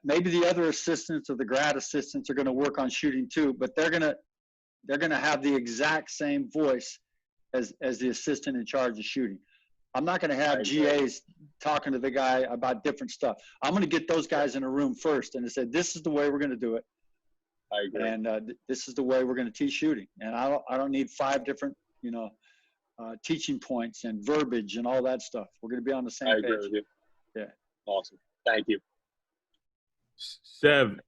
maybe the other assistants or the grad assistants are going to work on shooting too, but they're going to have the exact same voice as the assistant in charge of shooting. I'm not going to have GAs talking to the guy about different stuff. I'm going to get those guys in a room first and say, this is the way we're going to do it. I agree. And this is the way we're going to teach shooting. And I don't need 5 different, teaching points and verbiage and all that stuff. We're going to be on the same page. I agree with you. Yeah. Awesome. Thank you. Sev,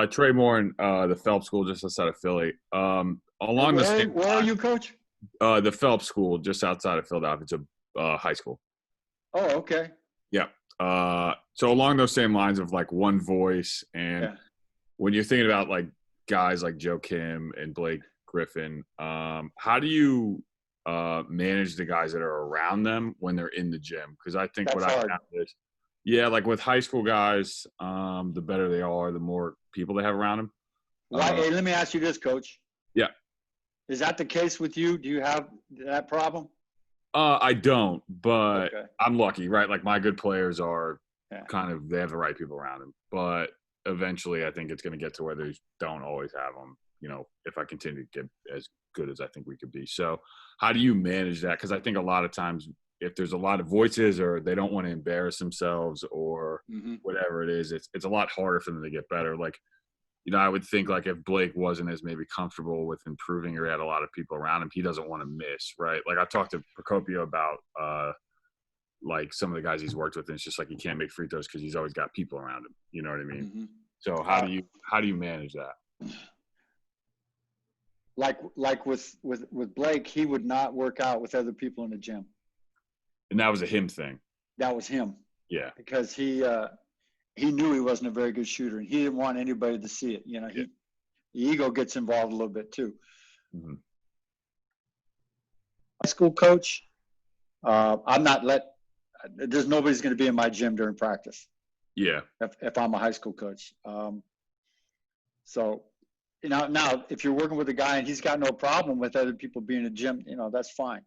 Trey Moore, the Phelps School just outside of Philly. Along the same Where are you, Coach? The Phelps School just outside of Philadelphia. It's a high school. Oh, okay. Yeah. So along those same lines of like one voice, and when you're thinking about like guys like Joe Kim and Blake Griffin, how do you manage the guys that are around them when they're in the gym? Because I think That's what I hard. found is, like with high school guys, the better they are, the more people they have around them. Hey, let me ask you this, Coach. Yeah. Is that the case with you? Do you have that problem? I don't, but Okay. I'm lucky, right? Like my good players are Yeah. they have the right people around them. But eventually I think it's going to get to where they don't always have them, if I continue to get as good as I think we could be. So how do you manage that? Because I think a lot of times if there's a lot of voices or they don't want to embarrass themselves or whatever it is, it's a lot harder for them to get better. Like, I would think like if Blake wasn't as maybe comfortable with improving or he had a lot of people around him, he doesn't want to miss, right? Like I talked to Procopio about like some of the guys he's worked with, and it's just like he can't make free throws because he's always got people around him. You know what I mean? So how do you manage that? Like with Blake, he would not work out with other people in the gym. And that was a him thing. That was him. Yeah. Because he knew he wasn't a very good shooter, and he didn't want anybody to see it. The ego gets involved a little bit too. High school coach, there's nobody's going to be in my gym during practice. Yeah. If I'm a high school coach. So, now if you're working with a guy and he's got no problem with other people being in the gym, that's fine.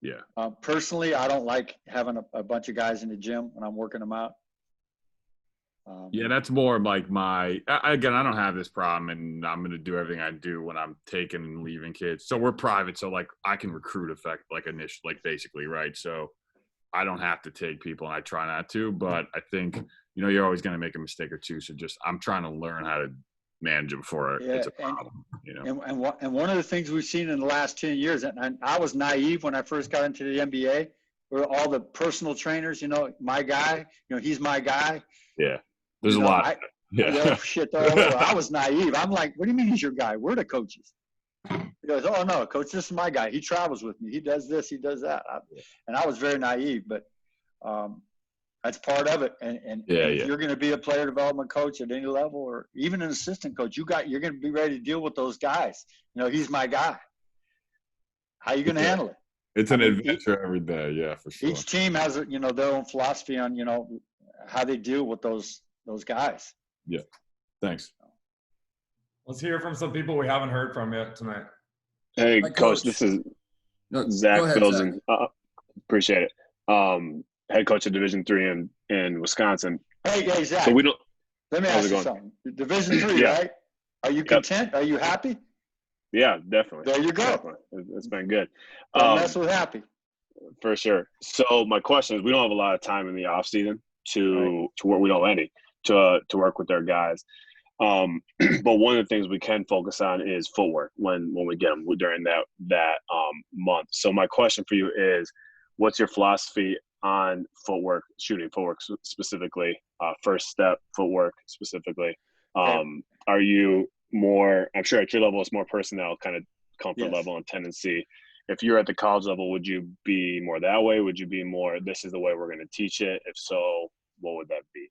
Yeah. Personally, I don't like having a bunch of guys in the gym when I'm working them out. Yeah, that's more like I don't have this problem, and I'm going to do everything I do when I'm taking and leaving kids. So we're private, so like I can recruit basically, right? So I don't have to take people, and I try not to, but I think, you're always going to make a mistake or two. So I'm trying to learn how to manage them before it's a problem, And one of the things we've seen in the last 10 years, and I was naive when I first got into the NBA, where all the personal trainers, my guy, he's my guy. Yeah. There's a lot. I was naive. I'm like, what do you mean he's your guy? We're the coaches. He goes, oh, no, coach, this is my guy. He travels with me. He does this. He does that. And I was very naive, but that's part of it. And if you're going to be a player development coach at any level or even an assistant coach, you're going to be ready to deal with those guys. He's my guy. How are you going to handle it? It's an adventure every day. Yeah, for sure. Each team has, their own philosophy on, how they deal with those guys. Yeah. Thanks. Let's hear from some people we haven't heard from yet tonight. Hey, Coach, this is Zach Bilzen. Appreciate it. Head coach of Division III in Wisconsin. Hey, Zach. So we don't. Let me ask you something. Division III, right? Are you content? Are you happy? Yeah, definitely. There you go. Definitely. It's been good. Don't mess with happy. For sure. So my question is, we don't have a lot of time in the off season to work. We don't have any to work with our guys. But one of the things we can focus on is footwork when we get them during that month. So my question for you is, what's your philosophy on footwork, shooting footwork specifically, first step footwork specifically? Are you more, I'm sure at your level it's more personnel, kind of comfort level and tendency. If you're at the college level, would you be more that way? Would you be more, this is the way we're going to teach it? If so, what would that be?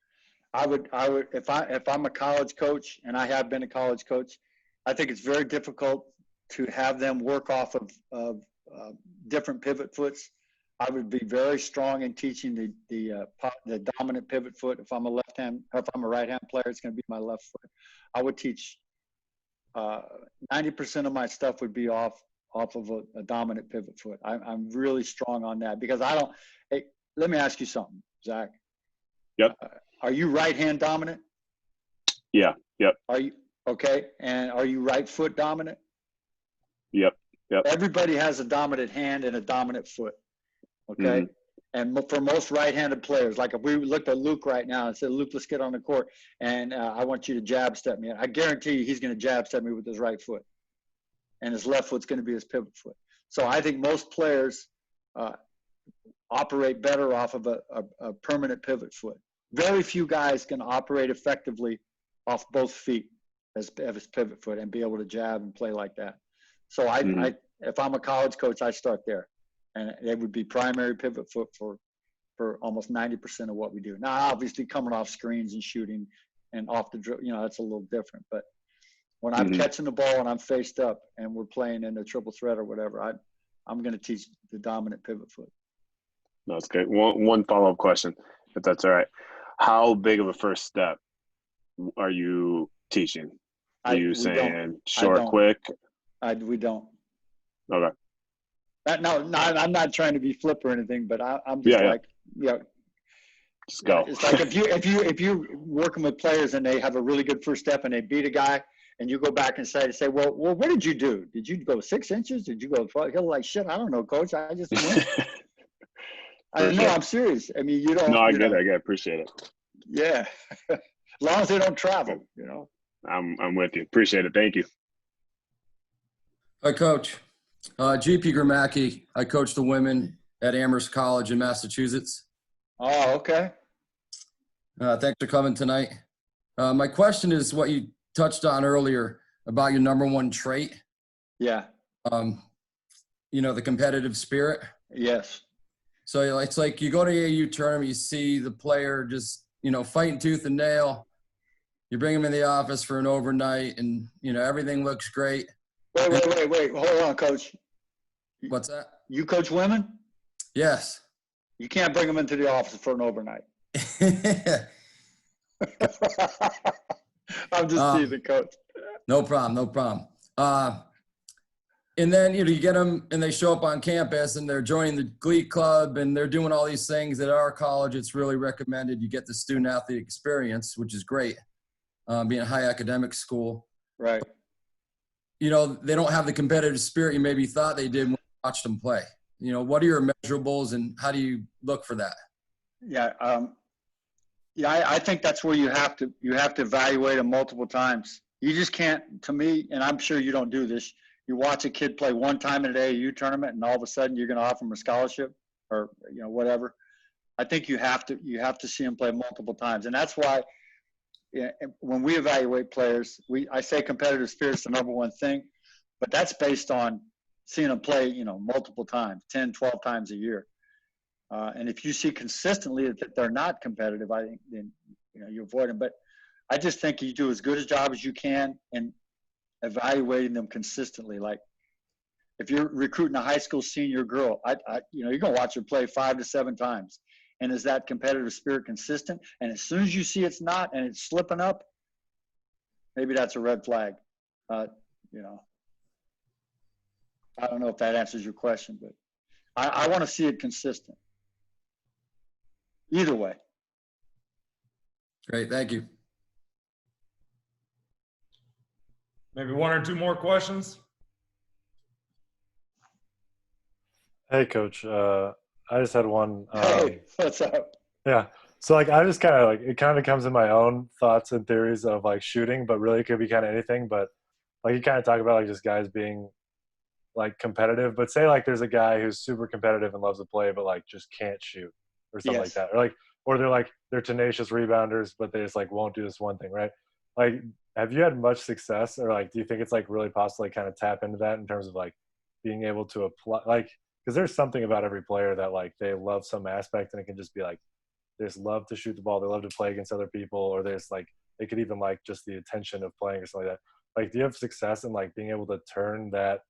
I would, if I'm a college coach, and I have been a college coach, I think it's very difficult to have them work off of different pivot foots. I would be very strong in teaching the dominant pivot foot. If I'm a right hand player, it's going to be my left foot. I would teach 90% of my stuff would be off of a dominant pivot foot. I'm really strong on that because I don't. Hey, let me ask you something, Zach. Yep. Are you right hand dominant? Yeah. Yep. Are you okay? And are you right foot dominant? Yep. Yep. Everybody has a dominant hand and a dominant foot. Okay. And for most right-handed players, like if we looked at Luke right now and said, Luke, let's get on the court, and I want you to jab step me. I guarantee you he's going to jab step me with his right foot, and his left foot's going to be his pivot foot. So I think most players operate better off of a permanent pivot foot. Very few guys can operate effectively off both feet as his pivot foot and be able to jab and play like that. So if I'm a college coach, I start there. And it would be primary pivot foot for almost 90% of what we do. Now, obviously, coming off screens and shooting and off the drill, that's a little different. But when I'm catching the ball and I'm faced up and we're playing in a triple threat or whatever, I'm going to teach the dominant pivot foot. That's good. One follow-up question, if that's all right. How big of a first step are you teaching? Are you saying short, quick? We don't. Okay. No, I'm not trying to be flip or anything, but I'm just just go. It's like if you're working with players and they have a really good first step and they beat a guy, and you go back and say, well, what did you do? Did you go 6 inches? Did you go 12? He'll like, shit, I don't know, coach. I just went. I'm serious. I mean, you don't. No, I get it. I appreciate it. Yeah, as long as they don't travel, I'm with you. Appreciate it. Thank you. Hi, Coach. GP Gramacki. I coach the women at Amherst College in Massachusetts. Oh, okay. Thanks for coming tonight. My question is what you touched on earlier about your number one trait. Yeah. The competitive spirit. Yes. So it's like you go to AAU tournament, you see the player just, fighting tooth and nail. You bring him in the office for an overnight and, everything looks great. Wait. Hold on, Coach. What's that? You coach women? Yes. You can't bring them into the office for an overnight. I'm just teasing, Coach. No problem. And then, you get them and they show up on campus and they're joining the Glee Club and they're doing all these things at our college. It's really recommended. You get the student athlete experience, which is great, being a high academic school. Right. They don't have the competitive spirit you maybe thought they did when you watched them play. What are your measurables and how do you look for that? Yeah. I think that's where you have to evaluate them multiple times. You just can't, to me, and I'm sure you don't do this, you watch a kid play one time in an AAU tournament and all of a sudden you're going to offer him a scholarship or, whatever. I think you have to see him play multiple times. And that's why when we evaluate players, I say competitive spirit is the number one thing, but that's based on seeing them play, multiple times, 10, 12 times a year. And if you see consistently that they're not competitive, I think then, you avoid them. But I just think you do as good a job as you can in evaluating them consistently. Like if you're recruiting a high school senior girl, you're going to watch her play 5 to 7 times. And is that competitive spirit consistent? And as soon as you see it's not and it's slipping up, maybe that's a red flag. I don't know if that answers your question, but I want to see it consistent. Either way. Great. Thank you. Maybe 1 or 2 more questions. Hey, Coach. I just had one. Hey, what's up? Yeah. So like I just kind of like it kind of comes in my own thoughts and theories of like shooting, but really it could be kind of anything. But like you kind of talk about like just guys being like competitive, but say like there's a guy who's super competitive and loves to play, but like just can't shoot or something like Yes. that, or they're tenacious rebounders, but they just like won't do this one thing, right? Like, have you had much success, or like do you think it's like really possible to kind of tap into that in terms of like being able to apply like because there's something about every player that like they love some aspect and it can just be like they just love to shoot the ball, they love to play against other people, or there's like they could even like just the attention of playing or something like that. Like, do you have success in like being able to turn that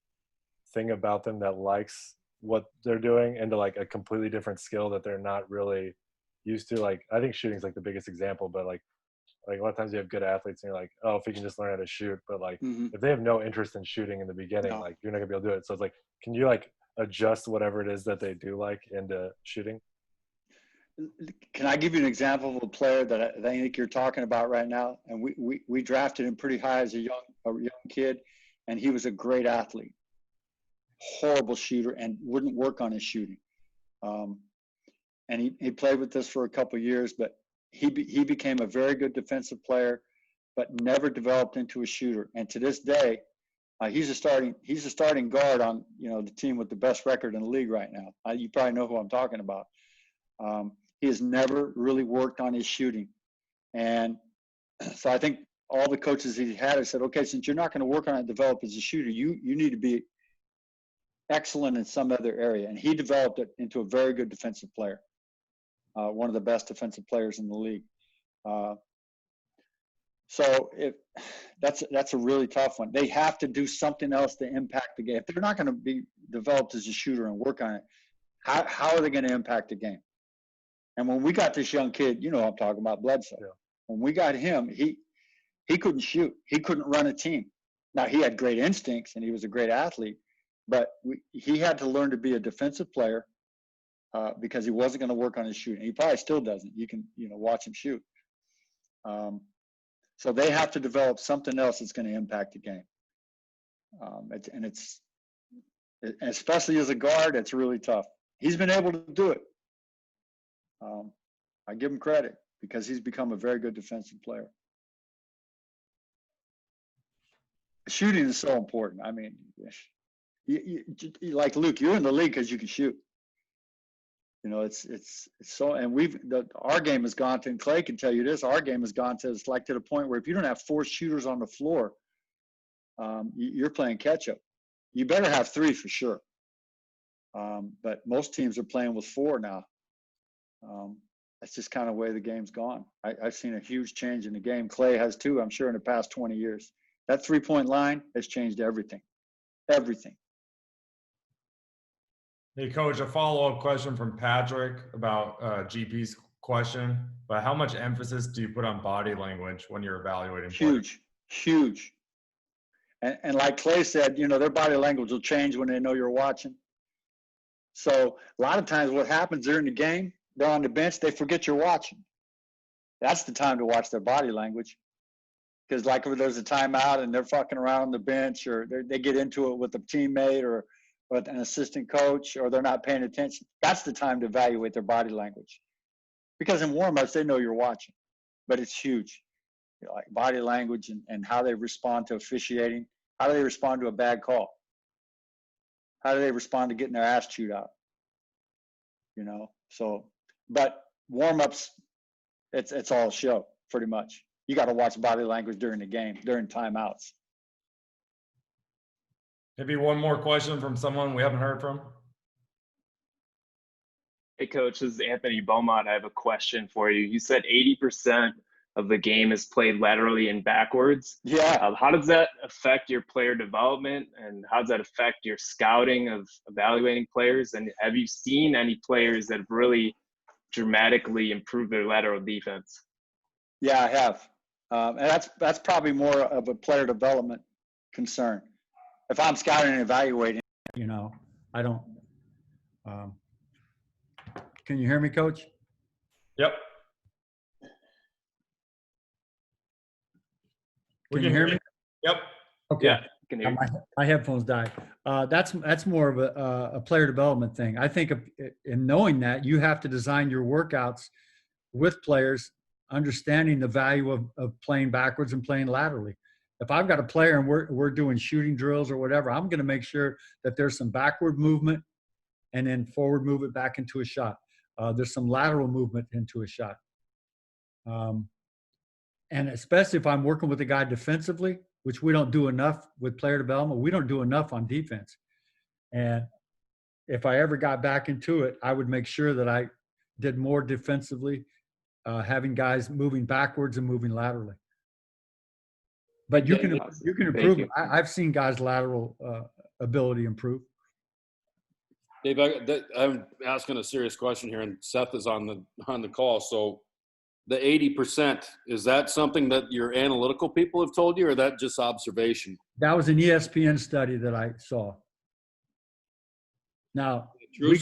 thing about them that likes what they're doing into like a completely different skill that they're not really used to? Like, I think shooting's like the biggest example, but like a lot of times you have good athletes and you're like, oh, if you can just learn how to shoot, but like if they have no interest in shooting in the beginning, like you're not gonna be able to do it. So it's like, can you like adjust whatever it is that they do like into shooting? Can I give you an example of a player that I think you're talking about right now? And we drafted him pretty high as a young kid, and he was a great athlete, horrible shooter, and wouldn't work on his shooting. And he played with us for a couple of years, but he became a very good defensive player, but never developed into a shooter. And to this day, he's a starting guard on the team with the best record in the league right now. You probably know who I'm talking about. He has never really worked on his shooting. And so I think all the coaches he had have said, okay, since you're not going to work on it and develop as a shooter, you need to be excellent in some other area. And he developed it into a very good defensive player, one of the best defensive players in the league. So that's a really tough one. They have to do something else to impact the game. If they're not going to be developed as a shooter and work on it, how are they going to impact the game? And when we got this young kid, I'm talking about Bledsoe. Yeah. When we got him, he couldn't shoot. He couldn't run a team. Now, he had great instincts and he was a great athlete, but he had to learn to be a defensive player because he wasn't going to work on his shooting. He probably still doesn't. You can, watch him shoot. So they have to develop something else that's going to impact the game. It's especially as a guard, it's really tough. He's been able to do it. I give him credit because he's become a very good defensive player. Shooting is so important. I mean, you like Luke, you're in the league because you can shoot. It's so, and our game has gone to, and Clay can tell you this, our game has gone to, it's like to the point where if you don't have 4 shooters on the floor, you're playing catch up. You better have 3 for sure. But most teams are playing with 4 now. That's just kind of the way the game's gone. I've seen a huge change in the game. Clay has too, I'm sure, in the past 20 years. That 3-point line has changed everything. Everything. Hey, Coach, a follow-up question from Patrick about GP's question. But how much emphasis do you put on body language when you're evaluating players? Huge. And like Clay said, their body language will change when they know you're watching. So a lot of times what happens during the game, they're on the bench, they forget you're watching. That's the time to watch their body language. Because like if there's a timeout and they're fucking around on the bench, or they get into it with a teammate or with an assistant coach, or they're not paying attention, that's the time to evaluate their body language. Because in warm-ups, they know you're watching. But it's huge. Like body language and how they respond to officiating. How do they respond to a bad call? How do they respond to getting their ass chewed out? So, but warm-ups, it's all show, pretty much. You got to watch body language during the game, during timeouts. Maybe one more question from someone we haven't heard from. Hey, Coach, this is Anthony Beaumont. I have a question for you. You said 80% of the game is played laterally and backwards. Yeah. How does that affect your player development, and how does that affect your scouting of evaluating players? And have you seen any players that have really dramatically improved their lateral defense? Yeah, I have. And that's probably more of a player development concern. If I'm scouting and evaluating, I don't. Can you hear me, Coach? Yep. Can you hear me? Yep. Okay. Yeah, can hear my headphones died. That's more of a player development thing. I think in knowing that, you have to design your workouts with players, understanding the value of playing backwards and playing laterally. If I've got a player and we're doing shooting drills or whatever, I'm going to make sure that there's some backward movement and then forward movement back into a shot. There's some lateral movement into a shot. And especially if I'm working with a guy defensively, which we don't do enough with player development, we don't do enough on defense. And if I ever got back into it, I would make sure that I did more defensively, having guys moving backwards and moving laterally. But you can improve. I've seen guys' lateral ability improve. Dave, I'm asking a serious question here, and Seth is on the call. So, the 80%, is that something that your analytical people have told you, or that just observation? That was an ESPN study that I saw. Now we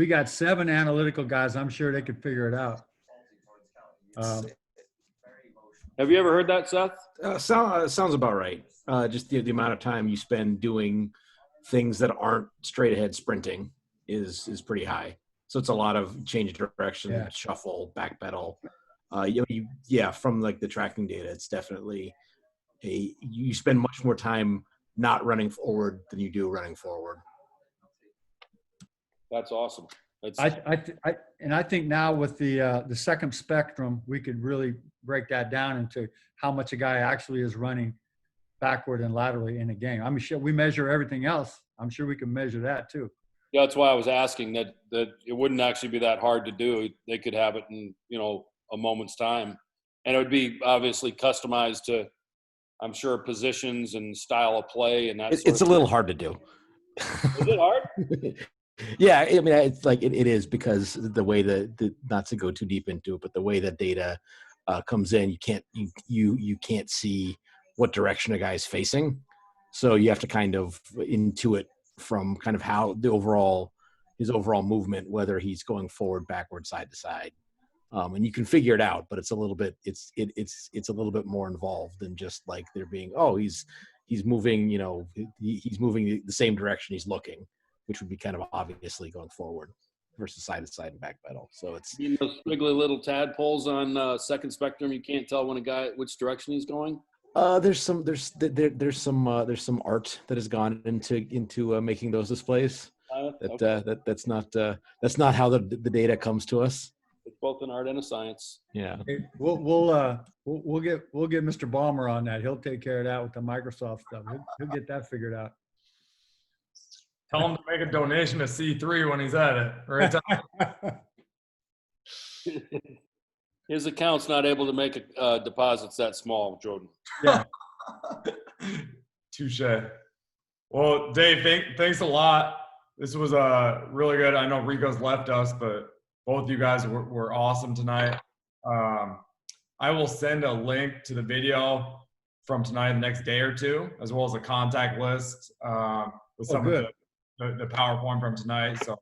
got 7 analytical guys. I'm sure they could figure it out. Have you ever heard that, Seth? Sounds about right. Just the amount of time you spend doing things that aren't straight ahead sprinting is pretty high. So it's a lot of change of direction, shuffle, backpedal. From like the tracking data, it's definitely you spend much more time not running forward than you do running forward. That's awesome. I think now with the second spectrum, we could really break that down into how much a guy actually is running backward and laterally in a game. I'm sure we measure everything else. I'm sure we can measure that too. Yeah, that's why I was asking that it wouldn't actually be that hard to do. They could have it in, a moment's time. And it would be obviously customized to, I'm sure, positions and style of play and that sort It's of a little hard to do. Is it hard? Yeah, I mean, it's like it is, because the way that not to go too deep into it, but the way that data comes in, you can't see what direction a guy is facing. So you have to kind of intuit from kind of how his overall movement, whether he's going forward, backward, side to side, and you can figure it out. But it's a little bit it's a little bit more involved than just like there being he's moving he's moving the same direction he's looking, which would be kind of obviously going forward versus side to side and back pedal. So it's those squiggly little tadpoles on second spectrum. You can't tell which direction he's going. There's some art that has gone into making those displays. That's not how the data comes to us. It's both an art and a science. Yeah. Hey, we'll get Mr. Ballmer on that. He'll take care of that with the Microsoft stuff. He'll get that figured out. Tell him to make a donation to C3 when he's at it. Right? His account's not able to make deposits that small, Jordan. Yeah. Touche. Well, Dave, thanks a lot. This was really good. I know Rico's left us, but both of you guys were awesome tonight. I will send a link to the video from tonight the next day or two, as well as a contact list with some of the PowerPoint from tonight. So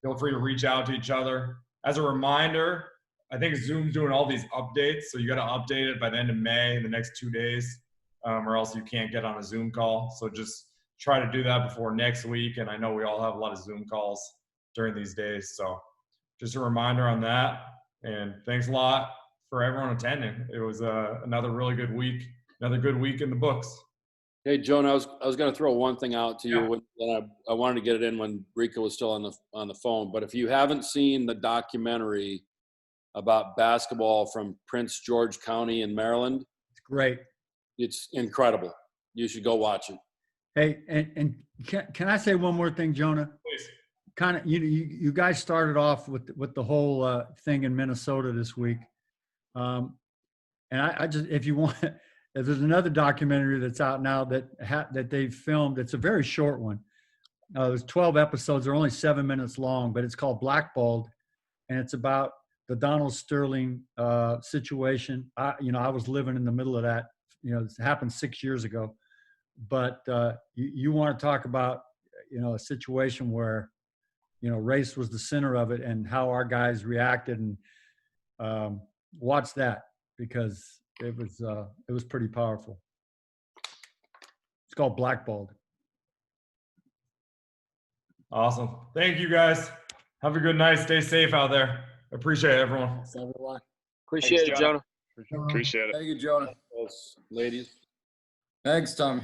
feel free to reach out to each other. As a reminder, I think Zoom's doing all these updates, so you got to update it by the end of May in the next 2 days, or else you can't get on a Zoom call. So just try to do that before next week. And I know we all have a lot of Zoom calls during these days. So just a reminder on that. And thanks a lot for everyone attending. It was another really good week, another good week in the books. Hey, Joan, I was going to throw one thing out to you. I wanted to get it in when Rico was still on the phone. But if you haven't seen the documentary about basketball from Prince George County in Maryland, it's great. It's incredible. You should go watch it. Hey, and can I say one more thing, Jonah? Please. Kind of, you guys started off with the whole thing in Minnesota this week, and I just, if you want, if there's another documentary that's out now that they've filmed, it's a very short one. There's 12 episodes. They're only 7 minutes long, but it's called Blackballed, and it's about the Donald Sterling situation. I was living in the middle of that. It happened 6 years ago. But you want to talk about, a situation where, race was the center of it and how our guys reacted, and watch that because it was pretty powerful. It's called Blackballed. Awesome. Thank you guys. Have a good night. Stay safe out there. Appreciate it, everyone. Thanks, everyone. Appreciate it, Jonah. Appreciate it. Thank you, Jonah. Yes, ladies. Thanks, Tommy.